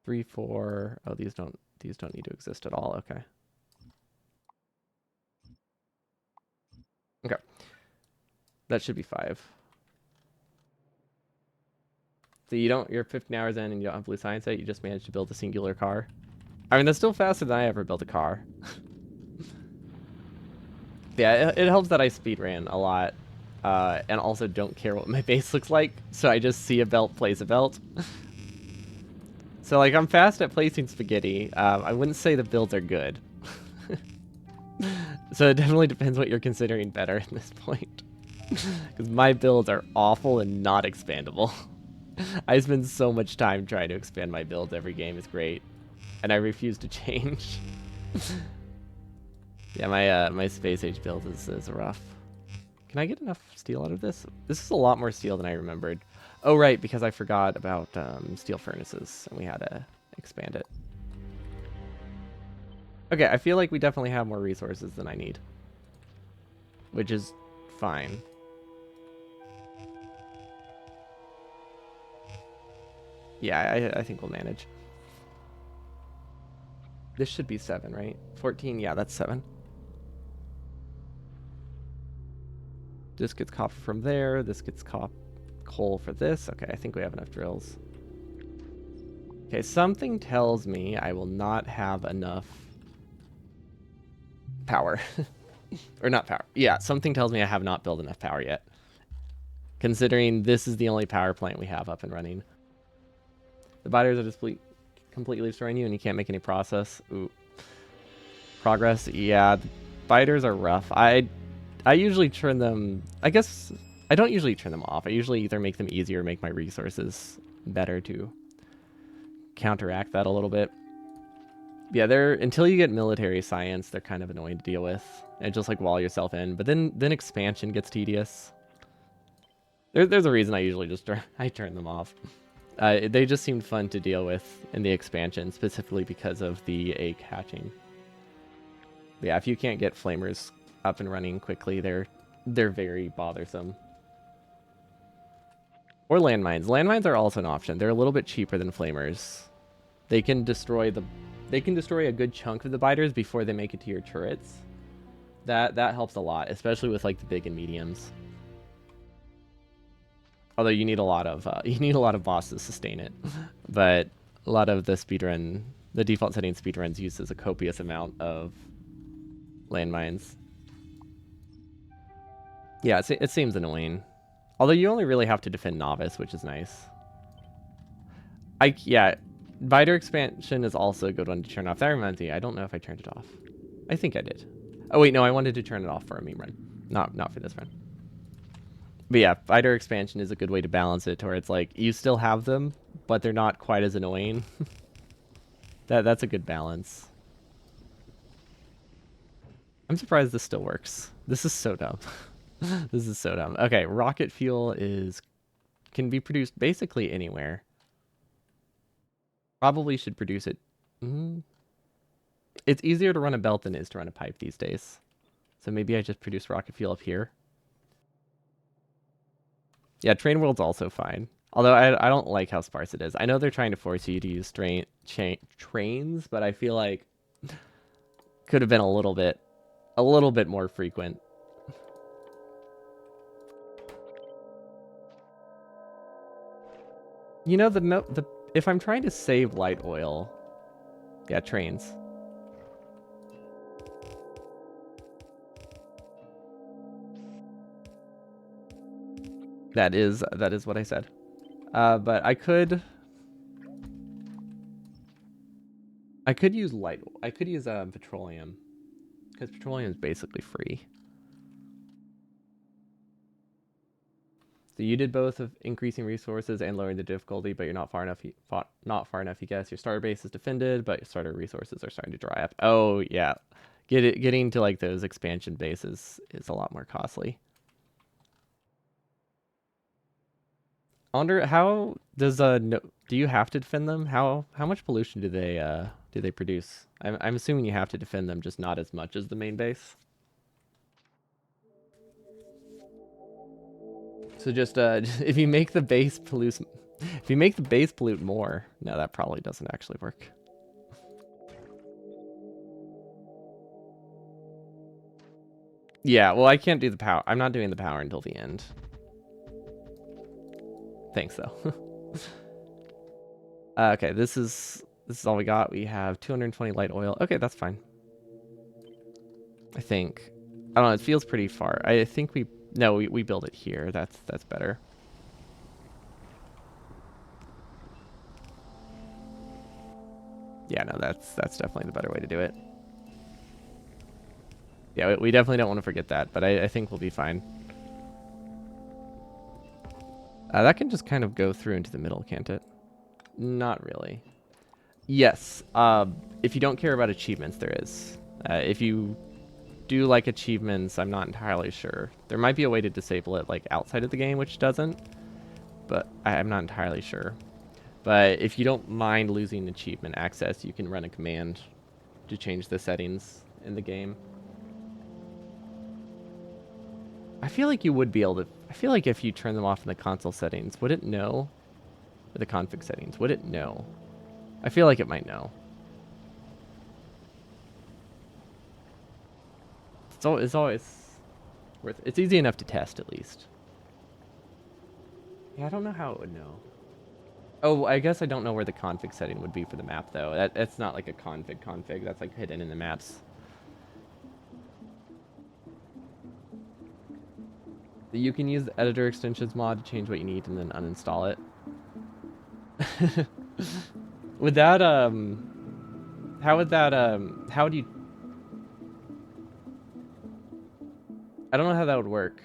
3, 4. Oh, these don't need to exist at all. Okay. Okay. That should be 5. So you're 15 hours in and you don't have blue science yet, you just managed to build a singular car. I mean, that's still faster than I ever built a car. Yeah, it helps that I speedran a lot. And also don't care what my base looks like. So I just see a belt, place a belt. So like I'm fast at placing spaghetti. I wouldn't say the builds are good. So it definitely depends what you're considering better at this point. Because my builds are awful and not expandable. I spend so much time trying to expand my builds every game. It's great. And I refuse to change. Yeah, my space age build is rough. Can I get enough steel out of this? This is a lot more steel than I remembered. Oh, right, because I forgot about steel furnaces, and we had to expand it. Okay, I feel like we definitely have more resources than I need. Which is fine. Yeah, I think we'll manage. This should be 7, right? 14, yeah, that's 7. This gets copper from there. This gets coal for this. Okay, I think we have enough drills. Okay, something tells me I will not have enough power. Or not power. Yeah, something tells me I have not built enough power yet. Considering this is the only power plant we have up and running. The biters are just completely destroying you and you can't make any process. Ooh. Progress. Yeah, the biters are rough. I usually turn them... I guess I don't usually turn them off. I usually either make them easier or make my resources better to counteract that a little bit. Yeah, they're until you get military science, they're kind of annoying to deal with. And just like wall yourself in. But then expansion gets tedious. There's a reason I usually just turn them off. They just seemed fun to deal with in the expansion, specifically because of the egg hatching. But yeah, if you can't get flamers up and running quickly, they're very bothersome. Or landmines. Landmines are also an option. They're a little bit cheaper than flamers. They can destroy a good chunk of the biters before they make it to your turrets. That helps a lot, especially with like the big and mediums. Although you need a lot of bosses to sustain it. But a lot of the speedrun, the default setting speedruns uses a copious amount of landmines. Yeah, it seems annoying. Although you only really have to defend novice, which is nice. Yeah, biter expansion is also a good one to turn off. That reminds me, I don't know if I turned it off. I think I did. Oh wait, no, I wanted to turn it off for a meme run, not for this run. But yeah, biter expansion is a good way to balance it, to where it's like you still have them, but they're not quite as annoying. That's a good balance. I'm surprised this still works. This is so dumb. This is so dumb. Okay, rocket fuel can be produced basically anywhere. Probably should produce it. It's easier to run a belt than it is to run a pipe these days. So maybe I just produce rocket fuel up here. Yeah, train world's also fine. Although I don't like how sparse it is. I know they're trying to force you to use trains, but I feel like could have been a little bit more frequent. You know, if I'm trying to save light oil, yeah, trains. That is what I said. But I could use petroleum, because petroleum is basically free. So you did both of increasing resources and lowering the difficulty, but you're not far enough. You guess your starter base is defended, but your starter resources are starting to dry up. Oh yeah, getting to like those expansion bases is a lot more costly. I wonder how does do you have to defend them? How much pollution do they produce? I'm assuming you have to defend them, just not as much as the main base. So just if you make the base pollute more, no, that probably doesn't actually work. Yeah, well, I can't do the power. I'm not doing the power until the end. Thanks though. Okay, this is all we got. We have 220 light oil. Okay, that's fine. I think. I don't know. It feels pretty far. I think we build it here. That's better. Yeah, no, that's definitely the better way to do it. Yeah, we definitely don't want to forget that, but I think we'll be fine. That can just kind of go through into the middle, can't it? Not really. Yes. If you don't care about achievements, there is. If you do like achievements, I'm not entirely sure. There might be a way to disable it like outside of the game, which doesn't, but I'm not entirely sure. But if you don't mind losing achievement access, you can run a command to change the settings in the game. I feel like you would be able to... I feel like if you turn them off in the console settings, would it know? Or the config settings, would it know? I feel like it might know. It's always worth it. It's easy enough to test, at least. Yeah, I don't know how it would know. Oh, I guess I don't know where the config setting would be for the map, though. That's not like a config. That's like hidden in the maps. You can use the editor extensions mod to change what you need and then uninstall it. Would that, how would that, how would you... I don't know how that would work.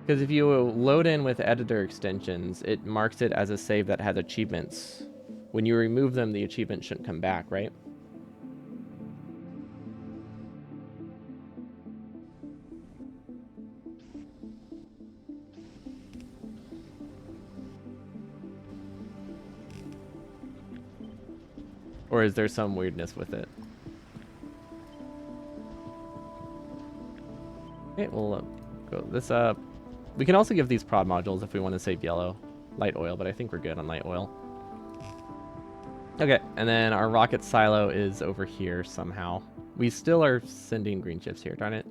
Because if you load in with editor extensions, it marks it as a save that has achievements. When you remove them, the achievement shouldn't come back, right? Or is there some weirdness with it? Okay, we'll go this up. We can also give these prod modules if we want to save yellow. Light oil, but I think we're good on light oil. Okay, and then our rocket silo is over here somehow. We still are sending green chips here, darn it.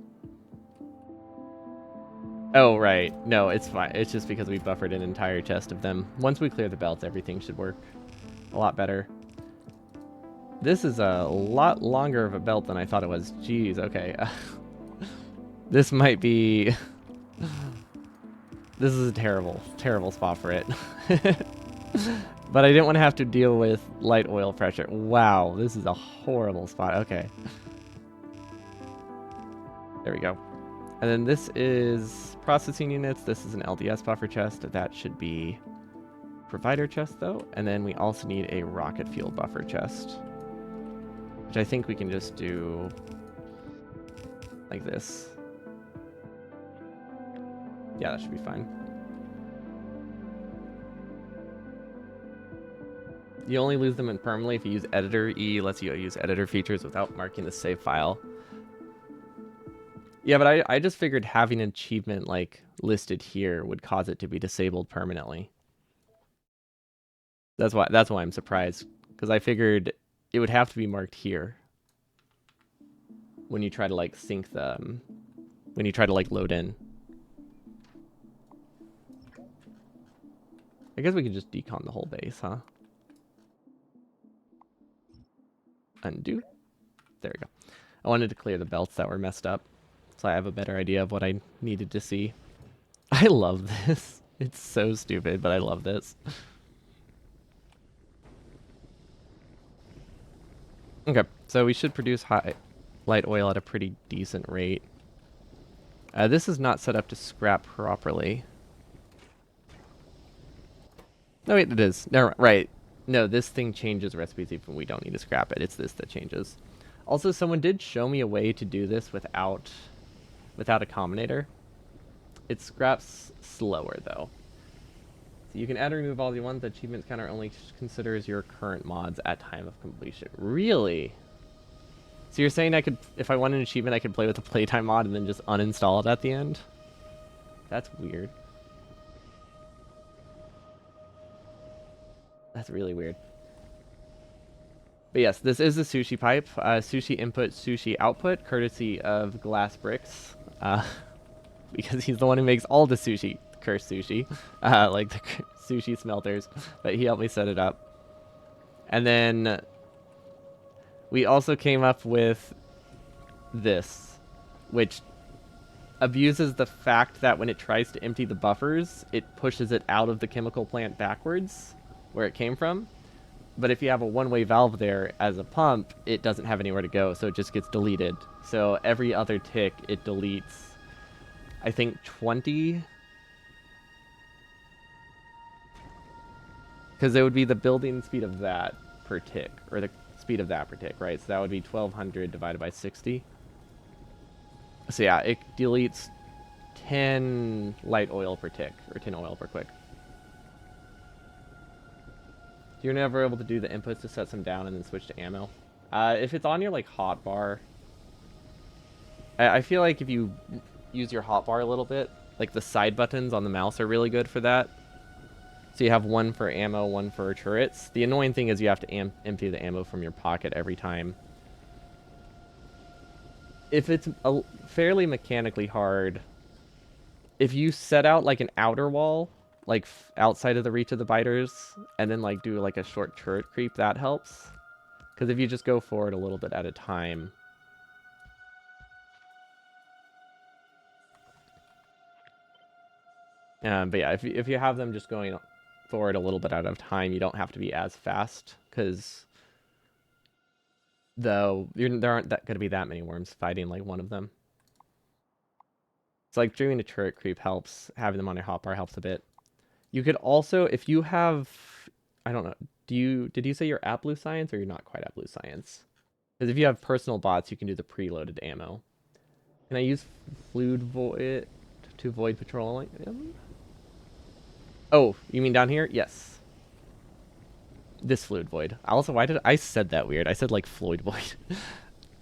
Oh, right. No, it's fine. It's just because we buffered an entire chest of them. Once we clear the belts, everything should work a lot better. This is a lot longer of a belt than I thought it was. Jeez, okay. This might be... This is a terrible, terrible spot for it. But I didn't want to have to deal with light oil pressure. Wow, this is a horrible spot. Okay. There we go. And then this is processing units. This is an LDS buffer chest. That should be provider chest, though. And then we also need a rocket fuel buffer chest, which I think we can just do like this. Yeah, that should be fine. You only lose them permanently if you use editor. E lets you use editor features without marking the save file. Yeah, but I just figured having an achievement like listed here would cause it to be disabled permanently. That's why I'm surprised, because I figured it would have to be marked here when you try to like sync them, when you try to like load in. I guess we could just decon the whole base, huh? Undo. There we go. I wanted to clear the belts that were messed up, so I have a better idea of what I needed to see. I love this. It's so stupid, but I love this. Okay, so we should produce light oil at a pretty decent rate. This is not set up to scrap properly. No, wait, it is. No, right. No, this thing changes recipes even we don't need to scrap it. It's this that changes. Also, someone did show me a way to do this without a combinator. It scraps slower, though. So you can add or remove all you want. The achievement counter only considers your current mods at time of completion. Really? So you're saying I could, if I want an achievement, I could play with the playtime mod and then just uninstall it at the end? That's weird. That's really weird. But yes, this is the sushi pipe. Sushi input, sushi output, courtesy of Glass Bricks. Because he's the one who makes all the sushi, cursed sushi. Like the sushi smelters. But he helped me set it up. And then we also came up with this, which abuses the fact that when it tries to empty the buffers, it pushes it out of the chemical plant backwards, where it came from. But if you have a one-way valve there as a pump, it doesn't have anywhere to go, so it just gets deleted. So every other tick, it deletes, I think, 20. Because it would be the building speed of that per tick, or the speed of that per tick, right? So that would be 1200 divided by 60. So yeah, it deletes 10 light oil per tick, or 10 oil per quick. You're never able to do the inputs to set some down and then switch to ammo. If it's on your like hotbar, I feel like if you use your hotbar a little bit, like the side buttons on the mouse are really good for that. So you have one for ammo, one for turrets. The annoying thing is you have to empty the ammo from your pocket every time. If it's fairly mechanically hard, if you set out like an outer wall, like outside of the reach of the biters, and then like do like a short turret creep, that helps. Because if you just go forward a little bit at a time. But yeah, if you have them just going forward a little bit at a time, you don't have to be as fast, because though there aren't going to be that many worms fighting like one of them. It's like doing a turret creep helps. Having them on your hotbar helps a bit. You could also, if you have, I don't know, did you say you're at blue science or you're not quite at blue science? Because if you have personal bots, you can do the preloaded ammo. Can I use fluid void to avoid patrolling? Oh, you mean down here? Yes. This fluid void. Also, why did I said that weird? I said like Floyd void.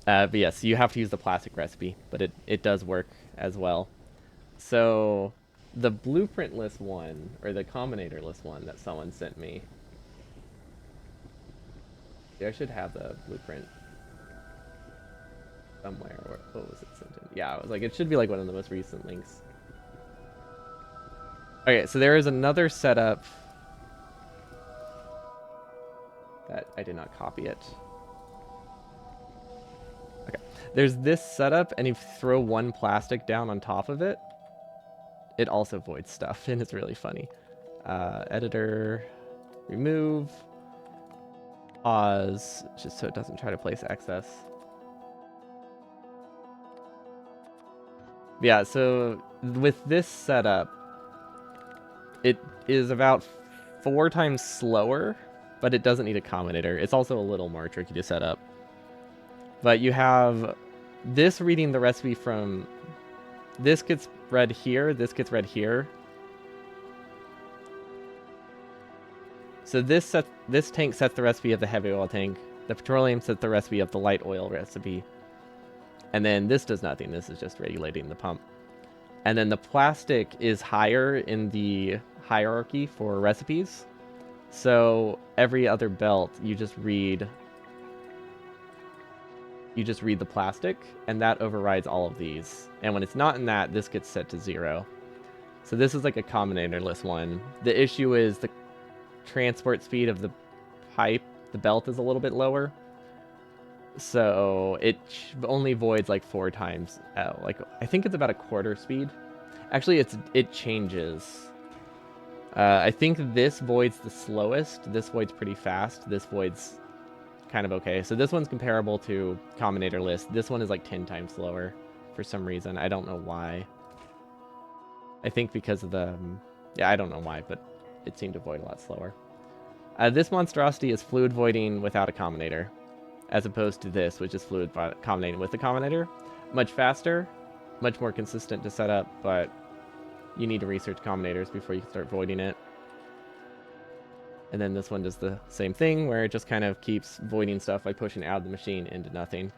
But yes, you have to use the plastic recipe, but it does work as well. So the blueprint list one, or the combinator list one that someone sent me. Yeah, I should have the blueprint somewhere. What was it sent in? Yeah, I was like, it should be like one of the most recent links. Okay, so there is another setup that I did not copy it. Okay, there's this setup, and if you throw one plastic down on top of it, it also voids stuff, and it's really funny. Editor, remove, pause, just so it doesn't try to place excess. Yeah, so with this setup, it is about 4 times slower, but it doesn't need a combinator. It's also a little more tricky to set up. But you have this reading the recipe from, this gets read here, this gets read here. So this tank sets the recipe of the heavy oil tank. The petroleum sets the recipe of the light oil recipe. And then this does nothing. This is just regulating the pump. And then the plastic is higher in the hierarchy for recipes. So every other belt, you just read the plastic, and that overrides all of these. And when it's not in that, this gets set to 0. So this is like a combinatorless one. The issue is the transport speed of the pipe, the belt is a little bit lower. So it only voids like 4 times. Like I think it's about a quarter speed. Actually, it changes. I think this voids the slowest. This voids pretty fast. This voids kind of okay. So this one's comparable to Combinator list. This one is like 10 times slower for some reason. I don't know why. I think because of the... yeah, I don't know why, but it seemed to void a lot slower. This monstrosity is fluid voiding without a combinator, as opposed to this, which is fluid combinating with the combinator. Much faster, much more consistent to set up, but you need to research combinators before you can start voiding it. And then this one does the same thing, where it just kind of keeps voiding stuff by pushing out of the machine into nothing.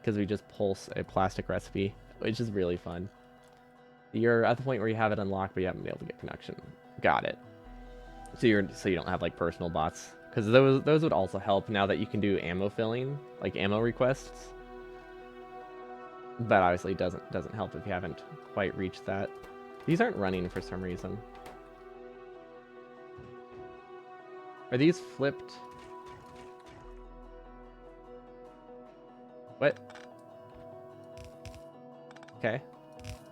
Because we just pulse a plastic recipe, which is really fun. You're at the point where you have it unlocked, but you haven't been able to get connection. Got it. So you don't have like personal bots, because those would also help now that you can do ammo filling, like ammo requests. But obviously it doesn't help if you haven't quite reached that. These aren't running for some reason. Are these flipped? What? Okay.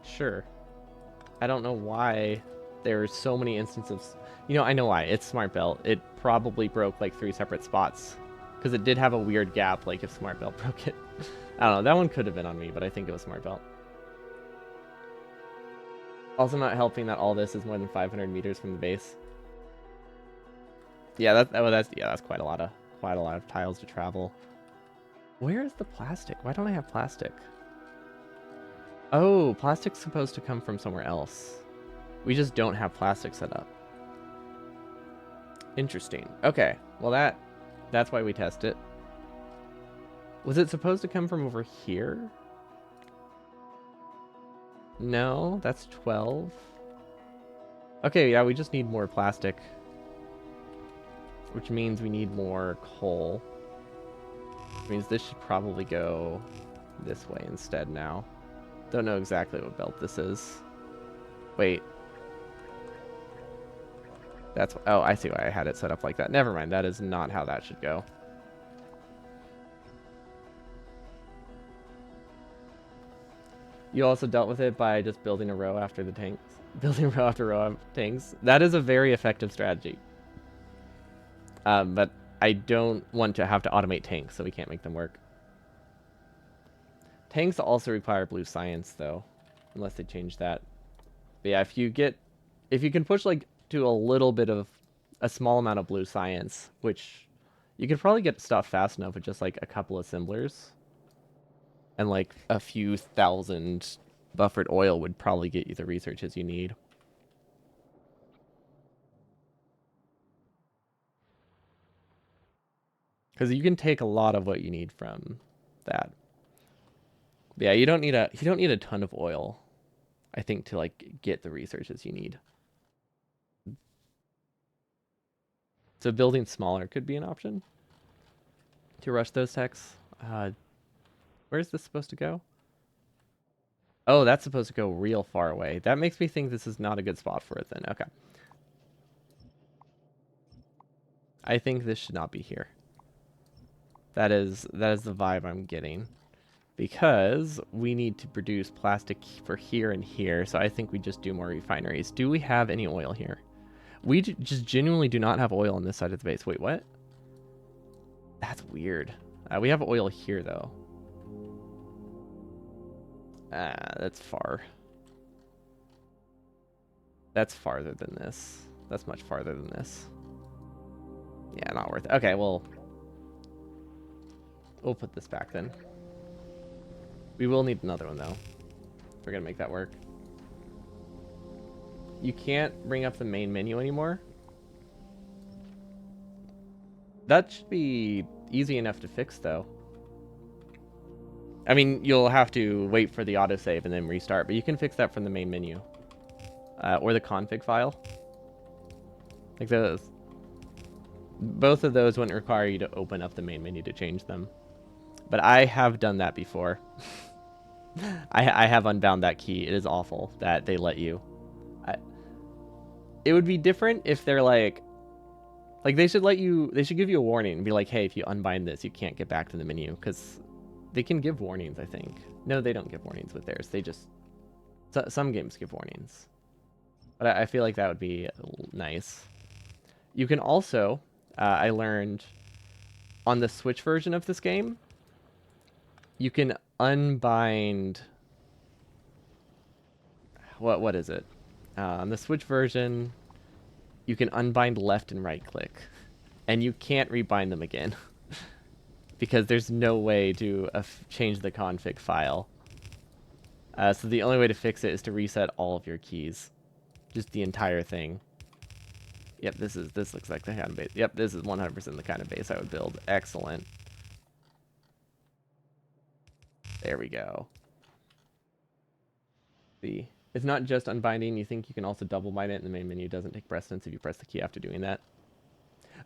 Sure. I don't know why there's so many instances. You know, I know why. It's Smart Belt. It probably broke like 3 separate spots. Because it did have a weird gap, like if Smart Belt broke it. I don't know. That one could have been on me, but I think it was Smart Belt. Also not helping that all this is more than 500 meters from the base. Yeah, that's quite a lot of tiles to travel. Where is the plastic? Why don't I have plastic? Oh, plastic's supposed to come from somewhere else. We just don't have plastic set up. Interesting. Okay, well that's why we test it. Was it supposed to come from over here? No, that's 12. Okay, yeah, we just need more plastic. Which means we need more coal. Which means this should probably go this way instead now. Don't know exactly what belt this is. Wait. That's... Oh, I see why I had it set up like that. Never mind, that is not how that should go. You also dealt with it by just building a row after the tanks. Building row after row of tanks. That is a very effective strategy. But I don't want to have to automate tanks, so we can't make them work. Tanks also require blue science, though. Unless they change that. But yeah, if you can push, like, to a little bit of... a small amount of blue science, which... you could probably get stuff fast enough with just, like, a couple assemblers. And, like, a few thousand buffered oil would probably get you the researches you need. Because you can take a lot of what you need from that. But yeah, you don't need a ton of oil, I think, to like get the researches you need. So building smaller could be an option to rush those techs. Where's this supposed to go? Oh, that's supposed to go real far away. That makes me think this is not a good spot for it then. Okay. I think this should not be here. That is the vibe I'm getting. Because we need to produce plastic for here and here, so I think we just do more refineries. Do we have any oil here? We just genuinely do not have oil on this side of the base. Wait, what? That's weird. We have oil here, though. That's far. That's farther than this. That's much farther than this. Yeah, not worth it. Okay, well... we'll put this back then. We will need another one, though. If we're gonna make that work. You can't bring up the main menu anymore. That should be easy enough to fix, though. I mean, you'll have to wait for the autosave and then restart, but you can fix that from the main menu. Or the config file. Like those. Both of those wouldn't require you to open up the main menu to change them. But I have done that before. I have unbound that key. It is awful that they let you. It would be different if they're like they should let you, they should give you a warning and be like, hey, if you unbind this, you can't get back to the menu, because they can give warnings, I think. No, they don't give warnings with theirs. They just, some games give warnings. But I feel like that would be nice. You can also, I learned on the Switch version of this game, you can unbind, what is it? On the Switch version, you can unbind left and right click, and you can't rebind them again because there's no way to change the config file. So the only way to fix it is to reset all of your keys, just the entire thing. Yep, this looks like the kind of base. Yep, this is 100% the kind of base I would build. Excellent. There we go. See. It's not just unbinding. You think you can also double bind it, and the main menu doesn't take precedence if you press the key after doing that.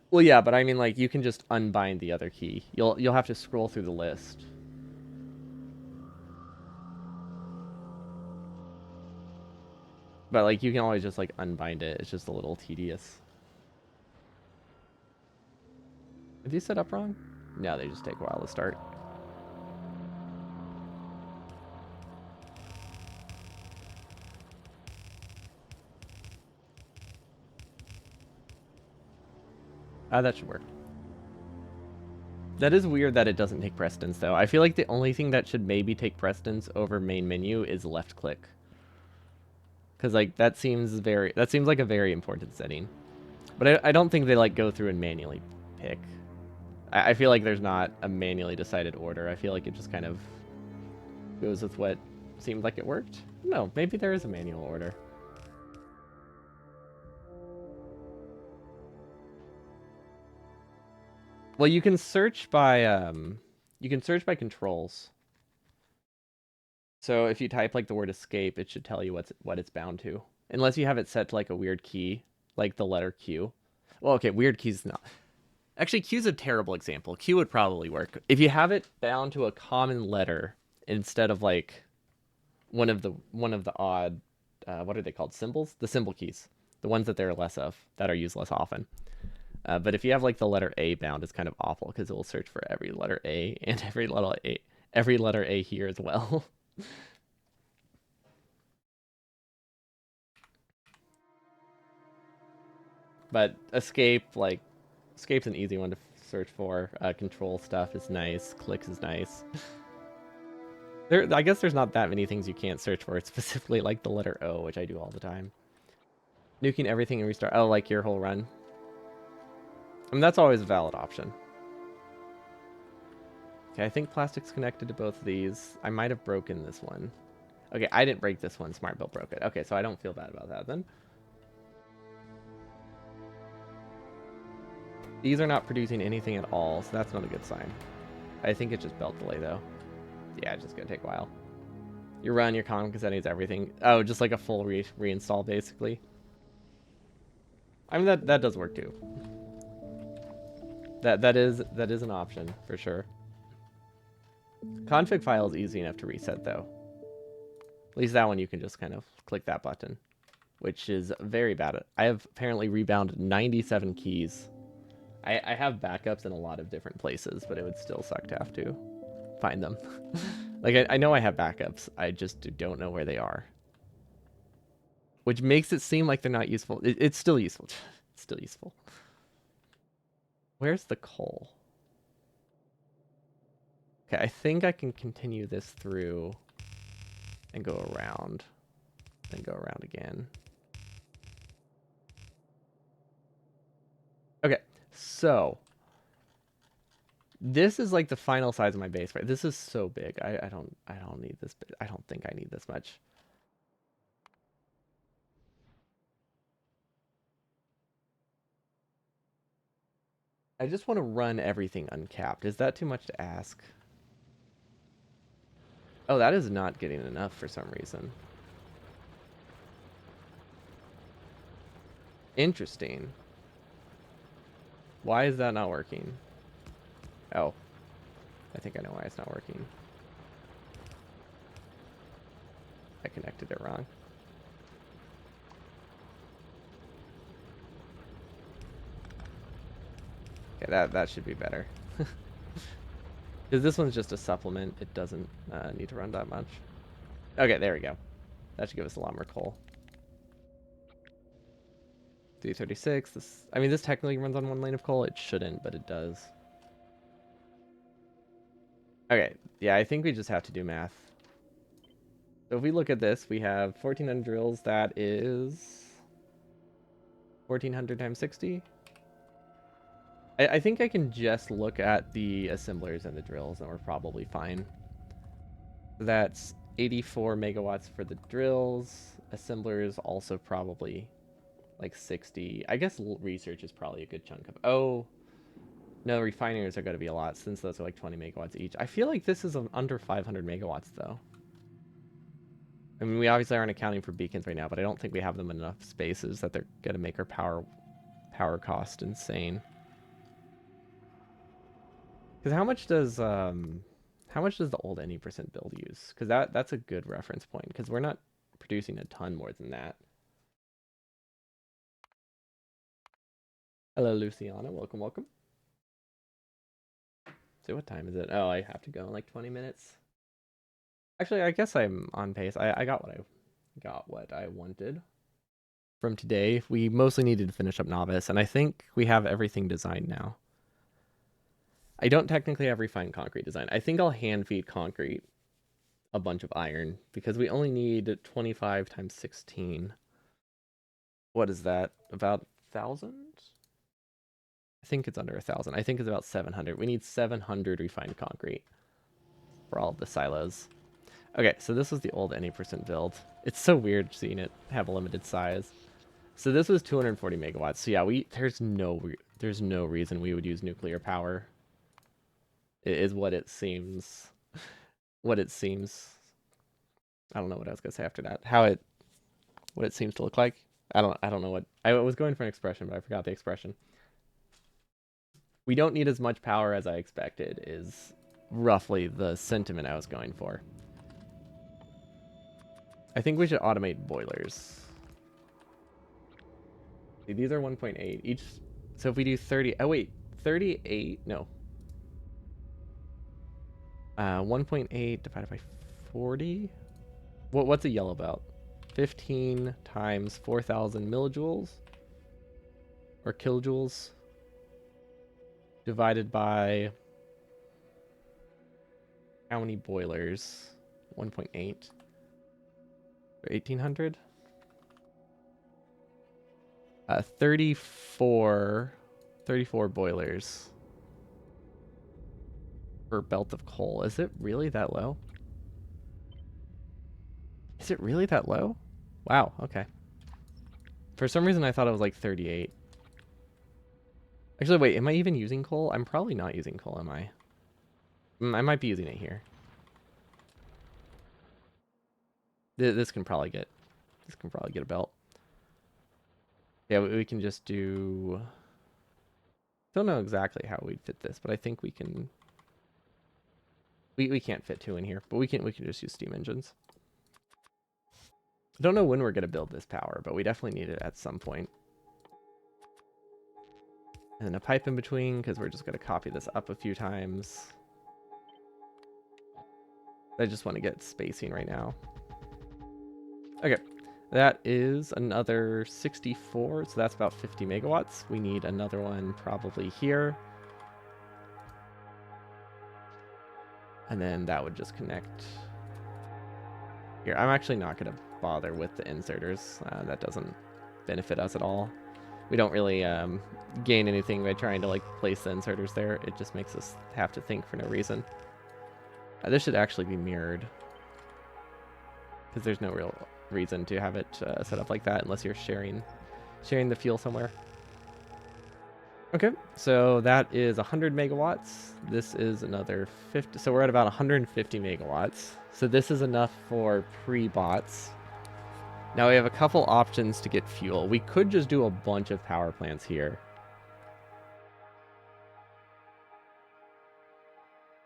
Well, yeah, but I mean, like, you can just unbind the other key. You'll have to scroll through the list. But, like, you can always just, like, unbind it. It's just a little tedious. Are these set up wrong? No, they just take a while to start. That should work. That is weird that it doesn't take precedence, though. I feel like the only thing that should maybe take precedence over main menu is left click. Because, like, that seems like a very important setting. But I don't think they, like, go through and manually pick. I feel like there's not a manually decided order. I feel like it just kind of goes with what seemed like it worked. No, maybe there is a manual order. Well, you can search by controls. So if you type like the word escape, it should tell you what it's bound to. Unless you have it set to like a weird key, like the letter Q. Well, okay, weird keys not. Actually, Q's a terrible example. Q would probably work. If you have it bound to a common letter instead of like one of the odd what are they called? Symbols? The symbol keys. The ones that there are less of, that are used less often. But if you have like the letter A bound, it's kind of awful because it will search for every letter A and every letter A here as well. But escape's an easy one to search for. Control stuff is nice. Clicks is nice. I guess there's not that many things you can't search for. It's specifically like the letter O, which I do all the time. Nuking everything and restart. Oh, like your whole run. I mean, that's always a valid option. Okay, I think plastic's connected to both of these. I might have broken this one. Okay, I didn't break this one. Smart Build broke it. Okay, so I don't feel bad about that then. These are not producing anything at all, so that's not a good sign. I think it's just belt delay, though. Yeah, it's just going to take a while. You run your common settings, everything. Oh, just like a full reinstall, basically. I mean, that does work, too. That is an option, for sure. Config file is easy enough to reset, though. At least that one you can just kind of click that button, which is very bad. I have apparently rebound 97 keys. I have backups in a lot of different places, but it would still suck to have to find them. Like, I know I have backups. I just don't know where they are. Which makes it seem like they're not useful. It's still useful. It's still useful. Where's the coal? Okay, I think I can continue this through and go around. Then go around again. Okay, so this is like the final size of my base, right? This is so big. I don't need this. I don't think I need this much. I just want to run everything uncapped. Is that too much to ask? Oh, that is not getting enough for some reason. Interesting. Why is that not working? Oh, I think I know why it's not working. I connected it wrong. Okay, that should be better. Because this one's just a supplement. It doesn't need to run that much. Okay, there we go. That should give us a lot more coal. 336. This technically runs on one lane of coal. It shouldn't, but it does. Okay, yeah, I think we just have to do math. So if we look at this, we have 1,400 drills. That is 1,400 times 60. I think I can just look at the assemblers and the drills, and we're probably fine. That's 84 megawatts for the drills. Assemblers also probably like 60. I guess research is probably a good chunk of... Oh, no, refineries are going to be a lot since those are like 20 megawatts each. I feel like this is under 500 megawatts, though. I mean, we obviously aren't accounting for beacons right now, but I don't think we have them in enough spaces that they're going to make our power cost insane. Because how much does the old any percent build use? Because that's a good reference point. Because we're not producing a ton more than that. Hello, Luciana. Welcome, welcome. So what time is it? Oh, I have to go in like 20 minutes. Actually, I guess I'm on pace. I got what I wanted. from today. We mostly needed to finish up Novice, and I think we have everything designed now. I don't technically have refined concrete design. I think I'll hand feed concrete a bunch of iron because we only need 25 times 16. What is that? About 1,000? I think it's under 1,000. I think it's about 700. We need 700 refined concrete for all of the silos. Okay, so this was the old any percent build. It's so weird seeing it have a limited size. So this was 240 megawatts. So yeah, there's no reason we would use nuclear power. It is what it seems. What it seems. I don't know what I was gonna say after that. What it seems to look like. I don't know what I was going for an expression, but I forgot the expression. We don't need as much power as I expected is roughly the sentiment I was going for. I think we should automate boilers. See, these are 1.8 each. So if we do 30, oh wait, 38, no. 1.8 divided by 40. What's a yellow belt? 15 times 4,000 millijoules or kilojoules divided by how many boilers? 1.8 or 1,800? 34 boilers per belt of coal. Is it really that low? Is it really that low? Wow, okay. For some reason I thought it was like 38. Actually, wait, am I even using coal? I'm probably not using coal, am I? I might be using it here. This can probably get a belt. Yeah, we can just do... Don't know exactly how we'd fit this, but I think we can... We can't fit 2 in here, but we can just use steam engines. I don't know when we're going to build this power, but we definitely need it at some point. And then a pipe in between, because we're just going to copy this up a few times. I just want to get spacing right now. Okay, that is another 64, so that's about 50 megawatts. We need another one probably here. And then that would just connect here. I'm actually not going to bother with the inserters. That doesn't benefit us at all. We don't really gain anything by trying to like place the inserters there. It just makes us have to think for no reason. This should actually be mirrored because there's no real reason to have it set up like that unless you're sharing the fuel somewhere. Okay, so that is 100 megawatts. This is another 50. So we're at about 150 megawatts. So this is enough for pre-bots. Now we have a couple options to get fuel. We could just do a bunch of power plants here.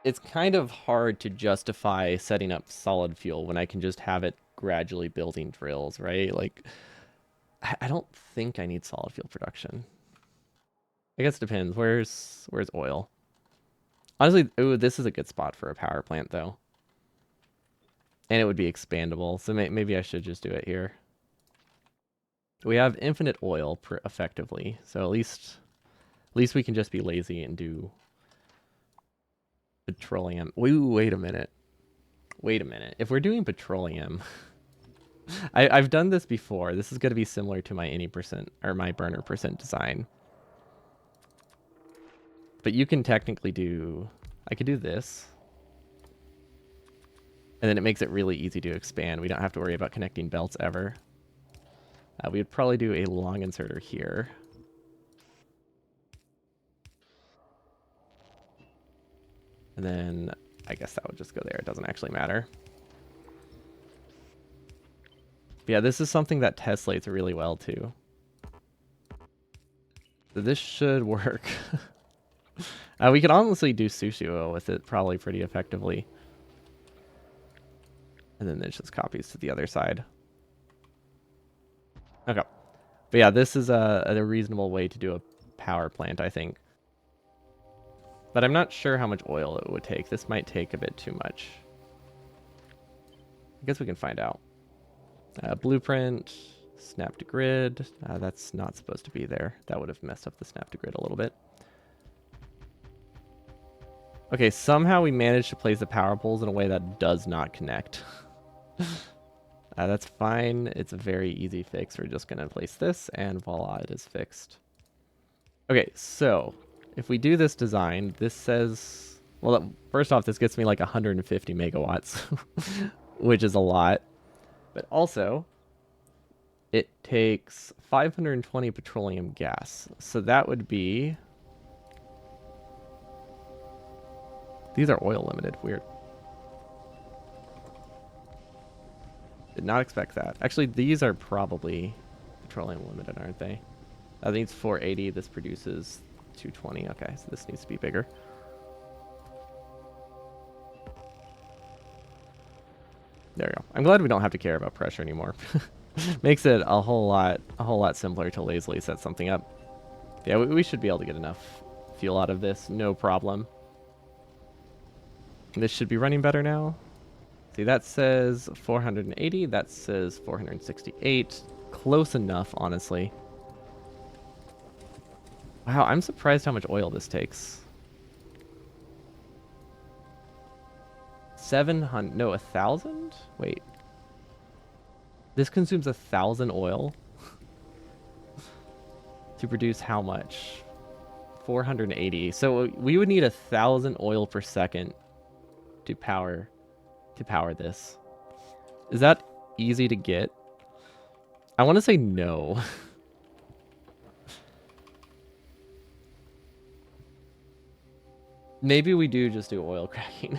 It's kind of hard to justify setting up solid fuel when I can just have it gradually building drills, right? Like, I don't think I need solid fuel production. I guess it depends. Where's oil? Honestly, ooh, this is a good spot for a power plant, though. And it would be expandable, so maybe I should just do it here. We have infinite oil effectively, so at least we can just be lazy and do petroleum. Wait a minute. Wait a minute. If we're doing petroleum, I've done this before. This is going to be similar to my any percent or my burner percent design. But you can technically do, I could do this. And then it makes it really easy to expand. We don't have to worry about connecting belts ever. We would probably do a long inserter here. And then I guess that would just go there. It doesn't actually matter. But yeah, this is something that tesslates really well too. So this should work. We could honestly do sushi oil with it probably pretty effectively. And then it just copies to the other side. Okay. But yeah, this is a reasonable way to do a power plant, I think. But I'm not sure how much oil it would take. This might take a bit too much. I guess we can find out. Blueprint. Snap to grid. That's not supposed to be there. That would have messed up the snap to grid a little bit. Okay, somehow we managed to place the power poles in a way that does not connect. That's fine. It's a very easy fix. We're just going to place this, and voila, it is fixed. Okay, so if we do this design, this says... Well, first off, this gets me like 150 megawatts, which is a lot. But also, it takes 520 petroleum gas. So that would be... These are oil limited. Weird. Did not expect that. Actually, these are probably petroleum limited, aren't they? I think it's 480. This produces 220. Okay, so this needs to be bigger. There we go. I'm glad we don't have to care about pressure anymore. Makes it a whole lot simpler to lazily set something up. Yeah, we should be able to get enough fuel out of this, no problem. This should be running better now. See, that says 480. That says 468. Close enough, honestly. Wow, I'm surprised how much oil this takes. 700, no, 1,000? Wait. This consumes 1,000 oil to produce how much? 480. So we would need 1,000 oil per second to power this. Is that easy to get? I want to say no. Maybe we do just do oil cracking.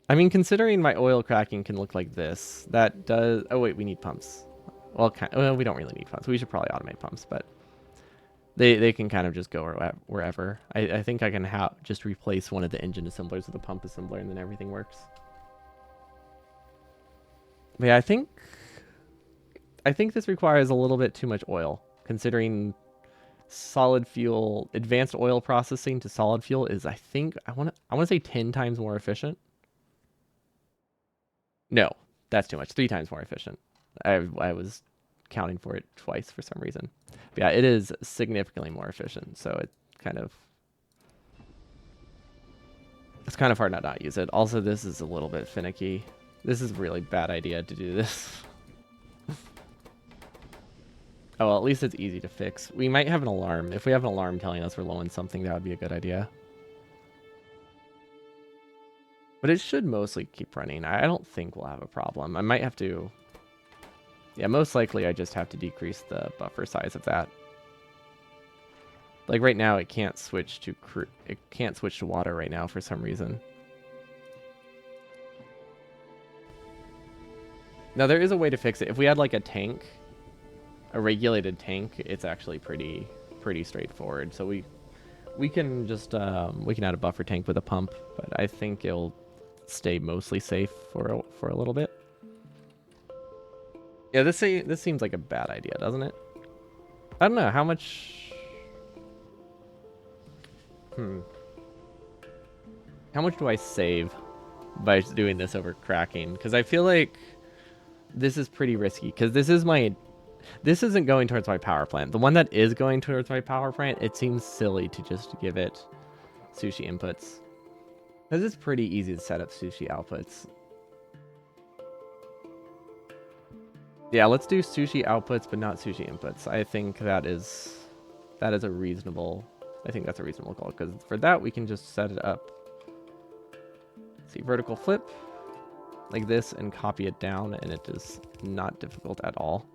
I mean, considering my oil cracking can look like this, that does... Oh, wait, we need pumps. Well, we don't really need pumps. We should probably automate pumps, but they can kind of just go wherever. I think I can just replace one of the engine assemblers with a pump assembler, and then everything works. But yeah, I think this requires a little bit too much oil, considering solid fuel, advanced oil processing to solid fuel is, I want to say 10 times more efficient. No, that's too much. 3 times more efficient. I was counting for it twice for some reason. But yeah, it is significantly more efficient. So it's kind of hard not to use it. Also, this is a little bit finicky. This is a really bad idea to do this. Oh, well, at least it's easy to fix. We might have an alarm. If we have an alarm telling us we're low on something, that would be a good idea. But it should mostly keep running. I don't think we'll have a problem. I might have to... Yeah, most likely I just have to decrease the buffer size of that. Like right now, it can't switch to water right now for some reason. Now there is a way to fix it. If we had like a tank, a regulated tank, it's actually pretty straightforward. So we can just we can add a buffer tank with a pump, but I think it'll stay mostly safe for a little bit. Yeah, this seems like a bad idea, doesn't it? I don't know how much. How much do I save by doing this over cracking? Because I feel like this is pretty risky. Because this isn't going towards my power plant. The one that is going towards my power plant, it seems silly to just give it sushi inputs. Because it's pretty easy to set up sushi outputs. Yeah, let's do sushi outputs, but not sushi inputs. I think that is a reasonable... I think that's a reasonable call, because for that, we can just set it up. See, vertical flip, like this, and copy it down, and it is not difficult at all.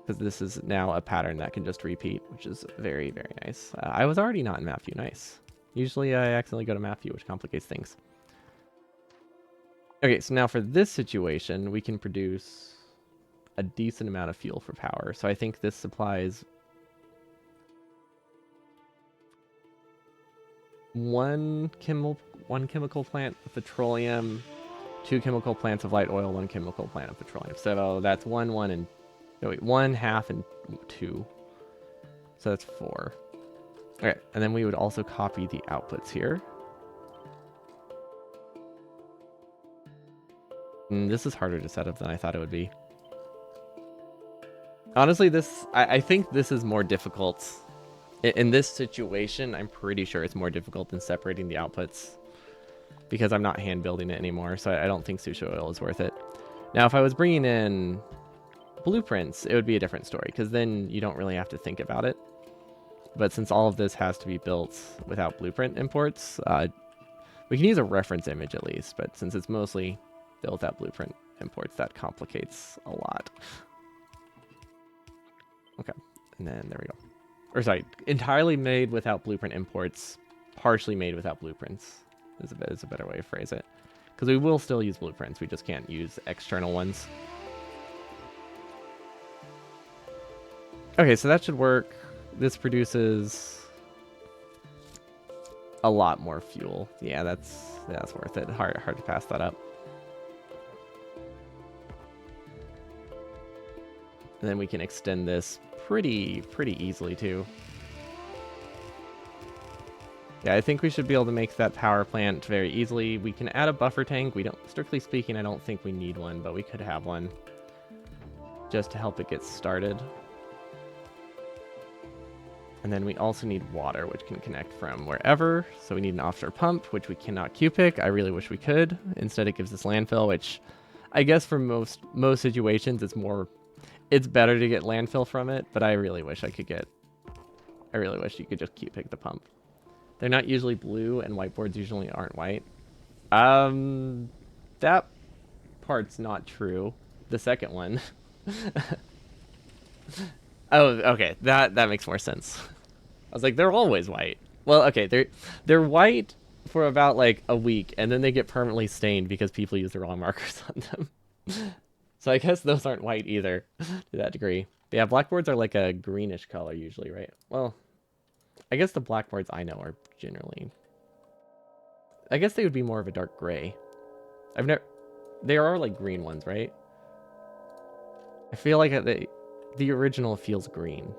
Because this is now a pattern that can just repeat, which is very, very nice. I was already not in map view. Nice. Usually I accidentally go to map view, which complicates things. Okay, so now for this situation, we can produce a decent amount of fuel for power. So I think this supplies one chemical plant of petroleum, 2 chemical plants of light oil, 1 chemical plant of petroleum. So that's 1, 1, and... No, wait, 1, half, and 2. So that's 4. Okay, and then we would also copy the outputs here. This is harder to set up than I thought it would be. Honestly, I think this is more difficult. In this situation, I'm pretty sure it's more difficult than separating the outputs because I'm not hand building it anymore, so I don't think sushi oil is worth it. Now, if I was bringing in blueprints, it would be a different story because then you don't really have to think about it. But since all of this has to be built without blueprint imports, we can use a reference image at least, but since it's mostly built without blueprint imports, that complicates a lot. Okay, and then there we go. Or sorry, entirely made without blueprint imports, partially made without blueprints is a better way to phrase it. Because we will still use blueprints, we just can't use external ones. Okay, so that should work. This produces a lot more fuel. Yeah, that's worth it. Hard to pass that up. And then we can extend this pretty easily too. Yeah, I think we should be able to make that power plant very easily. We can add a buffer tank. We don't, strictly speaking, I don't think we need one, but we could have one just to help it get started. And then we also need water, which can connect from wherever. So we need an offshore pump, which we cannot Q-pick. I really wish we could. Instead, it gives us landfill, which I guess for most situations, it's better to get landfill from it. But I really wish you could just Q-pick the pump. They're not usually blue, and whiteboards usually aren't white. That part's not true. The second one. Oh, okay. That makes more sense. I was like, they're always white. Well, okay, they're white for about like a week, and then they get permanently stained because people use the wrong markers on them. So I guess those aren't white either to that degree. But yeah, blackboards are like a greenish color usually, right? Well, I guess the blackboards I know are generally... I guess they would be more of a dark gray. There are like green ones, right? I feel like the original feels green.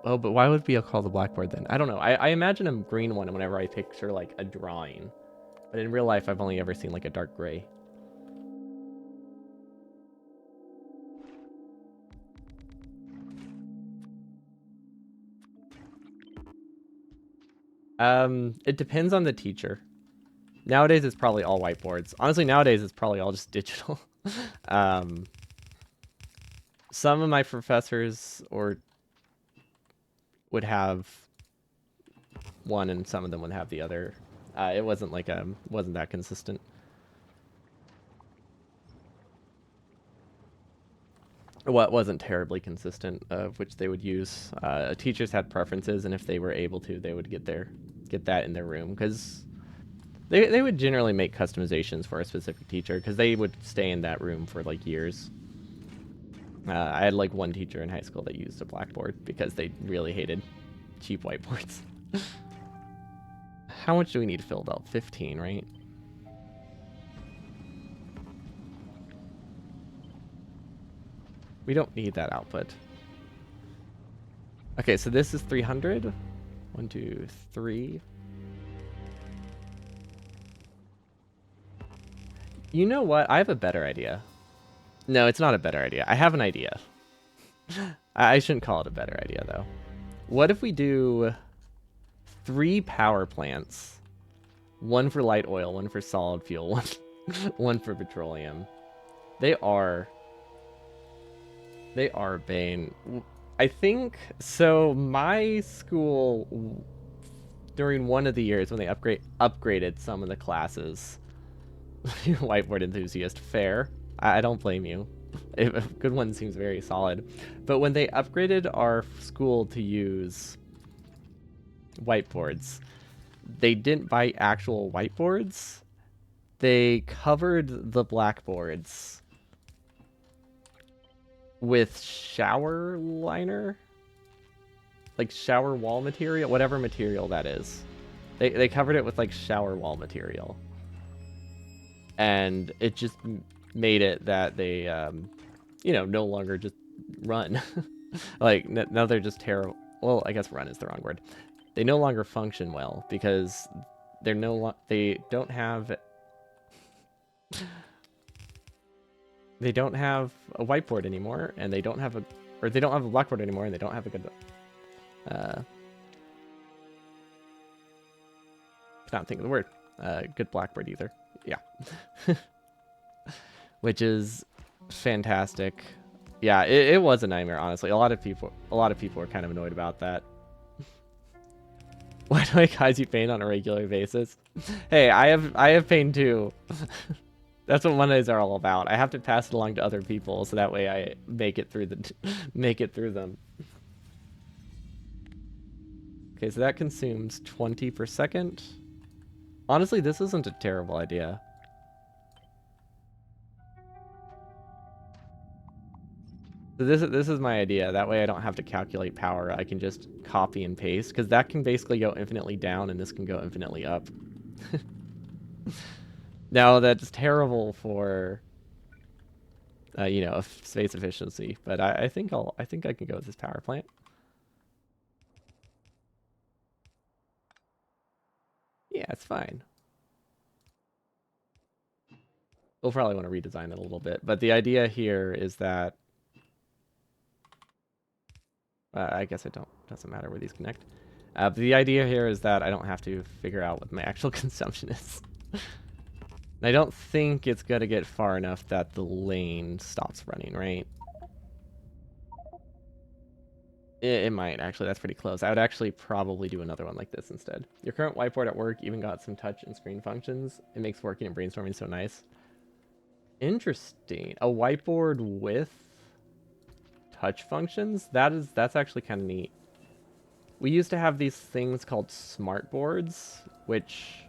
Oh, but why would it be called a blackboard then? I don't know. I imagine a green one whenever I picture like a drawing. But in real life, I've only ever seen like a dark gray. It depends on the teacher. Nowadays, it's probably all whiteboards. Honestly, nowadays, it's probably all just digital. Some of my professors would have one and some of them would have the other. It wasn't that consistent. Well, it wasn't terribly consistent of which they would use. Teachers had preferences, and if they were able to, they would get that in their room because they would generally make customizations for a specific teacher because they would stay in that room for like years. I had like one teacher in high school that used a blackboard because they really hated cheap whiteboards. How much do we need to fill out? 15, right? We don't need that output. Okay, so this is 300. 1, 2, 3. You know what? I have a better idea. No, it's not a better idea. I have an idea. I shouldn't call it a better idea, though. What if we do 3 power plants? 1 for light oil, 1 for solid fuel, 1 for petroleum. They are bane. I think so. My school, during one of the years when they upgraded some of the classes, whiteboard enthusiast, fair. I don't blame you. A good one seems very solid. But when they upgraded our school to use whiteboards, they didn't buy actual whiteboards. They covered the blackboards with shower liner, like shower wall material, whatever material that is. They covered it with like shower wall material, and it just made it that they no longer just run. Like now they're just terrible. Well, I guess run is the wrong word. They no longer function well because they don't have they don't have a whiteboard anymore, and they don't have a, or they don't have a blackboard anymore, and they don't have a good, can't think of the word, good blackboard either. Yeah. Which is fantastic. Yeah, it was a nightmare, honestly. A lot of people were kind of annoyed about that. Why do I guys you pain on a regular basis? Hey, I have pain too. That's what Mondays are all about. I have to pass it along to other people so that way I make it through the make it through them. Okay, so that consumes 20 per second. Honestly, this isn't a terrible idea. So this is my idea. That way I don't have to calculate power. I can just copy and paste because that can basically go infinitely down and this can go infinitely up. Now that's terrible for space efficiency, but I think I can go with this power plant. Yeah, it's fine. We'll probably want to redesign it a little bit, but the idea here is that I guess doesn't matter where these connect. But the idea here is that I don't have to figure out what my actual consumption is. I don't think it's going to get far enough that the lane stops running, right? It might, actually. That's pretty close. I would actually probably do another one like this instead. Your current whiteboard at work even got some touch and screen functions. It makes working and brainstorming so nice. Interesting. A whiteboard with touch functions? That's actually kind of neat. We used to have these things called smart boards, which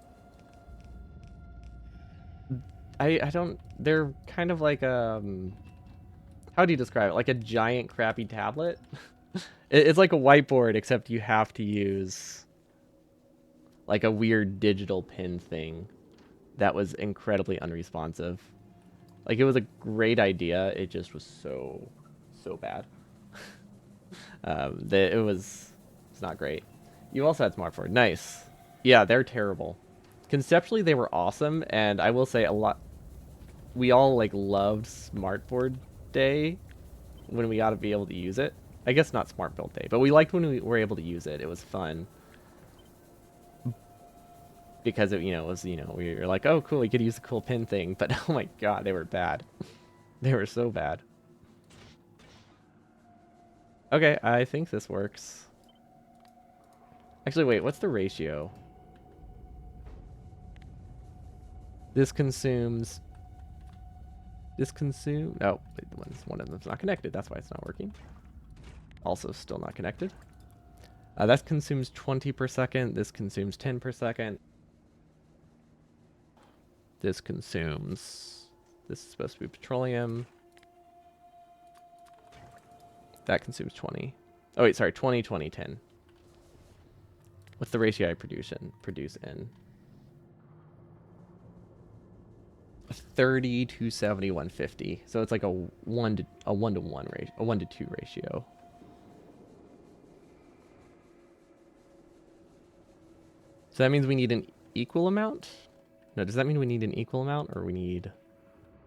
I don't, they're kind of like how do you describe it? Like a giant crappy tablet? It's like a whiteboard, except you have to use like a weird digital pin thing that was incredibly unresponsive. Like, it was a great idea. It just was so bad. That it's not great. You also had Smartboard. Nice. Yeah, they're terrible. Conceptually, they were awesome, and I will say we all like loved Smartboard Day when we got to be able to use it. I guess not Smart Build Day, but we liked when we were able to use it. It was fun. Because it was, we were like, oh, cool, we could use the cool pin thing. But oh my god, they were bad. They were so bad. Okay, I think this works. Actually, wait, what's the ratio? This consumes... Oh, one of them's not connected. That's why it's not working. Also still not connected. That consumes 20 per second. This consumes 10 per second. This consumes... This is supposed to be petroleum. That consumes 20. Oh, wait, sorry, 20, 20, 10. What's the ratio I produce in? 30, 270, 150. So it's like a 1 to 1 ratio, a 1 to 2 ratio. So that means we need an equal amount? No, does that mean we need an equal amount or we need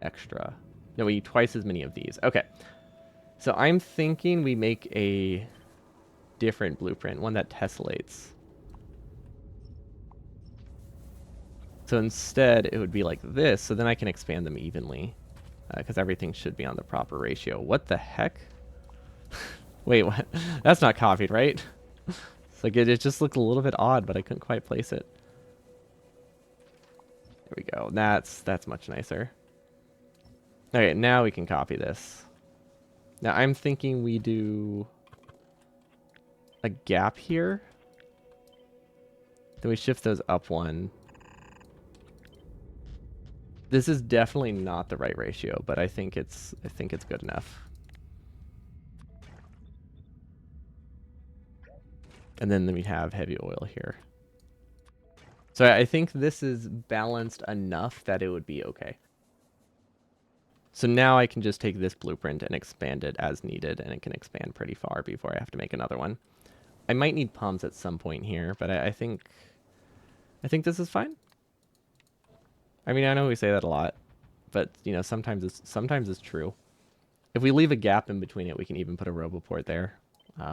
extra? No, we need twice as many of these. Okay. So I'm thinking we make a different blueprint, one that tessellates. So instead, it would be like this, so then I can expand them evenly. Because everything should be on the proper ratio. What the heck? Wait, what? That's not copied, right? It's like it just looked a little bit odd, but I couldn't quite place it. There we go. That's much nicer. Okay, now we can copy this. Now I'm thinking we do a gap here. Then we shift those up one. This is definitely not the right ratio, but I think it's good enough. And then we have heavy oil here. So I think this is balanced enough that it would be okay. So now I can just take this blueprint and expand it as needed, and it can expand pretty far before I have to make another one. I might need pumps at some point here, but I think this is fine. I mean, I know we say that a lot, but you know, sometimes it's true. If we leave a gap in between it, we can even put a roboport there,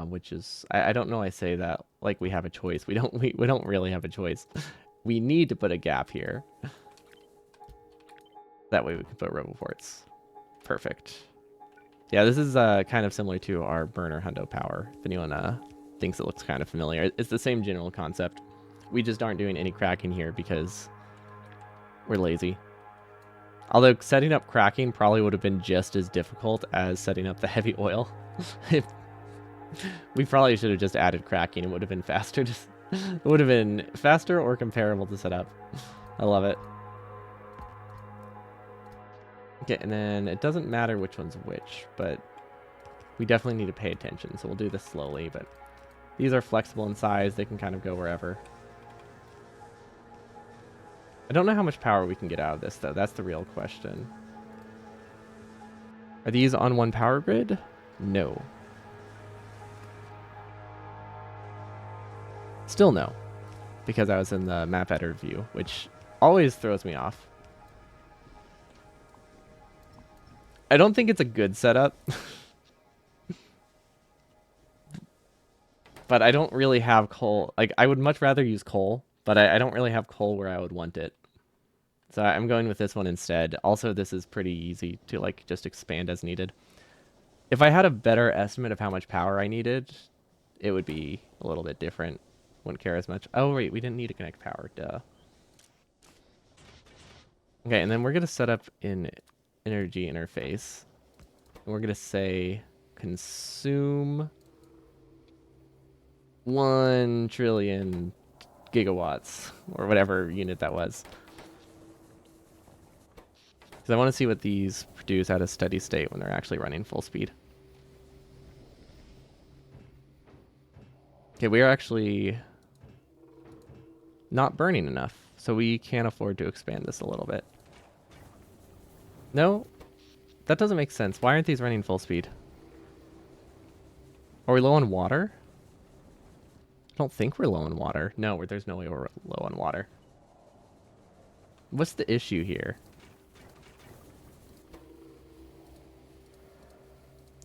which is I don't know. I say that like we have a choice. We don't really have a choice. We need to put a gap here. That way we can put roboports. Perfect. Yeah, this is kind of similar to our burner hundo power. If anyone thinks it looks kind of familiar, it's the same general concept. We just aren't doing any cracking here because we're lazy. Although setting up cracking probably would have been just as difficult as setting up the heavy oil. We probably should have just added cracking. It would have been faster. It would have been faster or comparable to set up. I love it. Okay, and then it doesn't matter which one's which, but we definitely need to pay attention. So we'll do this slowly, but these are flexible in size. They can kind of go wherever. I don't know how much power we can get out of this, though. That's the real question. Are these on one power grid? No. Still no, because I was in the map editor view, which always throws me off. I don't think it's a good setup. But I don't really have coal. Like, I would much rather use coal, but I don't really have coal where I would want it. So I'm going with this one instead. Also, this is pretty easy to, like, just expand as needed. If I had a better estimate of how much power I needed, it would be a little bit different. Wouldn't care as much. Oh, wait, we didn't need to connect power. Duh. Okay, and then we're going to set up an energy interface. And we're going to say consume 1 trillion gigawatts, or whatever unit that was. Because I want to see what these produce at a steady state when they're actually running full speed. Okay, we are actually not burning enough, so we can't afford to expand this a little bit. No, that doesn't make sense. Why aren't these running full speed? Are we low on water? I don't think we're low on water. No, there's no way we're low on water. What's the issue here?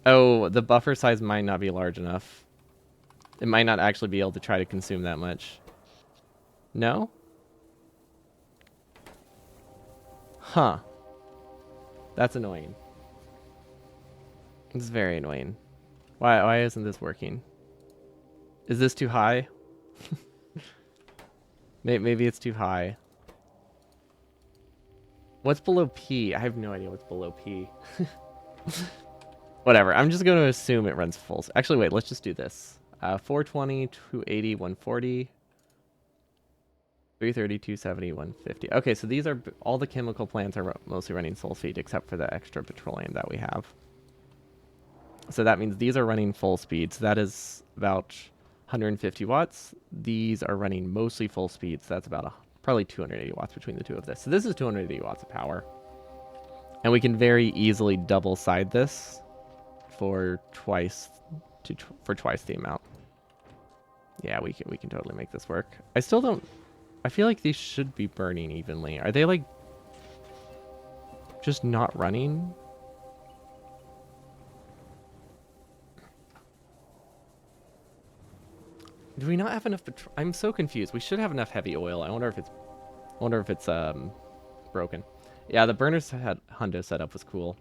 Oh, the buffer size might not be large enough. It might not actually be able to try to consume that much. No? Huh. That's annoying. It's very annoying. Why isn't this working? Is this too high? Maybe it's too high. What's below P? I have no idea what's below P. Whatever. I'm just going to assume it runs full. Actually, wait. Let's just do this. 420, 280, 140, 330, 270, 150. Okay, so these are all the chemical plants are mostly running full speed except for the extra petroleum that we have. So that means these are running full speed. So that is about 150 watts. These are running mostly full speed. So that's about probably 280 watts between the two of this. So this is 280 watts of power. And we can very easily double side this for twice the amount. Yeah, we can totally make this work. I still don't... I feel like these should be burning evenly. Are they, like, just not running? Do we not have enough I'm so confused. We should have enough heavy oil. I wonder if it's broken. Yeah, the burner hundo setup was cool.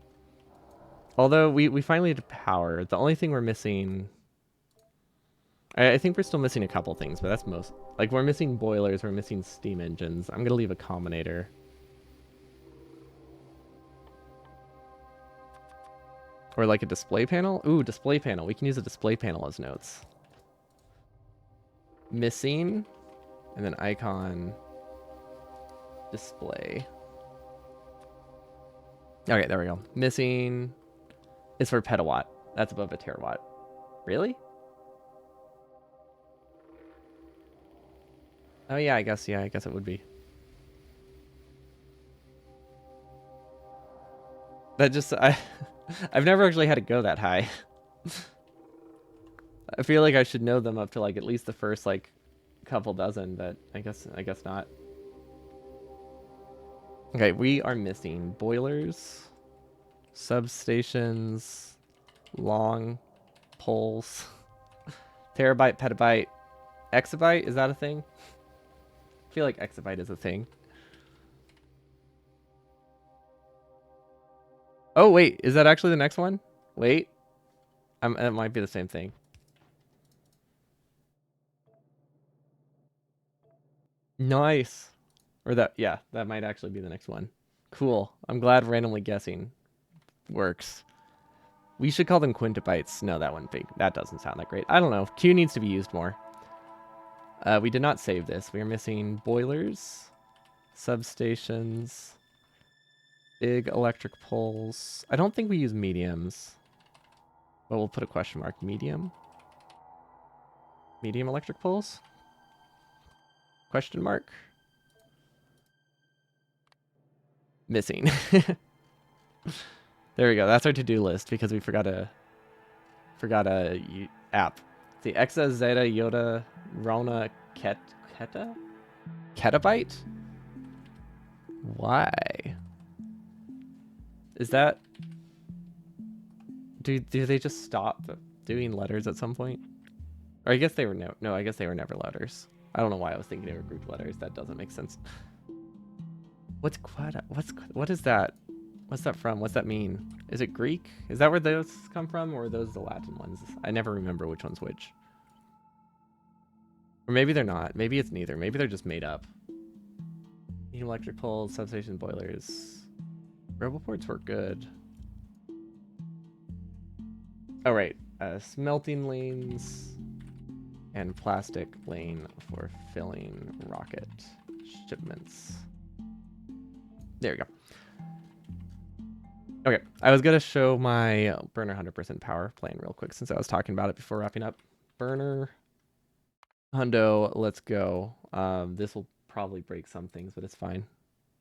Although we finally had power. The only thing we're missing... I think we're still missing a couple things, but that's most... Like, we're missing boilers, we're missing steam engines. I'm going to leave a combinator. Or like a display panel? Ooh, display panel. We can use a display panel as notes. Missing. And then icon. Display. Okay, there we go. Missing is for petawatt. That's above a terawatt. Really? Oh yeah, I guess it would be. That just I've never actually had it go that high. I feel like I should know them up to like at least the first like couple dozen, but I guess not. Okay, we are missing boilers, substations, long poles, terabyte, petabyte, exabyte. Is that a thing? I feel like exabyte is a thing. Oh, wait. Is that actually the next one? Wait. It might be the same thing. Nice. Or that, yeah, that might actually be the next one. Cool. I'm glad randomly guessing works. We should call them quintibytes. No, that wouldn't be. That doesn't sound that great. I don't know. Q needs to be used more. We did not save this. We are missing boilers, substations, big electric poles. I don't think we use mediums. But we'll put a question mark. Medium? Medium electric poles? Question mark? Missing. There we go. That's our to-do list because we forgot a app. The Exa Zeta Yoda Rona Keta? Ketabyte? Why? Is that... Do they just stop doing letters at some point? Or I guess they were no, I guess they were never letters. I don't know why I was thinking they were Greek letters. That doesn't make sense. What is that? What's that from? What's that mean? Is it Greek? Is that where those come from, or are those the Latin ones? I never remember which one's which. Or maybe they're not. Maybe it's neither. Maybe they're just made up. Electric poles, substation boilers. Roboports were good. Oh, right. Smelting lanes and plastic lane for filling rocket shipments. There we go. Okay, I was going to show my burner 100% power plan real quick since I was talking about it before wrapping up. Burner hundo, let's go. This will probably break some things, but it's fine.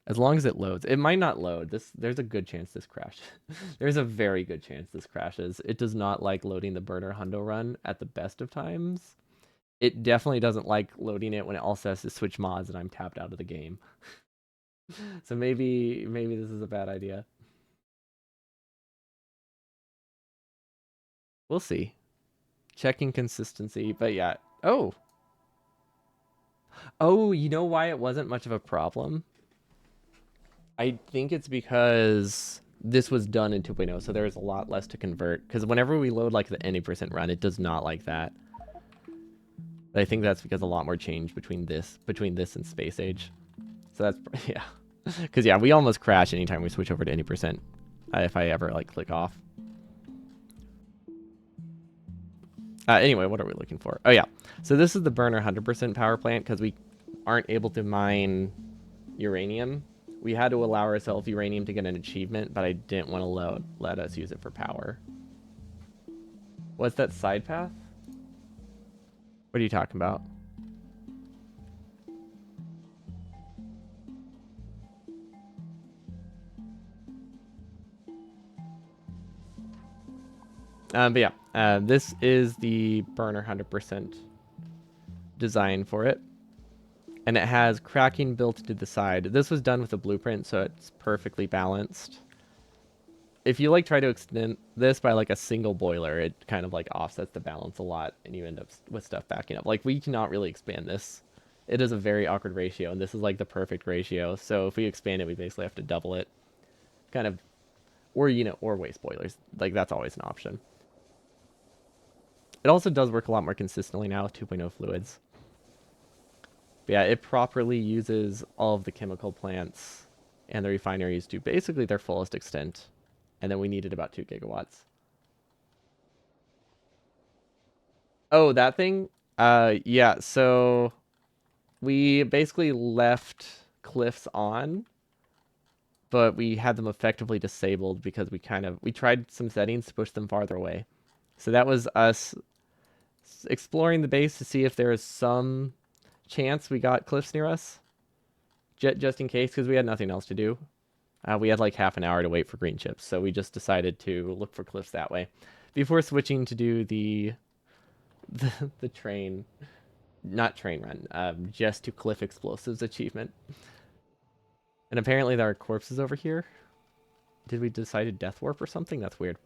As long as it loads. It might not load. There's a good chance this crashes. There's a very good chance this crashes. It does not like loading the burner hundo run at the best of times. It definitely doesn't like loading it when it also has to switch mods and I'm tapped out of the game. So maybe this is a bad idea. We'll see. Checking consistency, but yeah. Oh, you know why it wasn't much of a problem? I think it's because this was done in 2.0, so there's a lot less to convert. Because whenever we load like the any percent run, it does not like that. But I think that's because a lot more changed between this and Space Age. So that's yeah. Because yeah, we almost crash anytime we switch over to any percent. If I ever like click off. Anyway, what are we looking for? Oh yeah, so this is the burner 100% power plant because we aren't able to mine uranium. We had to allow ourselves uranium to get an achievement, but I didn't want to let us use it for power. What's that side path? What are you talking about? But yeah, this is the burner 100% design for it. And it has cracking built to the side. This was done with a blueprint, so it's perfectly balanced. If you like try to extend this by like a single boiler, it kind of like offsets the balance a lot and you end up with stuff backing up. Like we cannot really expand this. It is a very awkward ratio and this is like the perfect ratio. So if we expand it, we basically have to double it. Kind of, or or waste boilers. Like that's always an option. It also does work a lot more consistently now with 2.0 fluids. But yeah, it properly uses all of the chemical plants and the refineries to basically their fullest extent. And then we needed about 2 gigawatts. Oh, that thing? Yeah, so we basically left cliffs on, but we had them effectively disabled because we tried some settings to push them farther away. So that was us exploring the base to see if there is some chance we got cliffs near us, just in case, because we had nothing else to do. We had like half an hour to wait for green chips, so we just decided to look for cliffs that way before switching to do the train, not train run, just to cliff explosives achievement. And apparently there are corpses over here. Did we decide to death warp or something? That's weird.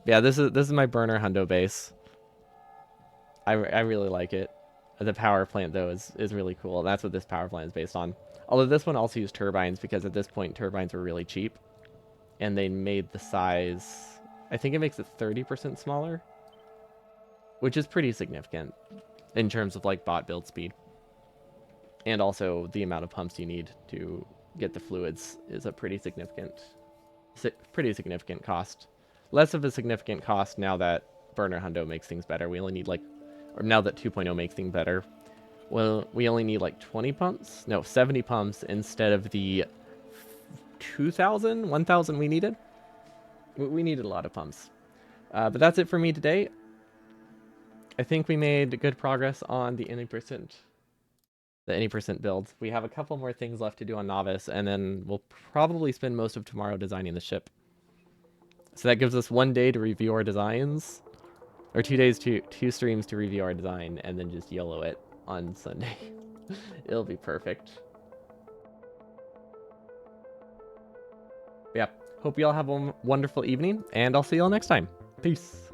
Yeah, this is my burner hundo base. I really like it. The power plant though is really cool. That's what this power plant is based on. Although this one also used turbines because at this point turbines were really cheap, and they made the size. I think it makes it 30% smaller, which is pretty significant in terms of like bot build speed, and also the amount of pumps you need to get the fluids is a pretty significant cost. Less of a significant cost now that burner hundo makes things better. We only need like, or now that 2.0 makes things better. Well, we only need like 20 pumps? No, 70 pumps instead of the 2,000, 1,000 we needed. We needed a lot of pumps. But that's it for me today. I think we made good progress on the any percent build. We have a couple more things left to do on Novice, and then we'll probably spend most of tomorrow designing the ship. So that gives us 1 day to review our designs, or 2 days to 2 streams to review our design, and then just YOLO it on Sunday. It'll be perfect. Yeah, hope you all have a wonderful evening, and I'll see you all next time. Peace.